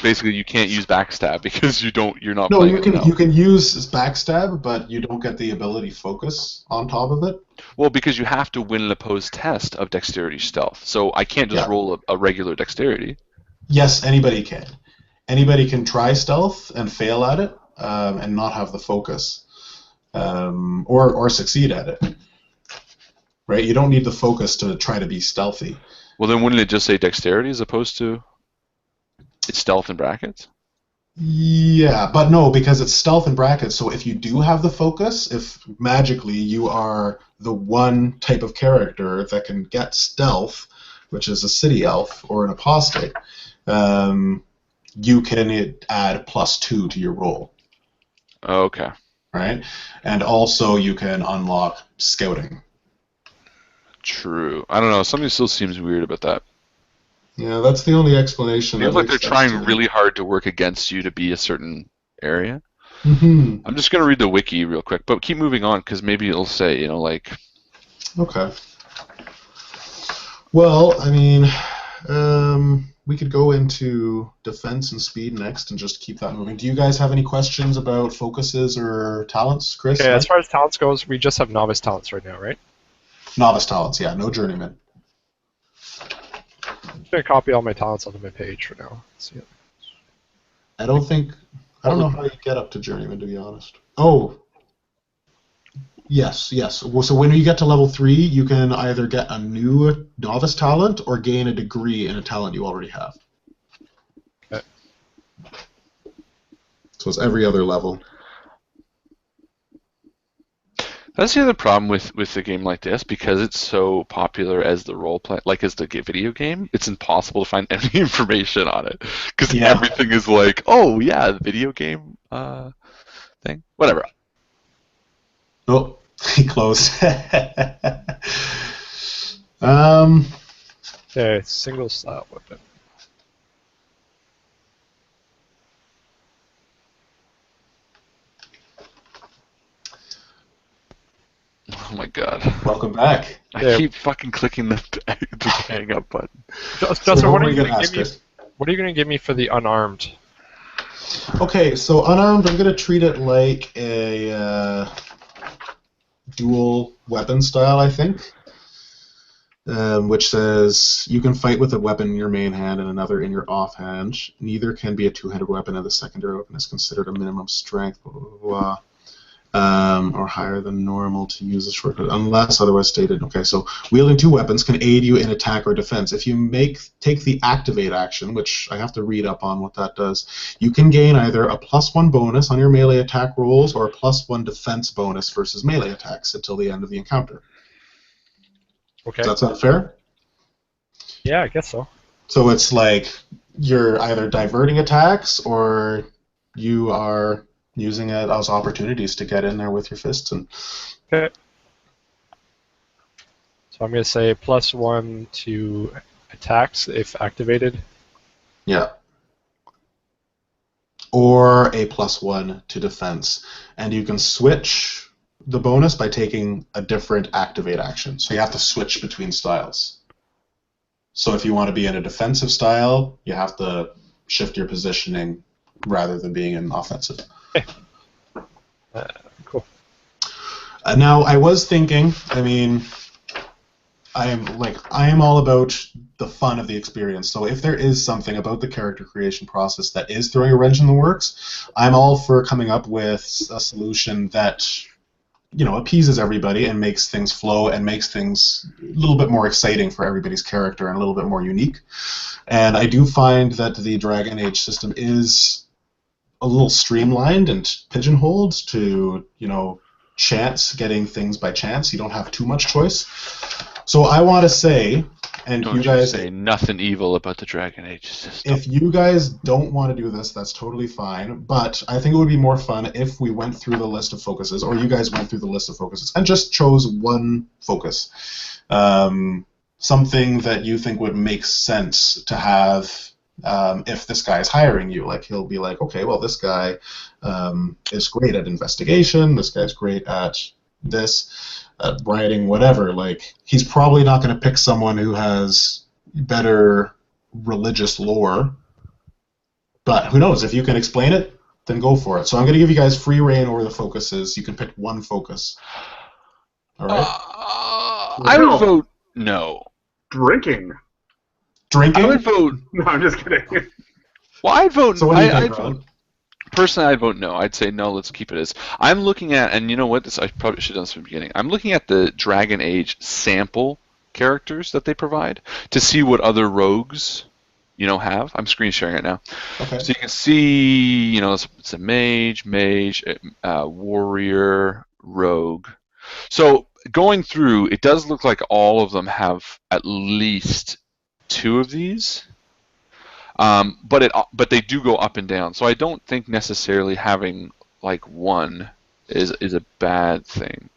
Basically, you can't use backstab because you're not No, playing. you can use backstab, but you don't get the ability focus on top of it. Well, because you have to win an opposed test of dexterity stealth. So I can't just roll a regular dexterity. Yes, anybody can. Anybody can try stealth and fail at it, and not have the focus, or succeed at it. Right? You don't need the focus to try to be stealthy. Well, then wouldn't it just say dexterity as opposed to it's stealth in brackets? Yeah, but no, because it's stealth in brackets, so if you do have the focus, if magically you are the one type of character that can get stealth, which is a city elf or an apostate, you can add +2 to your roll. Okay. Right? And also you can unlock scouting. True. I don't know. Something still seems weird about that. Yeah, that's the only explanation. It feels like they're trying really hard to work against you to be a certain area. Mm-hmm. I'm just going to read the wiki real quick, but keep moving on because maybe it'll say, like... Okay. Well, I mean, we could go into defense and speed next and just keep that moving. Do you guys have any questions about focuses or talents, Chris? Okay, as far as talents goes, we just have novice talents right now, right? Novice talents, yeah, no journeyman. I'm just going to copy all my talents onto my page for now. See it. I don't know how you get up to journeyman, to be honest. Oh, yes. Well, so when you get to level 3, you can either get a new novice talent or gain a degree in a talent you already have. Okay. So it's every other level. That's the other problem with a game like this, because it's so popular as the role play, like as the video game. It's impossible to find any information on it because everything is like, oh yeah, the video game thing, whatever. Oh, he closed. Okay, single slot weapon. Oh my god. Welcome back. I keep fucking clicking the hang up button. Justin, what are you going to give me? What are you going to give me for the unarmed? Okay, so unarmed, I'm going to treat it like a dual weapon style, I think, which says you can fight with a weapon in your main hand and another in your offhand. Neither can be a two-handed weapon, and the secondary weapon is considered a minimum strength, blah, blah, blah. Or higher than normal to use a shortcut, unless otherwise stated. Okay, so wielding two weapons can aid you in attack or defense. If you take the activate action, which I have to read up on what that does, you can gain either a +1 bonus on your melee attack rolls or a +1 defense bonus versus melee attacks until the end of the encounter. Okay. Does that sound fair? Yeah, I guess so. So it's like you're either diverting attacks or you are using it as opportunities to get in there with your fists. Okay. So I'm going to say +1 to attacks if activated. Yeah. Or a +1 to defense. And you can switch the bonus by taking a different activate action. So you have to switch between styles. So if you want to be in a defensive style, you have to shift your positioning rather than being in offensive. Okay. Cool. Now, I was thinking, I mean, I am all about the fun of the experience. So if there is something about the character creation process that is throwing a wrench in the works, I'm all for coming up with a solution that, appeases everybody and makes things flow and makes things a little bit more exciting for everybody's character and a little bit more unique. And I do find that the Dragon Age system is a little streamlined and pigeonholed to, chance, getting things by chance. You don't have too much choice. So I want to say, and don't you guys say nothing evil about the Dragon Age system. If you guys don't want to do this, that's totally fine. But I think it would be more fun if we went through the list of focuses, or you guys went through the list of focuses and just chose one focus. Something that you think would make sense to have if this guy is hiring you. Like, he'll be like, okay, well, this guy is great at investigation, this guy's great at this, at writing, whatever. Like, he's probably not going to pick someone who has better religious lore, But who knows? If you can explain it, then go for it. So I'm going to give you guys free reign over the focuses. You can pick one focus. All right? I would vote no. Drinking. Drinking? I would vote. No, I'm just kidding. Well, I'd vote. So what do you think, I'd Ron? vote. Personally, I'd vote no. I'd say no. Let's keep it as. I'm looking at, and you know what? This I probably should have done this from the beginning. I'm looking at the Dragon Age sample characters that they provide to see what other rogues, have. I'm screen sharing it now, Okay. so you can see, it's a mage, warrior, rogue. So going through, it does look like all of them have at least 2 of these. But they do go up and down. So I don't think necessarily having like one is a bad thing.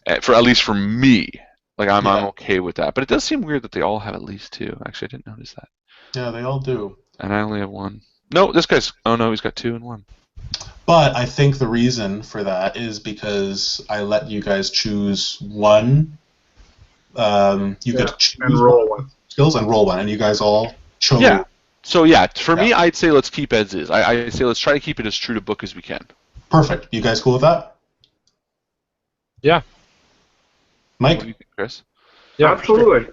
At least for me. Like I'm okay with that. But it does seem weird that they all have at least 2. Actually, I didn't notice that. Yeah, they all do. And I only have 1. No, this guy's. Oh no, he's got 2 and 1. But I think the reason for that is because I let you guys choose one. You get to choose and roll one. skills and roll one, and you guys all chose. Yeah. So for me, I'd say let's keep as is. I say let's try to keep it as true to book as we can. Perfect. You guys cool with that? Yeah. Mike? What do you think, Chris? Yeah, Absolutely.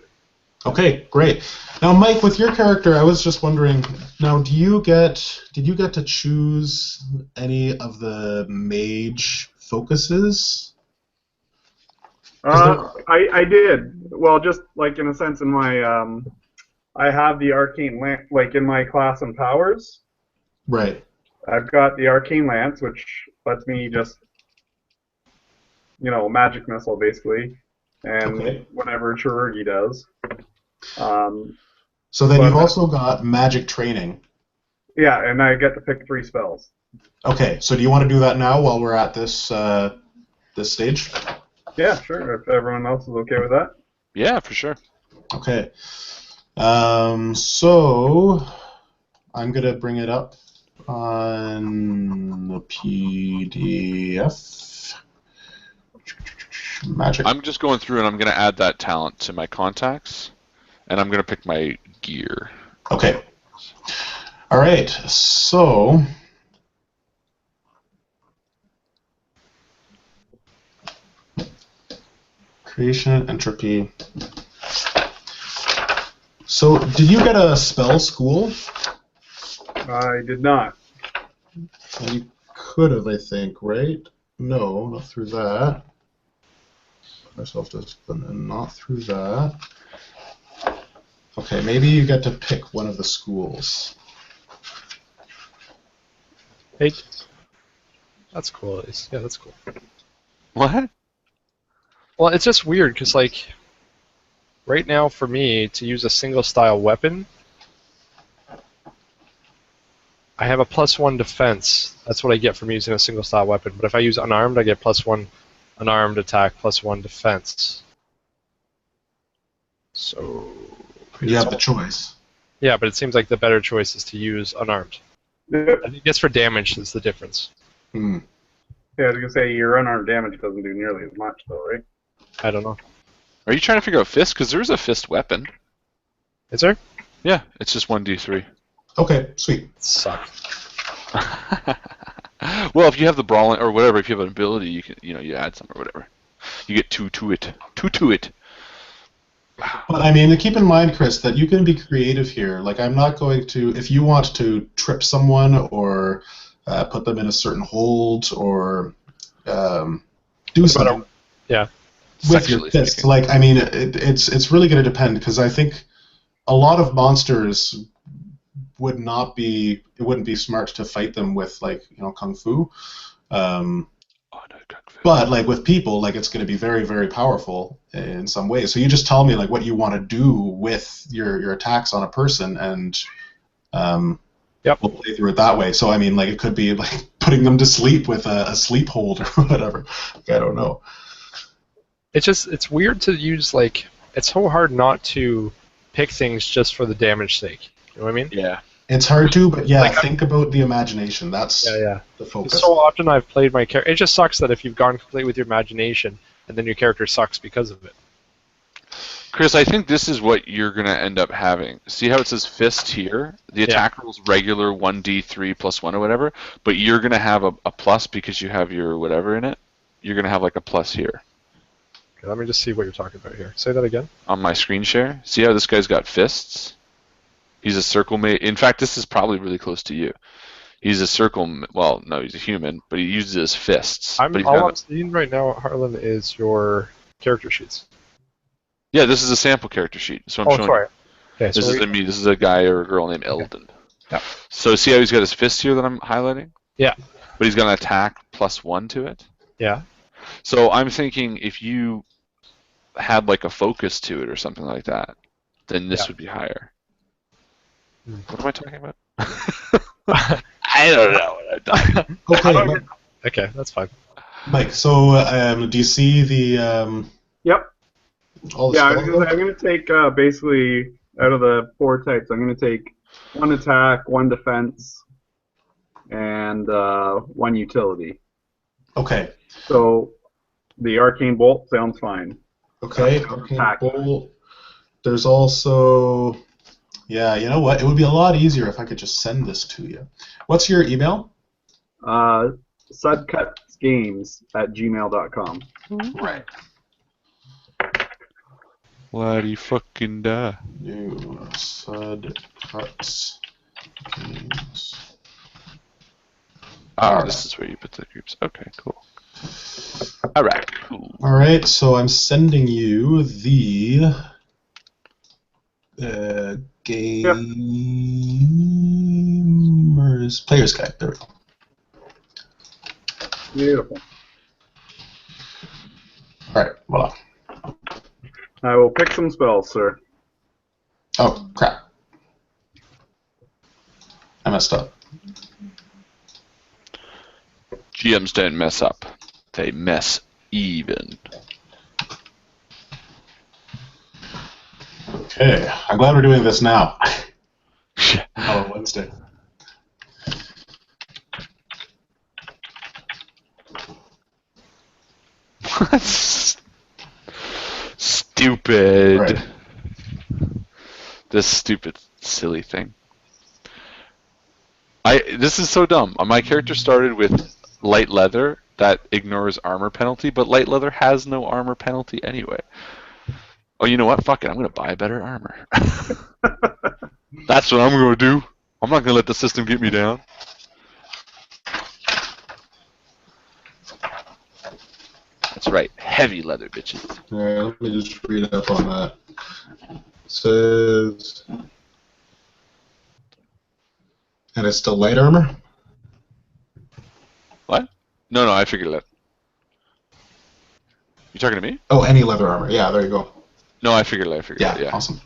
Okay, great. Now, Mike, with your character, I was just wondering. Now, did you get to choose any of the mage focuses? I did. Well, just like in a sense, in my I have the arcane lance, like in my class and powers. Right. I've got the arcane lance, which lets me just, magic missile basically, and whatever chirurgy does. So then you've also got magic training. Yeah, and I get to pick 3 spells. Okay, so do you want to do that now while we're at this stage? Yeah, sure. If everyone else is okay with that. Yeah, for sure. Okay. So I'm gonna bring it up on the PDF. Magic. I'm just going through and I'm going to add that talent to my contacts, and I'm going to pick my gear. Okay. All right. So creation, entropy. So did you get a spell school? I did not. Well, you could have, I think, right? No, not through that. Self-discipline, and not through that. Okay, maybe you get to pick one of the schools. Hey, that's cool. Yeah, that's cool. What? Well, it's just weird because, like, right now for me to use a single style weapon, I have a +1 defense. That's what I get from using a single style weapon. But if I use unarmed, I get +1 unarmed attack, +1 defense. So You have the choice. yeah, but it seems like the better choice is to use unarmed. I think just for damage is the difference. Hmm. Yeah, I was gonna say your unarmed damage doesn't do nearly as much, though, right? I don't know. Are you trying to figure out fist? Because there's a fist weapon. Is there? Yeah, it's just 1d3. Okay, sweet. Suck. Well, if you have the brawling or whatever, if you have an ability, you can, you add some or whatever. You get 2 to it. 2 to it. But I mean, keep in mind, Chris, that you can be creative here. Like, I'm not going to, if you want to trip someone or put them in a certain hold or do something Yeah. with your fist. Like, I mean, it's really going to depend because I think a lot of monsters wouldn't be smart to fight them with, like, kung fu. But like with people, like, it's going to be very, very powerful in some ways. So you just tell me like what you want to do with your attacks on a person, and we'll play through it that way. So I mean, like, it could be like putting them to sleep with a sleep hold or whatever. Like, I don't know. It's weird to use, like, it's so hard not to pick things just for the damage sake. You know what I mean? Yeah. It's hard to, but yeah, like, think about the imagination. That's the focus. So often I've played my character. It just sucks that if you've gone complete with your imagination, and then your character sucks because of it. Chris, I think this is what you're going to end up having. See how it says fist here? The attack roll's regular 1d3 plus 1 or whatever, but you're going to have a plus because you have your whatever in it. You're going to have like a plus here. Okay, let me just see what you're talking about here. Say that again. On my screen share. See how this guy's got fists? He's a circle mate. In fact, this is probably really close to you. He's a circle. Well, no, he's a human, but he uses his fists. I'm seeing right now, Harlan, is your character sheets. Yeah, this is a sample character sheet. So I'm showing sorry. you. Okay, This isn't me. This is a guy or a girl named Eldon. Yeah. So see how he's got his fist here that I'm highlighting? Yeah. But he's got an attack plus 1 to it. Yeah. So I'm thinking if you had like a focus to it or something like that, then this would be higher. What am I talking about? I don't know what I'm talking about. Okay, Okay, that's fine. Mike. So, do you see the Yep. all the Yeah, spells? I'm going to take basically out of the 4 types, I'm going to take 1 attack, 1 defense, and 1 utility. Okay. So the arcane bolt sounds fine. Okay. Arcane Bolt. There's also, yeah. You know what? It would be a lot easier if I could just send this to you. What's your email? Sudcutsgames@gmail.com. Right. Bloody fucking die. New Sudcuts Games. Oh, this is where you put the groups. Okay, cool. All right, cool. All right. So I'm sending you the gamers players guide. There we go. Beautiful. All right. Voila. I will pick some spells, sir. Oh crap! I messed up. GMs don't mess up. They mess even. Okay. I'm glad we're doing this now. On Wednesday. Stupid. Right. This stupid, silly thing. This is so dumb. My character started with light leather that ignores armor penalty, but light leather has no armor penalty anyway. Oh, you know what? Fuck it. I'm gonna buy better armor. That's what I'm gonna do. I'm not gonna let the system get me down. That's right. Heavy leather, bitches. Alright, let me just read up on that. It says, and it's still light armor? What? No, I figured that. You talking to me? Oh, any leather armor. Yeah, there you go. No, I figured it. Yeah. Awesome.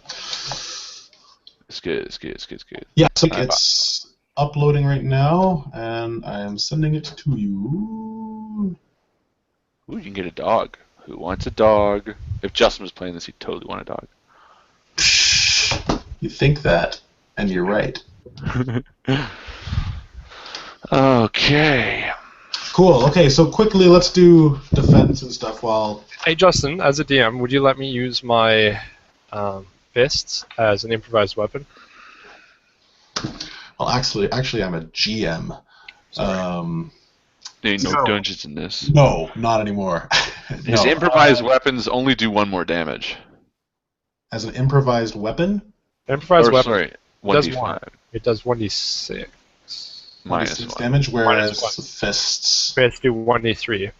It's good. Yeah, so it's uploading right now, and I am sending it to you. Ooh, you can get a dog. Who wants a dog? If Justin was playing this, he'd totally want a dog. You think that, and you're right. Okay. Cool. Okay, so quickly, let's do defense and stuff while... Hey, Justin, as a DM, would you let me use my fists as an improvised weapon? Well, actually, I'm a GM. There ain't no dungeons in this. No, not anymore. His improvised weapons only do 1 more damage. As an improvised weapon? Improvised weapon. Sorry, 1d5. It does 1d6. Minus 6 1. damage, whereas -1. fists... Fists do 1d3.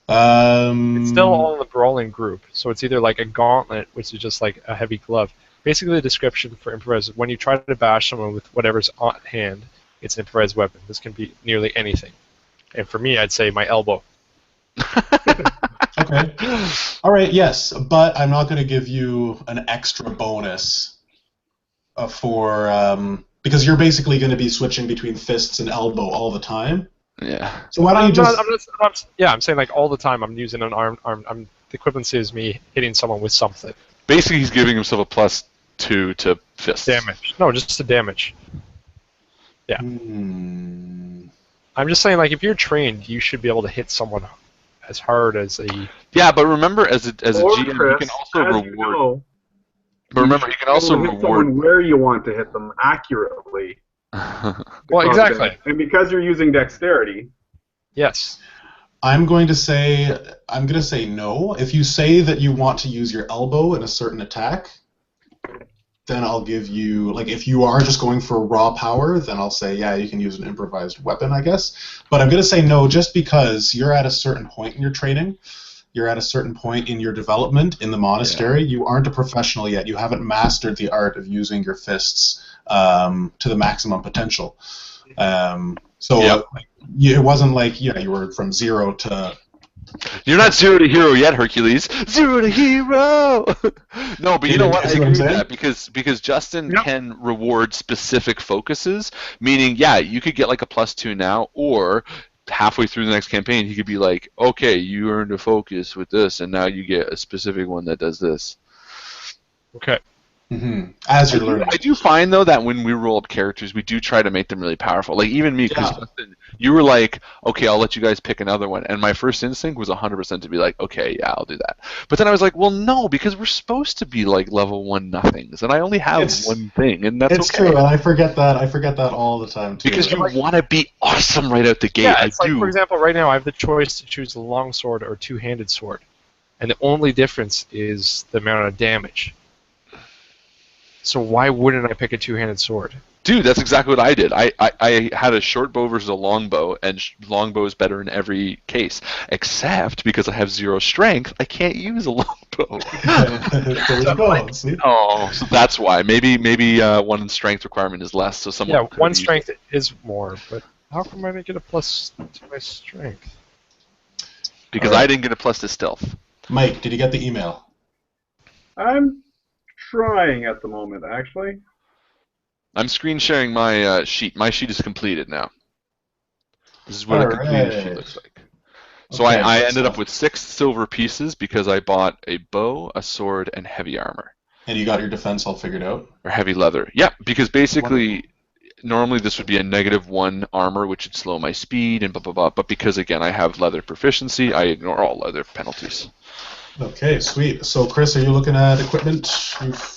It's It's still all in the brawling group, so it's either like a gauntlet, which is just like a heavy glove. Basically, the description for improvised is when you try to bash someone with whatever's on hand, it's an improvised weapon. This can be nearly anything. And for me, I'd say my elbow. Okay. All right, yes, but I'm not going to give you an extra bonus for... because you're basically going to be switching between fists and elbow all the time. Yeah. So why don't you just... I'm saying like all the time I'm using an arm. The equivalency is me hitting someone with something. Basically, he's giving himself a +2 to fists. Damage. No, just the damage. Yeah. I'm just saying, like, if you're trained, you should be able to hit someone as hard as a. Yeah, but remember, as a Or, GM, Chris, you can also as reward. you know, But remember, you can also hit reward. someone where you want to hit them accurately. Well, exactly. And because you're using dexterity, Yes. I'm going to say no. If you say that you want to use your elbow in a certain attack, then I'll give you, like, if you are just going for raw power, then I'll say, yeah, you can use an improvised weapon, I guess. But I'm going to say no just because you're at a certain point in your training. You're at a certain point in your development in the monastery. Yeah. You aren't a professional yet. You haven't mastered the art of using your fists to the maximum potential. It wasn't like, you were from 0 to... You're not 0 to hero yet, Hercules. 0 to hero! No, but you know what? I agree with that because Justin can reward specific focuses, meaning, yeah, you could get like a +2 now, or halfway through the next campaign, he could be like, okay, you earned a focus with this, and now you get a specific one that does this. Okay. Mm-hmm. As you're learning. I do find, though, that when we roll up characters, we do try to make them really powerful. Like, even me, because you were like, okay, I'll let you guys pick another one. And my first instinct was 100% to be like, okay, yeah, I'll do that. But then I was like, well, no, because we're supposed to be, like, level 1 nothings. And I only have one thing, and that's okay. It's true, and I forget that all the time, too. Because you want to be awesome right out the gate. Yeah, it's like, for example, right now I have the choice to choose a longsword or a two-handed sword. And the only difference is the amount of damage. So why wouldn't I pick a two-handed sword? Dude, that's exactly what I did. I had a short bow versus a long bow, and long bow is better in every case. Except because I have 0 strength, I can't use a long bow. So that's why. Maybe one strength requirement is less, so someone. Yeah, one strength is more, but how come I didn't get a plus to my strength? Because I didn't get a plus to stealth. Mike, did you get the email? I'm trying at the moment, actually. I'm screen sharing my sheet. My sheet is completed now. This is what a completed sheet looks like. So okay, I ended up with 6 silver pieces because I bought a bow, a sword, and heavy armor. And you got your defense all figured out? Or heavy leather. Yeah, because basically, normally this would be a -1 armor, which would slow my speed and blah, blah, blah. But because, again, I have leather proficiency, I ignore all leather penalties. Okay, sweet. So, Chris, are you looking at equipment?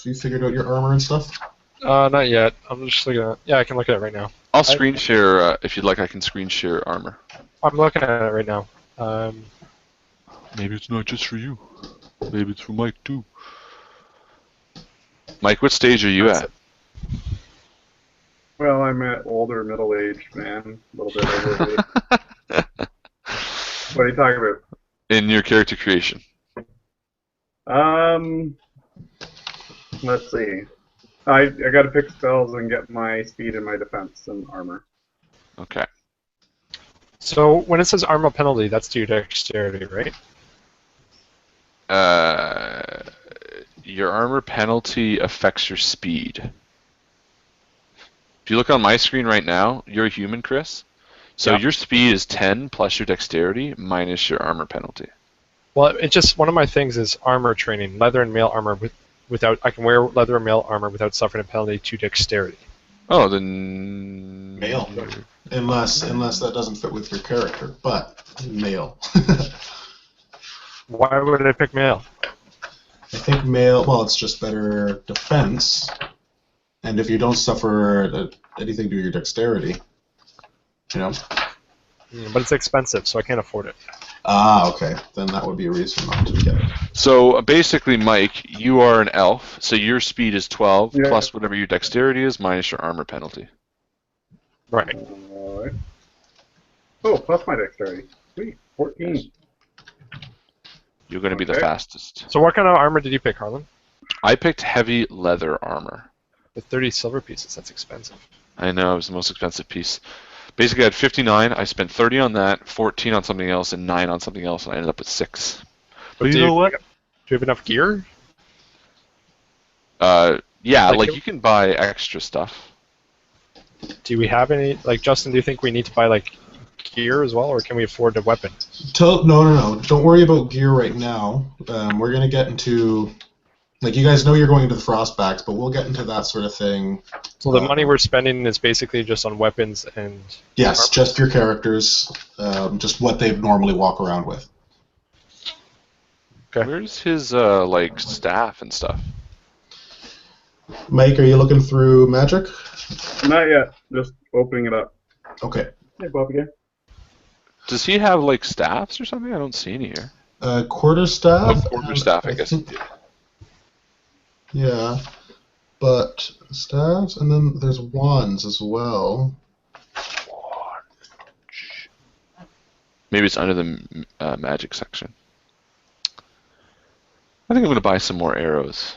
You figured out your armor and stuff? Not yet. I'm just looking at. Yeah, I can look at it right now. I'll screen share if you'd like. I can screen share armor. I'm looking at it right now. Maybe it's not just for you. Maybe it's for Mike too. Mike, what stage are you at? Well, I'm at older, middle-aged man, a little bit overweight. What are you talking about? In your character creation. Let's see. I got to pick spells and get my speed and my defense and armor. Okay. So when it says armor penalty, that's to your dexterity, right? Your armor penalty affects your speed. If you look on my screen right now, you're a human, Chris. So your speed is 10 plus your dexterity minus your armor penalty. Well, it just one of my things is armor training, leather and mail armor without. I can wear leather and mail armor without suffering a penalty to dexterity. Oh, then mail, unless that doesn't fit with your character, but mail. Why would I pick mail? I think mail. Well, it's just better defense, and if you don't suffer anything to do with your dexterity, you know. But it's expensive, so I can't afford it. Ah, okay. Then that would be a reason not to get it. So basically, Mike, you are an elf, so your speed is 12 plus whatever your dexterity is minus your armor penalty. Right. Alright. Oh, plus my dexterity. Sweet. 14. You're going to be the fastest. So what kind of armor did you pick, Harlan? I picked heavy leather armor. With 30 silver pieces, that's expensive. I know, it was the most expensive piece. Basically, I had 59. I spent 30 on that, 14 on something else, and 9 on something else, and I ended up with 6. But you know what? Do you have enough gear? Yeah, like you can buy extra stuff. Do we have any? Like, Justin, do you think we need to buy like gear as well, or can we afford a weapon? No. Don't worry about gear right now. We're gonna get into. Like, you guys know you're going into the Frostbacks, but we'll get into that sort of thing. So the money we're spending is basically just on weapons and... Yes, just your characters, just what they normally walk around with. Okay. Where's his like staff and stuff? Mike, are you looking through magic? Not yet. Just opening it up. Okay. Hey, Bob again. Does he have like staffs or something? I don't see any here. Quarterstaff. Oh, quarterstaff, I guess. Yeah, but staffs, and then there's wands as well. Maybe it's under the magic section. I think I'm going to buy some more arrows.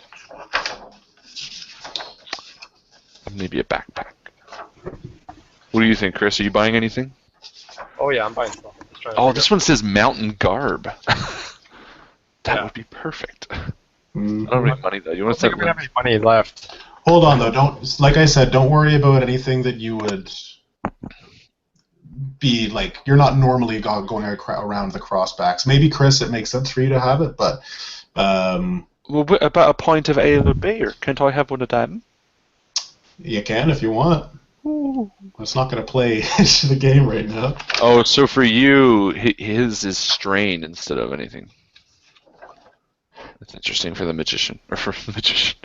Maybe a backpack. What do you think, Chris? Are you buying anything? Oh yeah, I'm buying stuff. Oh, this one says mountain garb. That Yeah. would be perfect. Mm. I don't have any money though. You I want don't to think I'm set gonna have any money left. Hold on though. Don't, like I said, don't worry about anything that you would be like. You're not normally going around the crossbacks. Maybe Chris, it makes sense for you to have it, but Well, what about a point of ale or beer? Can't I have one of them? you can if you want. It's not going to play the game right now. Oh, so for you, his is strain instead of anything. That's interesting for the magician, or for the magician,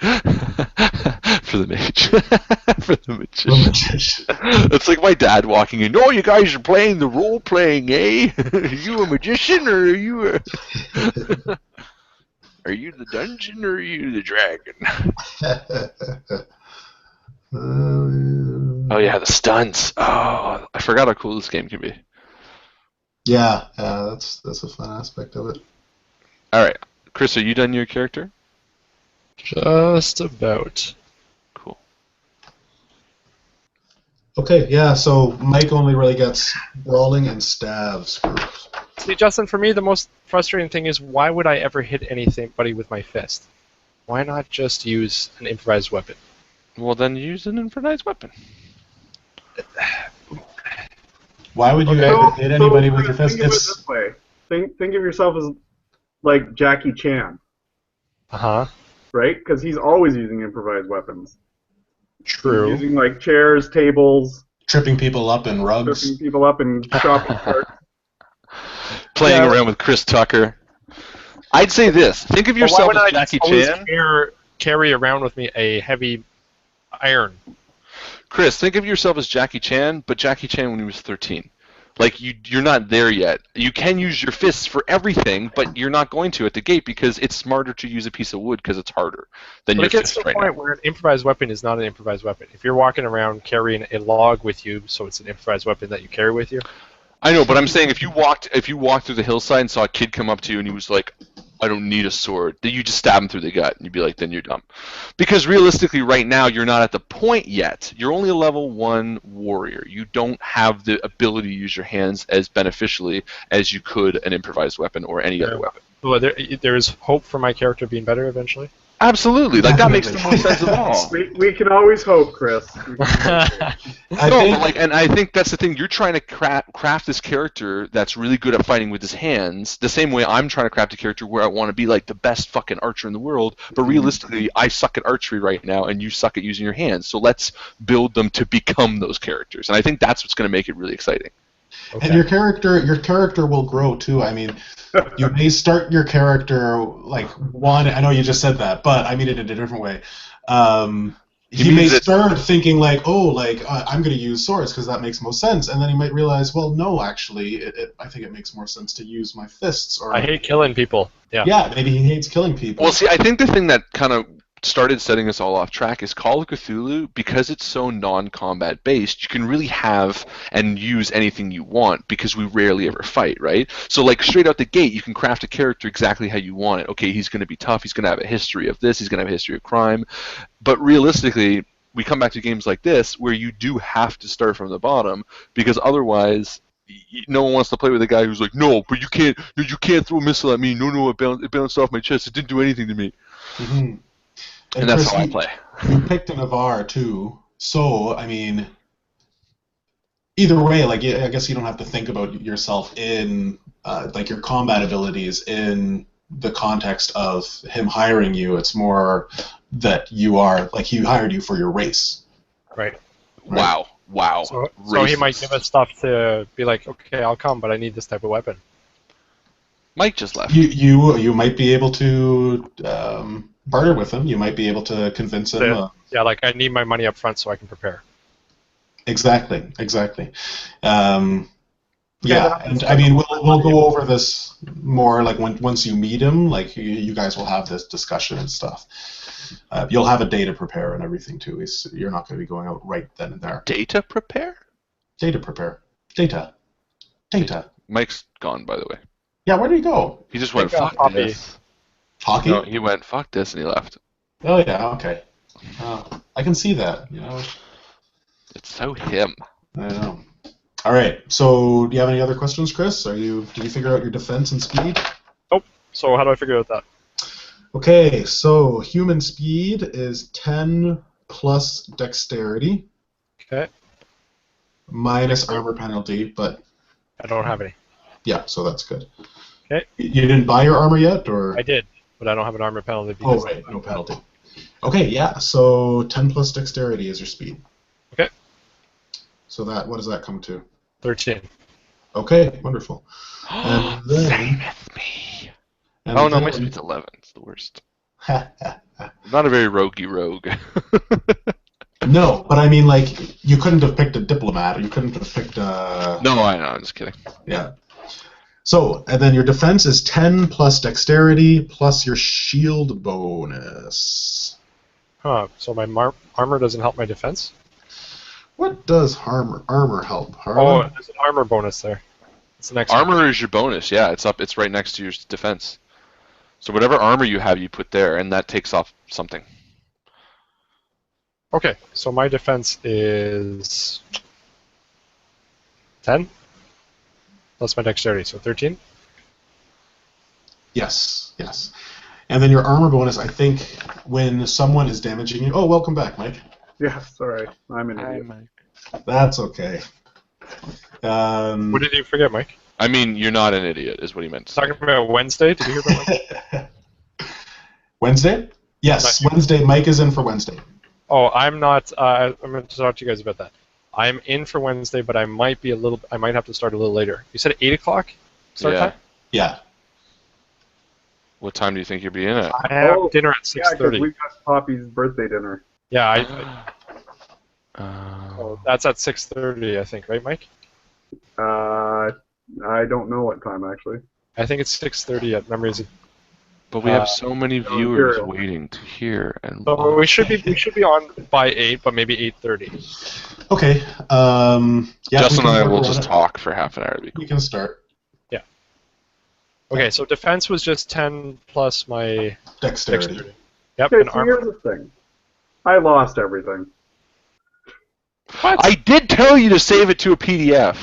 for the mage, for the magician. It's like my dad walking in. Oh, you guys are playing the role playing, eh? Are you a magician or are you a? Are you the dungeon or are you the dragon? Oh yeah, the stunts. Oh, I forgot how cool this game can be. Yeah, that's a fun aspect of it. All right, Chris, are you done your character? Just about. Cool. Okay, yeah. So Mike only really gets brawling and staves groups. See, Justin, for me, the most frustrating thing is why would I ever hit anybody with my fist? Why not just use an improvised weapon? Well, then use an improvised weapon. Why would you Okay. ever hit anybody with your fist? Think of it this way. Think of yourself as like Jackie Chan, Uh-huh. right? Because he's always using improvised weapons. True. He's using like chairs, tables, Tripping people up in rugs. tripping people up in shopping carts. Playing Yeah. around with Chris Tucker. I'd say this. Think of But why yourself would as I Jackie always Chan. carry around with me a heavy iron? Chris, think of yourself as Jackie Chan, but Jackie Chan when he was 13. Like, you're not there yet. You can use your fists for everything, but you're not going to at the gate because it's smarter to use a piece of wood because it's harder than But your it gets fist to a right point now. where an improvised weapon is not an improvised weapon. If you're walking around carrying a log with you, so it's an improvised weapon that you carry with you. I know, but I'm saying if you walked through the hillside and saw a kid come up to you and he was like, I don't need a sword, then you just stab him through the gut and you'd be like, then you're dumb. Because realistically right now you're not at the point yet. You're only a level 1 warrior. You don't have the ability to use your hands as beneficially as you could an improvised weapon or any other weapon. Well, there is hope for my character being better eventually. Absolutely. Like that makes the most sense of all. We can always hope, Chris. We can always hope. And I think that's the thing. You're trying to craft this character that's really good at fighting with his hands, the same way I'm trying to craft a character where I want to be like the best fucking archer in the world. But realistically, I suck at archery right now, and you suck at using your hands. So let's build them to become those characters. And I think that's what's going to make it really exciting. Okay. And your character will grow too. I mean, you may start your character like one. I know you just said that, but I mean it in a different way. He may start thinking like, oh, like I'm going to use swords because that makes most sense, and then he might realize, well, no, actually, I think it makes more sense to use my fists. Or I hate killing people. yeah, maybe he hates killing people. Well, see, I think the thing that kind of started setting us all off track is Call of Cthulhu, because it's so non-combat based, you can really have and use anything you want because we rarely ever fight, right? So like straight out the gate, you can craft a character exactly how you want it. Okay, he's going to be tough, he's going to have a history of this, he's going to have a history of crime. But realistically, we come back to games like this where you do have to start from the bottom because otherwise no one wants to play with a guy who's like, no, but you can't throw a missile at me. No, it bounced off my chest. It didn't do anything to me. Mm-hmm. And that's Chris, how I play. You picked an avar too, so I mean, either way, like I guess you don't have to think about yourself in like your combat abilities in the context of him hiring you. It's more that you are like he hired you for your race. Right. Wow. So he might give us stuff to be like, okay, I'll come, but I need this type of weapon. Mike just left. You might be able to barter with him. You might be able to convince him. Yeah, like I need my money up front so I can prepare. Exactly. Yeah, Okay, and I mean we'll go over this more like once you meet him. Like you guys will have this discussion and stuff. You'll have a day to prepare and everything too. You're not going to be going out right then and there. Data prepare? Data prepare. Data. Mike's gone, by the way. Yeah, where did he go? He just went, got fuck Poppy. this. Hockey? No, he went, fuck this, and he left. Oh yeah, okay. I can see that. It's so him. I know. All right. So, do you have any other questions, Chris? Did you figure out your defense and speed? Nope. So how do I figure out that? Okay. So, human speed is 10 plus dexterity Okay. minus armor penalty, but I don't have any. yeah, so that's good. Okay. You didn't buy your armor yet, or? I did, but I don't have an armor penalty. Oh, Because right. No penalty. Okay. Yeah. So, 10 plus dexterity is your speed. Okay. So what does that come to? 13. Okay. Wonderful. And then, Same with me. and Oh, no, then- my speed's 11. It's the worst. I'm not a very roguey rogue. No, but I mean, like, you couldn't have picked a diplomat, or you couldn't have picked a... No, I know. I'm just kidding. Yeah. So, and then your defense is 10 plus dexterity plus your shield bonus. Huh. So my armor doesn't help my defense? What does armor help? Oh, Harlan? there's an armor bonus there. It's an extra. Armor is your bonus. Yeah, it's right next to your defense. So whatever armor you have, you put there, and that takes off something. Okay, so my defense is 10 plus my dexterity, so 13. Yes. And then your armor bonus, I think, when someone is damaging you... Oh, welcome back, Mike. Yeah, sorry. I'm an idiot. That's okay. What did you forget, Mike? I mean, you're not an idiot, is what he meant to say. Talking about Wednesday. Did you hear about Wednesday? Wednesday? Yes, Wednesday. Mike is in for Wednesday. Oh, I'm not. I'm going to talk to you guys about that. I'm in for Wednesday, but I might have to start a little later. You said 8 o'clock start time? Yeah. What time do you think you'll be in at? I have Oh, dinner at Yeah, because 6:30. we got Poppy's birthday dinner. Yeah, that's at 6:30, I think, right, Mike? I don't know what time actually. I think it's 6:30 at Memories. But we have so many viewers Imperial. waiting to hear and So watch. we should be on by 8, but maybe 8:30. Okay. Yeah, Justin we and I can will work just on it. talk for half an hour. It'd be We cool. can start. Okay, so defense was just 10 plus my Dexterity. dexterity. Yep, Okay, and so here's armor. the thing. I lost everything. I did tell you to save it to a PDF.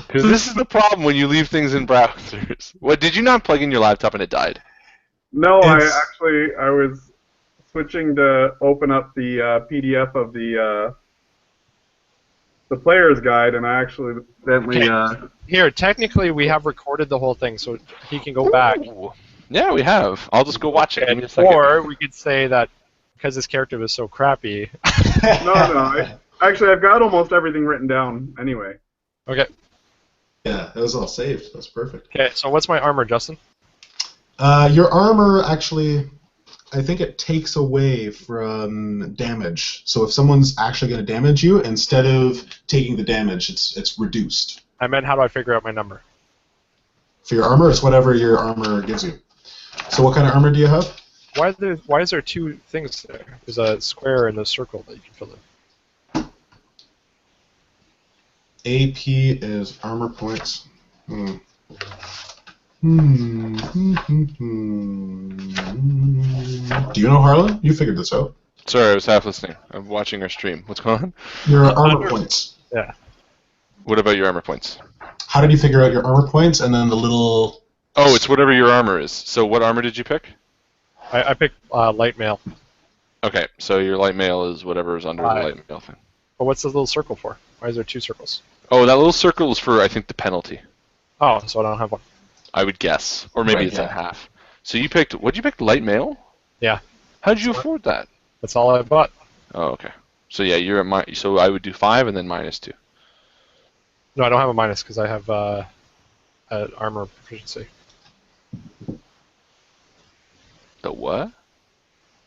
Because this is the problem when you leave things in browsers. What, did you not plug in your laptop and it died? No, It's- I was switching to open up the PDF of the player's guide, and I accidentally. Here, technically, we have recorded the whole thing, so he can go back. Ooh. Yeah, we have. I'll just go watch it. Give me a second. Or we could say that because this character was so crappy. No. Actually, I've got almost everything written down anyway. Okay. Yeah, that was all saved. That's perfect. Okay. So what's my armor, Justin? Your armor actually, I think it takes away from damage. So if someone's actually going to damage you, instead of taking the damage, it's reduced. I meant how do I figure out my number? For your armor, it's whatever your armor gives you. So what kind of armor do you have? Why is there two things there? There's a square and a circle that you can fill in. AP is armor points. Do you know, Harlan? You figured this out. Sorry, I was half listening. I'm watching our stream. What's going on? Your armor points. Yeah. What about your armor points? How did you figure out your armor points and then the little... Oh, it's whatever your armor is. So what armor did you pick? I picked light mail. Okay, so your light mail is whatever is under the light mail thing. But what's the little circle for? Why is there two circles? Oh, that little circle is for, I think, the penalty. Oh, so I don't have one. I would guess. Or maybe Right, it's yeah. at half. So you picked, what did you pick, light mail? Yeah. How did you afford that? That's all I bought. Oh, okay. So yeah, you're at so I would do 5 and then -2. No, I don't have a minus because I have at armor proficiency. The what?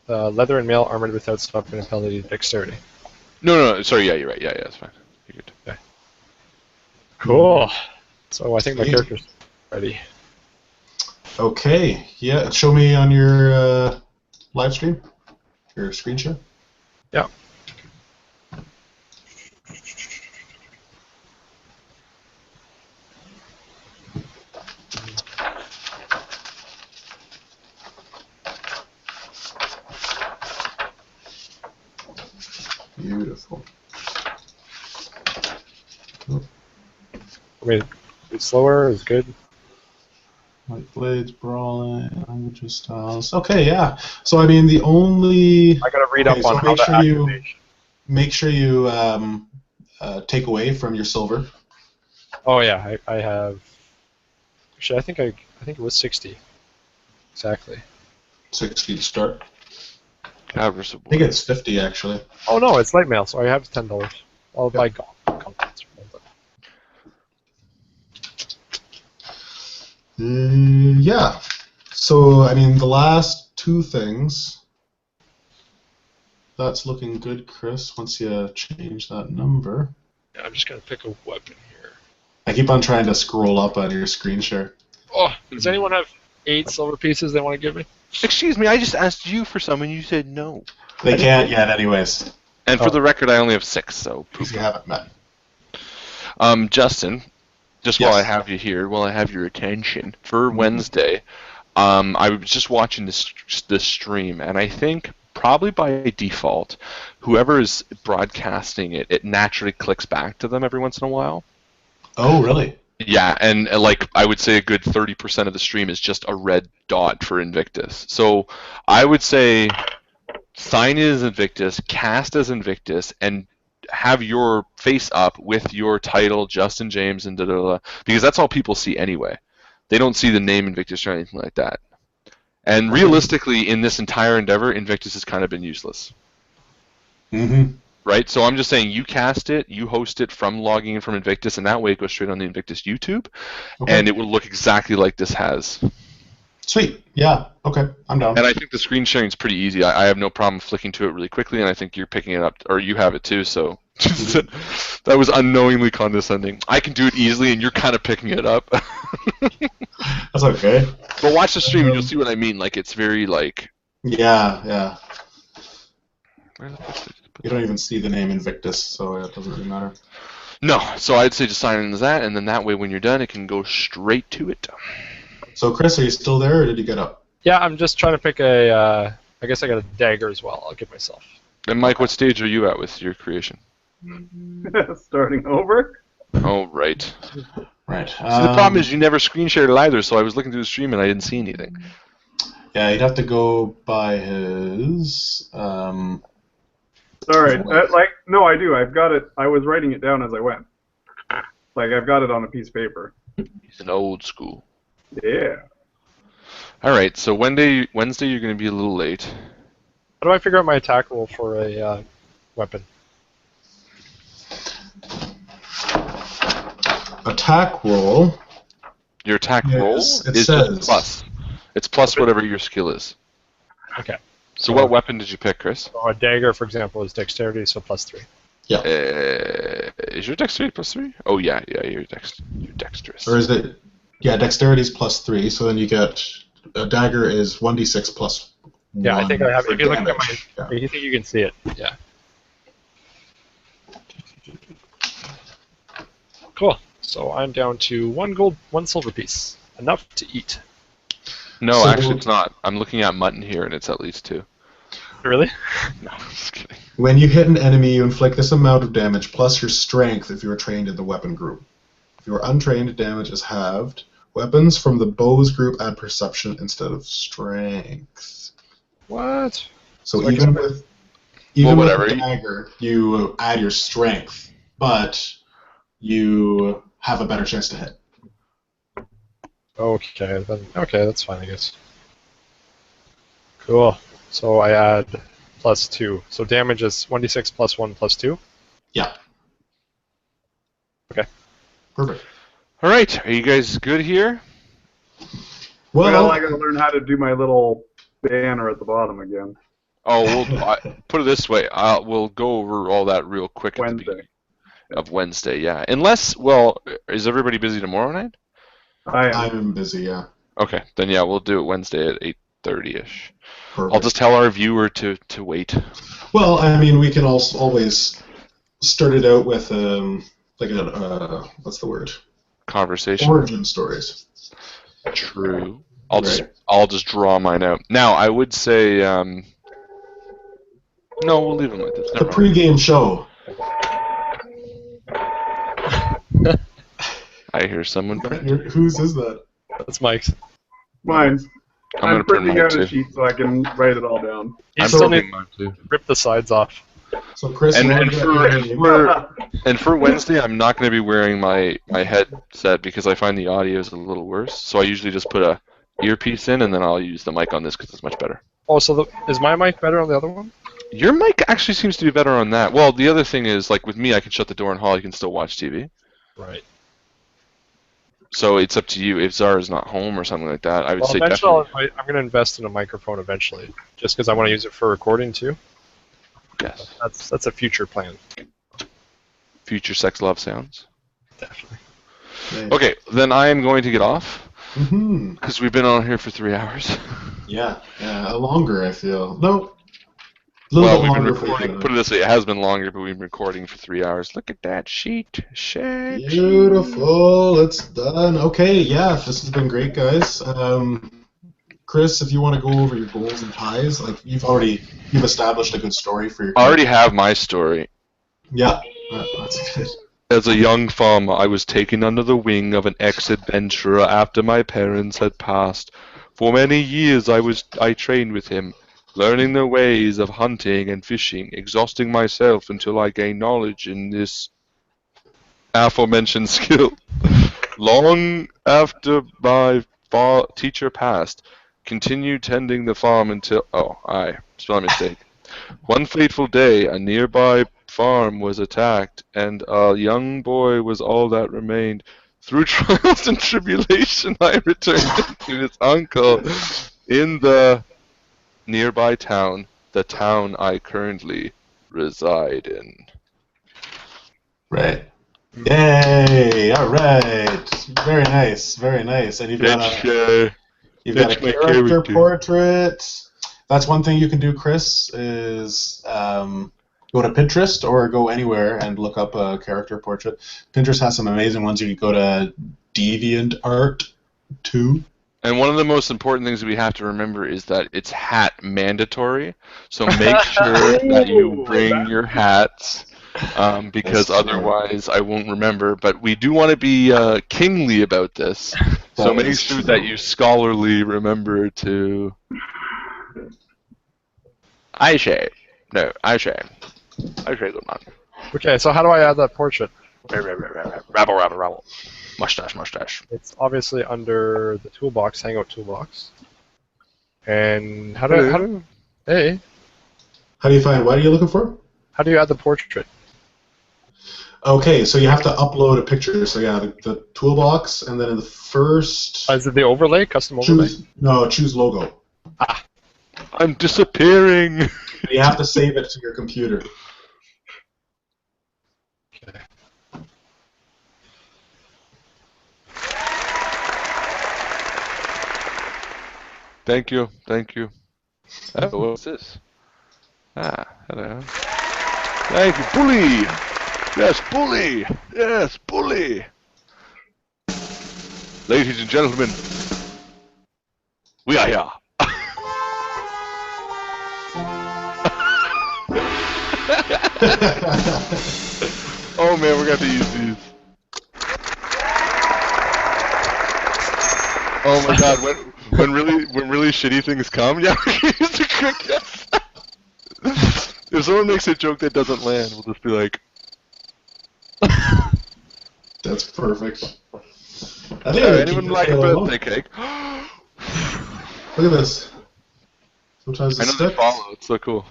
Leather and mail armored without stopping a penalty to dexterity. No, sorry, yeah, you're right. Yeah, that's fine. You're good. Okay. Cool. So I think my Sweet. character's ready. Okay, yeah, show me on your live stream, your screen share. Yeah. Beautiful. I mean, it's slower, it's good. White blades, brawling, languages, styles. Okay, yeah. So I mean, the only I gotta read okay, up on so how the activation. make sure you take away from your silver. Oh yeah, I have. Actually, I think it was 60. Exactly. 60 to start. I Caversible. think it's 50 actually. Oh no, it's light mail, so I have $10. I'll buy contents. Yeah. So I mean, the last two things. That's looking good, Chris. Once you change that number. Yeah, I'm just gonna pick a weapon here. I keep on trying to scroll up on your screen share. Oh, does anyone have 8 silver pieces they want to give me? Excuse me, I just asked you for some and you said no. They can't yet, anyways. And for the record, I only have 6, so. Because you haven't met. Justin, just Yes. while I have you here, while I have your attention, for Wednesday, I was just watching this stream, and I think probably by default, whoever is broadcasting it, it naturally clicks back to them every once in a while. Oh, really? Yeah, and like I would say a good 30% of the stream is just a red dot for Invictus. So I would say sign in as Invictus, cast as Invictus, and have your face up with your title, Justin James, and da-da-da, because that's all people see anyway. They don't see the name Invictus or anything like that. And realistically, in this entire endeavor, Invictus has kind of been useless. Mm-hmm. Right? So I'm just saying you cast it, you host it from logging in from Invictus, and that way it goes straight on the Invictus YouTube, and it will look exactly like this has. Sweet. Yeah. Okay. I'm down. And I think the screen sharing is pretty easy. I have no problem flicking to it really quickly, and I think you're picking it up, or you have it too, so that was unknowingly condescending. I can do it easily, and you're kind of picking it up. That's okay. But watch the stream, and you'll see what I mean. Like, it's very, like... Yeah. Where the fuck did I put You don't even see the name Invictus, so it doesn't really matter. No, so I'd say just sign in as that, and then that way when you're done, it can go straight to it. So, Chris, are you still there, or did you get up? Yeah, I'm just trying to pick a. I guess I got a dagger as well. I'll give myself. And Mike, what stage are you at with your creation? Starting over? Oh, right. Right. See, the problem is you never screen shared it either, so I was looking through the stream and I didn't see anything. Yeah, you'd have to go by his. Sorry. No, I do. I've got it. I was writing it down as I went. Like, I've got it on a piece of paper. He's an old school. Yeah. All right, so Wednesday you're going to be a little late. How do I figure out my attack roll for a weapon? Attack roll. Your attack roll Yes, it is says. just plus. It's plus whatever your skill is. Okay. So what weapon did you pick, Chris? So a dagger, for example, is dexterity, so +3. Yeah. Is your dexterity +3? Oh yeah, you're dexterous. Or is it? Yeah, dexterity is +3, so then you get a dagger is 1d6 plus 1. Yeah, I think I have. for If you look at damage. my, you think you can see it? Yeah. Cool. So I'm down to 1 gold, 1 silver piece, enough to eat. No, So- actually it's not. I'm looking at mutton here, and it's at least 2. Really? No, I'm just kidding. When you hit an enemy, you inflict this amount of damage plus your strength if you are trained in the weapon group. If you are untrained, damage is halved. Weapons from the bows group add perception instead of strength. What? So So I even guess- with Well, whatever. the dagger, you add your strength, but you have a better chance to hit. Okay, then. Okay, that's fine, I guess. Cool. So I add +2. So damage is 1d6 +1 +2. Yeah. Okay. Perfect. All right, are you guys good here? Well, I gotta learn how to do my little banner at the bottom again. Oh, put it this way. We'll go over all that real quick at the Wednesday. beginning of Wednesday. Yeah, unless, well, is everybody busy tomorrow night? I am. I'm busy, yeah. Okay, then yeah, we'll do it Wednesday at 8:30ish. Perfect. I'll just tell our viewer to wait. Well, I mean, we can also always start it out with like a what's the word? Conversation. Origin stories. True. I'll just draw mine out. Now, I would say no, we'll leave them like this. The pregame show. I hear someone. Whose is that? That's Mike's. Mine. I'm I'm gonna print printing mine out too. a sheet so I can write it all down. You I'm still printing need mine too. to rip the sides off. So Chris, And- you and want And for Wednesday, I'm not going to be wearing my headset because I find the audio is a little worse. So I usually just put a earpiece in, and then I'll use the mic on this because it's much better. Oh, so is my mic better on the other one? Your mic actually seems to be better on that. Well, the other thing is, like with me, I can shut the door and Holly can still watch TV. Right. So it's up to you. If Zara's not home or something like that, I would Well, say eventually definitely. I'm going to invest in a microphone eventually, just because I want to use it for recording too. Yes. That's a future plan. Future sex love sounds. Definitely. to? Okay, then I am going to get off Mm-hmm. because we've been on here for 3 hours. Yeah, longer. I feel no. A little Well, bit we've been longer for recording. you. Put it this way, it has been longer, but we've been recording for 3 hours. Look at that sheet. Sheet. Beautiful. It's done. Okay, yeah, this has been great, guys. Chris, if you want to go over your goals and ties, like you've established a good story for your. I already have my story. Yeah, that's good. As a young farmer, I was taken under the wing of an ex-adventurer after my parents had passed. For many years I trained with him, learning the ways of hunting and fishing, exhausting myself until I gained knowledge in this aforementioned skill. Long after my teacher passed, continued tending the farm until... Oh, spelling mistake. One fateful day, a nearby farm was attacked, and a young boy was all that remained. Through trials and tribulation, I returned to his uncle in the nearby town, the town I currently reside in. Right. Yay! All right. Very nice. Very nice. And you've got a That's my character character. portrait. That's one thing you can do, Chris, is go to Pinterest or go anywhere and look up a character portrait. Pinterest has some amazing ones. You can go to DeviantArt too. And one of the most important things we have to remember is that it's hat mandatory. So make sure that you bring your hats, because That's true. otherwise I won't remember. But we do want to be kingly about this. So That make is sure true. that you scholarly remember to... I say good man. Okay, so how do I add that portrait? Rabble. Mustache. It's obviously under the toolbox, hangout toolbox. And how do hey, How do you find what are you looking for? how do you add the portrait? Okay, so you have to upload a picture. So yeah, the toolbox, and then in the first Is it the overlay, custom overlay? choose logo. I'm disappearing. You have to save it to your computer. Okay. Thank you. Oh, what's this? Hello. Thank you, bully. Yes, bully. Ladies and gentlemen, we are here. Oh man, we're gonna have to use these. Oh my god, when really shitty things come, yeah, we can use the crickets. If someone makes a joke that doesn't land, we'll just be like, That's perfect. anyone like a birthday cake? Look at this. Sometimes I it know they sticks. follow, it's so cool.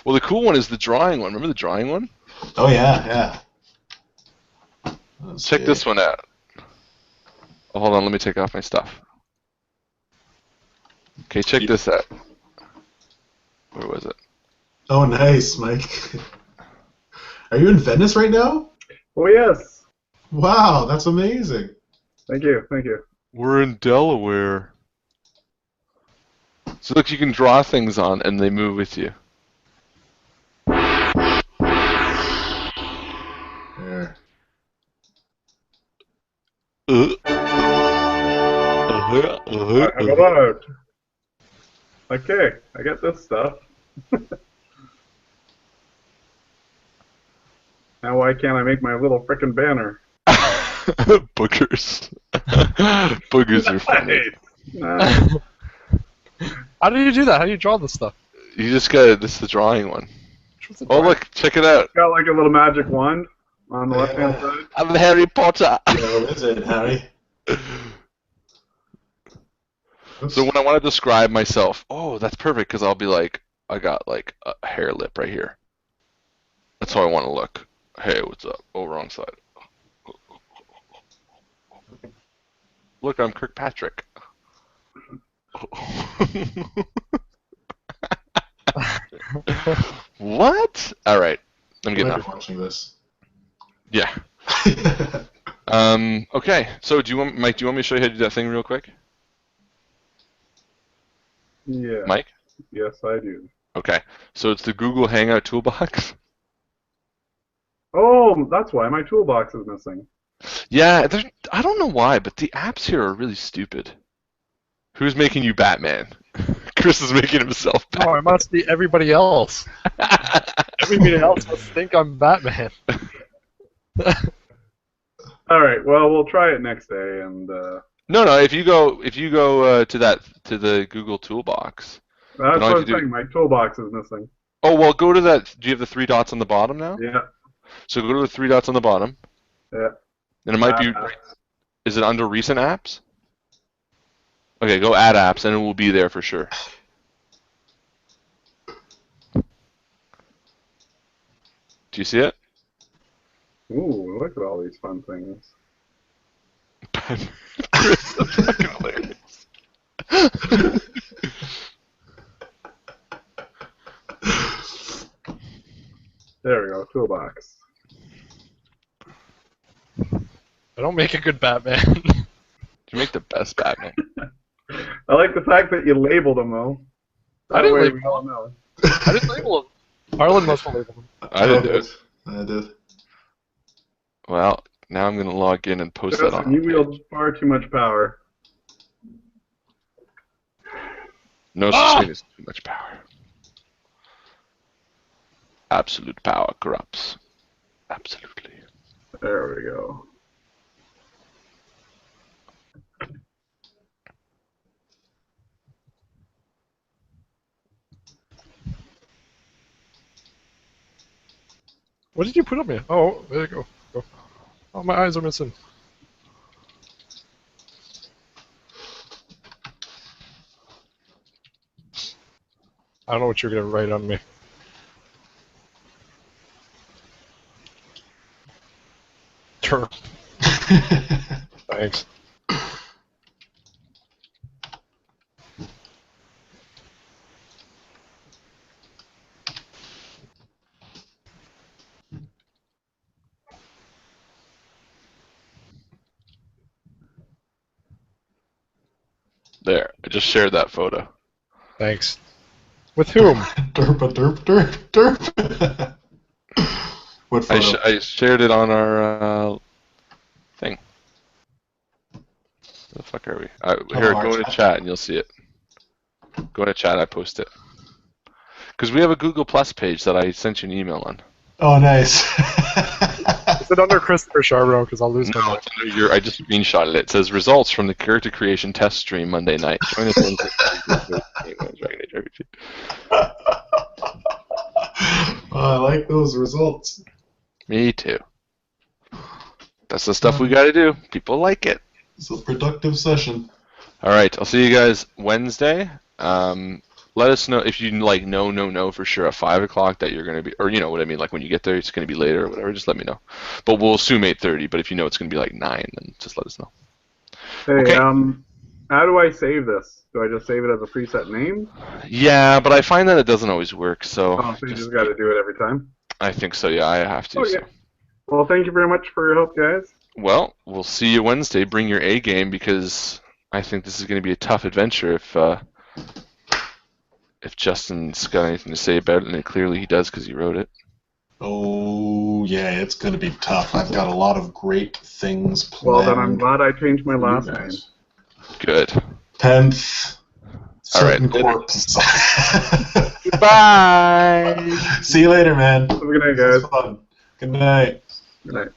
Well, the cool one is the drawing one. Remember the drawing one? Oh yeah. Check this one out. Oh, hold on, let me take off my stuff. Okay, check this out. Where was it? Oh, nice, Mike. Are you in Venice right now? Oh, yes. Wow, that's amazing. Thank you. Thank you. We're in Delaware. So look, you can draw things on, and they move with you. There. How about that? Okay, I get this stuff. Now why can't I make my little frickin' banner? Boogers. Boogers are funny. Nice. How do you do that? How do you draw this stuff? You just got this is the drawing one. What's the Oh drawing? look, check it out. Got like a little magic wand on the left-hand side. I'm Harry Potter. What is it, Harry? So when I want to describe myself, oh, that's perfect because I'll be like, I got like a hair lip right here. That's how I want to look. Hey, what's up? Oh, wrong side. Look, I'm Kirkpatrick. What? All right, I'm getting off. Watching this. Yeah. Okay. So, do you want, Mike? Do you want me to show you how to do that thing real quick? Yeah. Mike? Yes, I do. Okay. So it's the Google Hangout Toolbox. Oh, that's why my toolbox is missing. Yeah, I don't know why, but the apps here are really stupid. Who's making you Batman? Chris is making himself No, Batman. it must be everybody else. Everybody else must think I'm Batman. All right. Well, we'll try it next day, and No. If you go to the Google Toolbox. that's all what you I'm do- saying. My toolbox is missing. Oh well, go to that. Do you have the three dots on the bottom now? Yeah. So go to the three dots on the bottom. Yeah. And it might be. Is it under recent apps? Okay, go add apps, and it will be there for sure. Do you see it? Ooh, look at all these fun things. Chris, that's fucking hilarious. There we go. Toolbox. I don't make a good Batman. You make the best Batman. I like the fact that you labeled them though. I didn't That way label we all know. I didn't label him. Harlan must have labeled him. I didn't do it. I did. Well, now I'm gonna log in and post that Justin, on. you wield far too much power. No such thing as too much power. Absolute power corrupts. Absolutely. There we go. What did you put on me? Oh, there you go. Go. Oh, my eyes are missing. I don't know what you're gonna write on me. Sure. Thanks. There, I just shared that photo. Thanks. With whom? Derp. What photo? I shared it on our thing. Where the fuck are we? Here, our go into chat? chat and you'll see it. Go into chat, I post it. Because we have a Google Plus page that I sent you an email on. Oh, nice. Is it under Christopher Charbonneau? Because I'll lose my No, mind. it's under your, I just screenshotted it. It says results from the character creation test stream Monday night. Join us Wednesday. Dragon Age RPG. I like those results. Me too. That's the stuff we got to do. People like it. It's a productive session. All right, I'll see you guys Wednesday. let us know if you like know for sure at 5 o'clock that you're going to be, or you know what I mean, like when you get there it's going to be later or whatever, just let me know. But we'll assume 8:30, but if you know it's going to be like 9, then just let us know. Hey, Okay. how do I save this? Do I just save it as a preset name? Yeah, but I find that it doesn't always work, so... Oh, so you just got to do it every time? I think so, yeah, I have to. Okay. So. Well, thank you very much for your help, guys. Well, we'll see you Wednesday. Bring your A game, because I think this is going to be a tough adventure if Justin's got anything to say about it, and clearly he does because he wrote it. Oh, yeah, it's going to be tough. I've got a lot of great things planned. Well, then I'm glad I changed my last name. Good. 10th. All right. Certain corpse. Bye. See you later, man. Have a good night, This was guys. fun. Good night. Good night.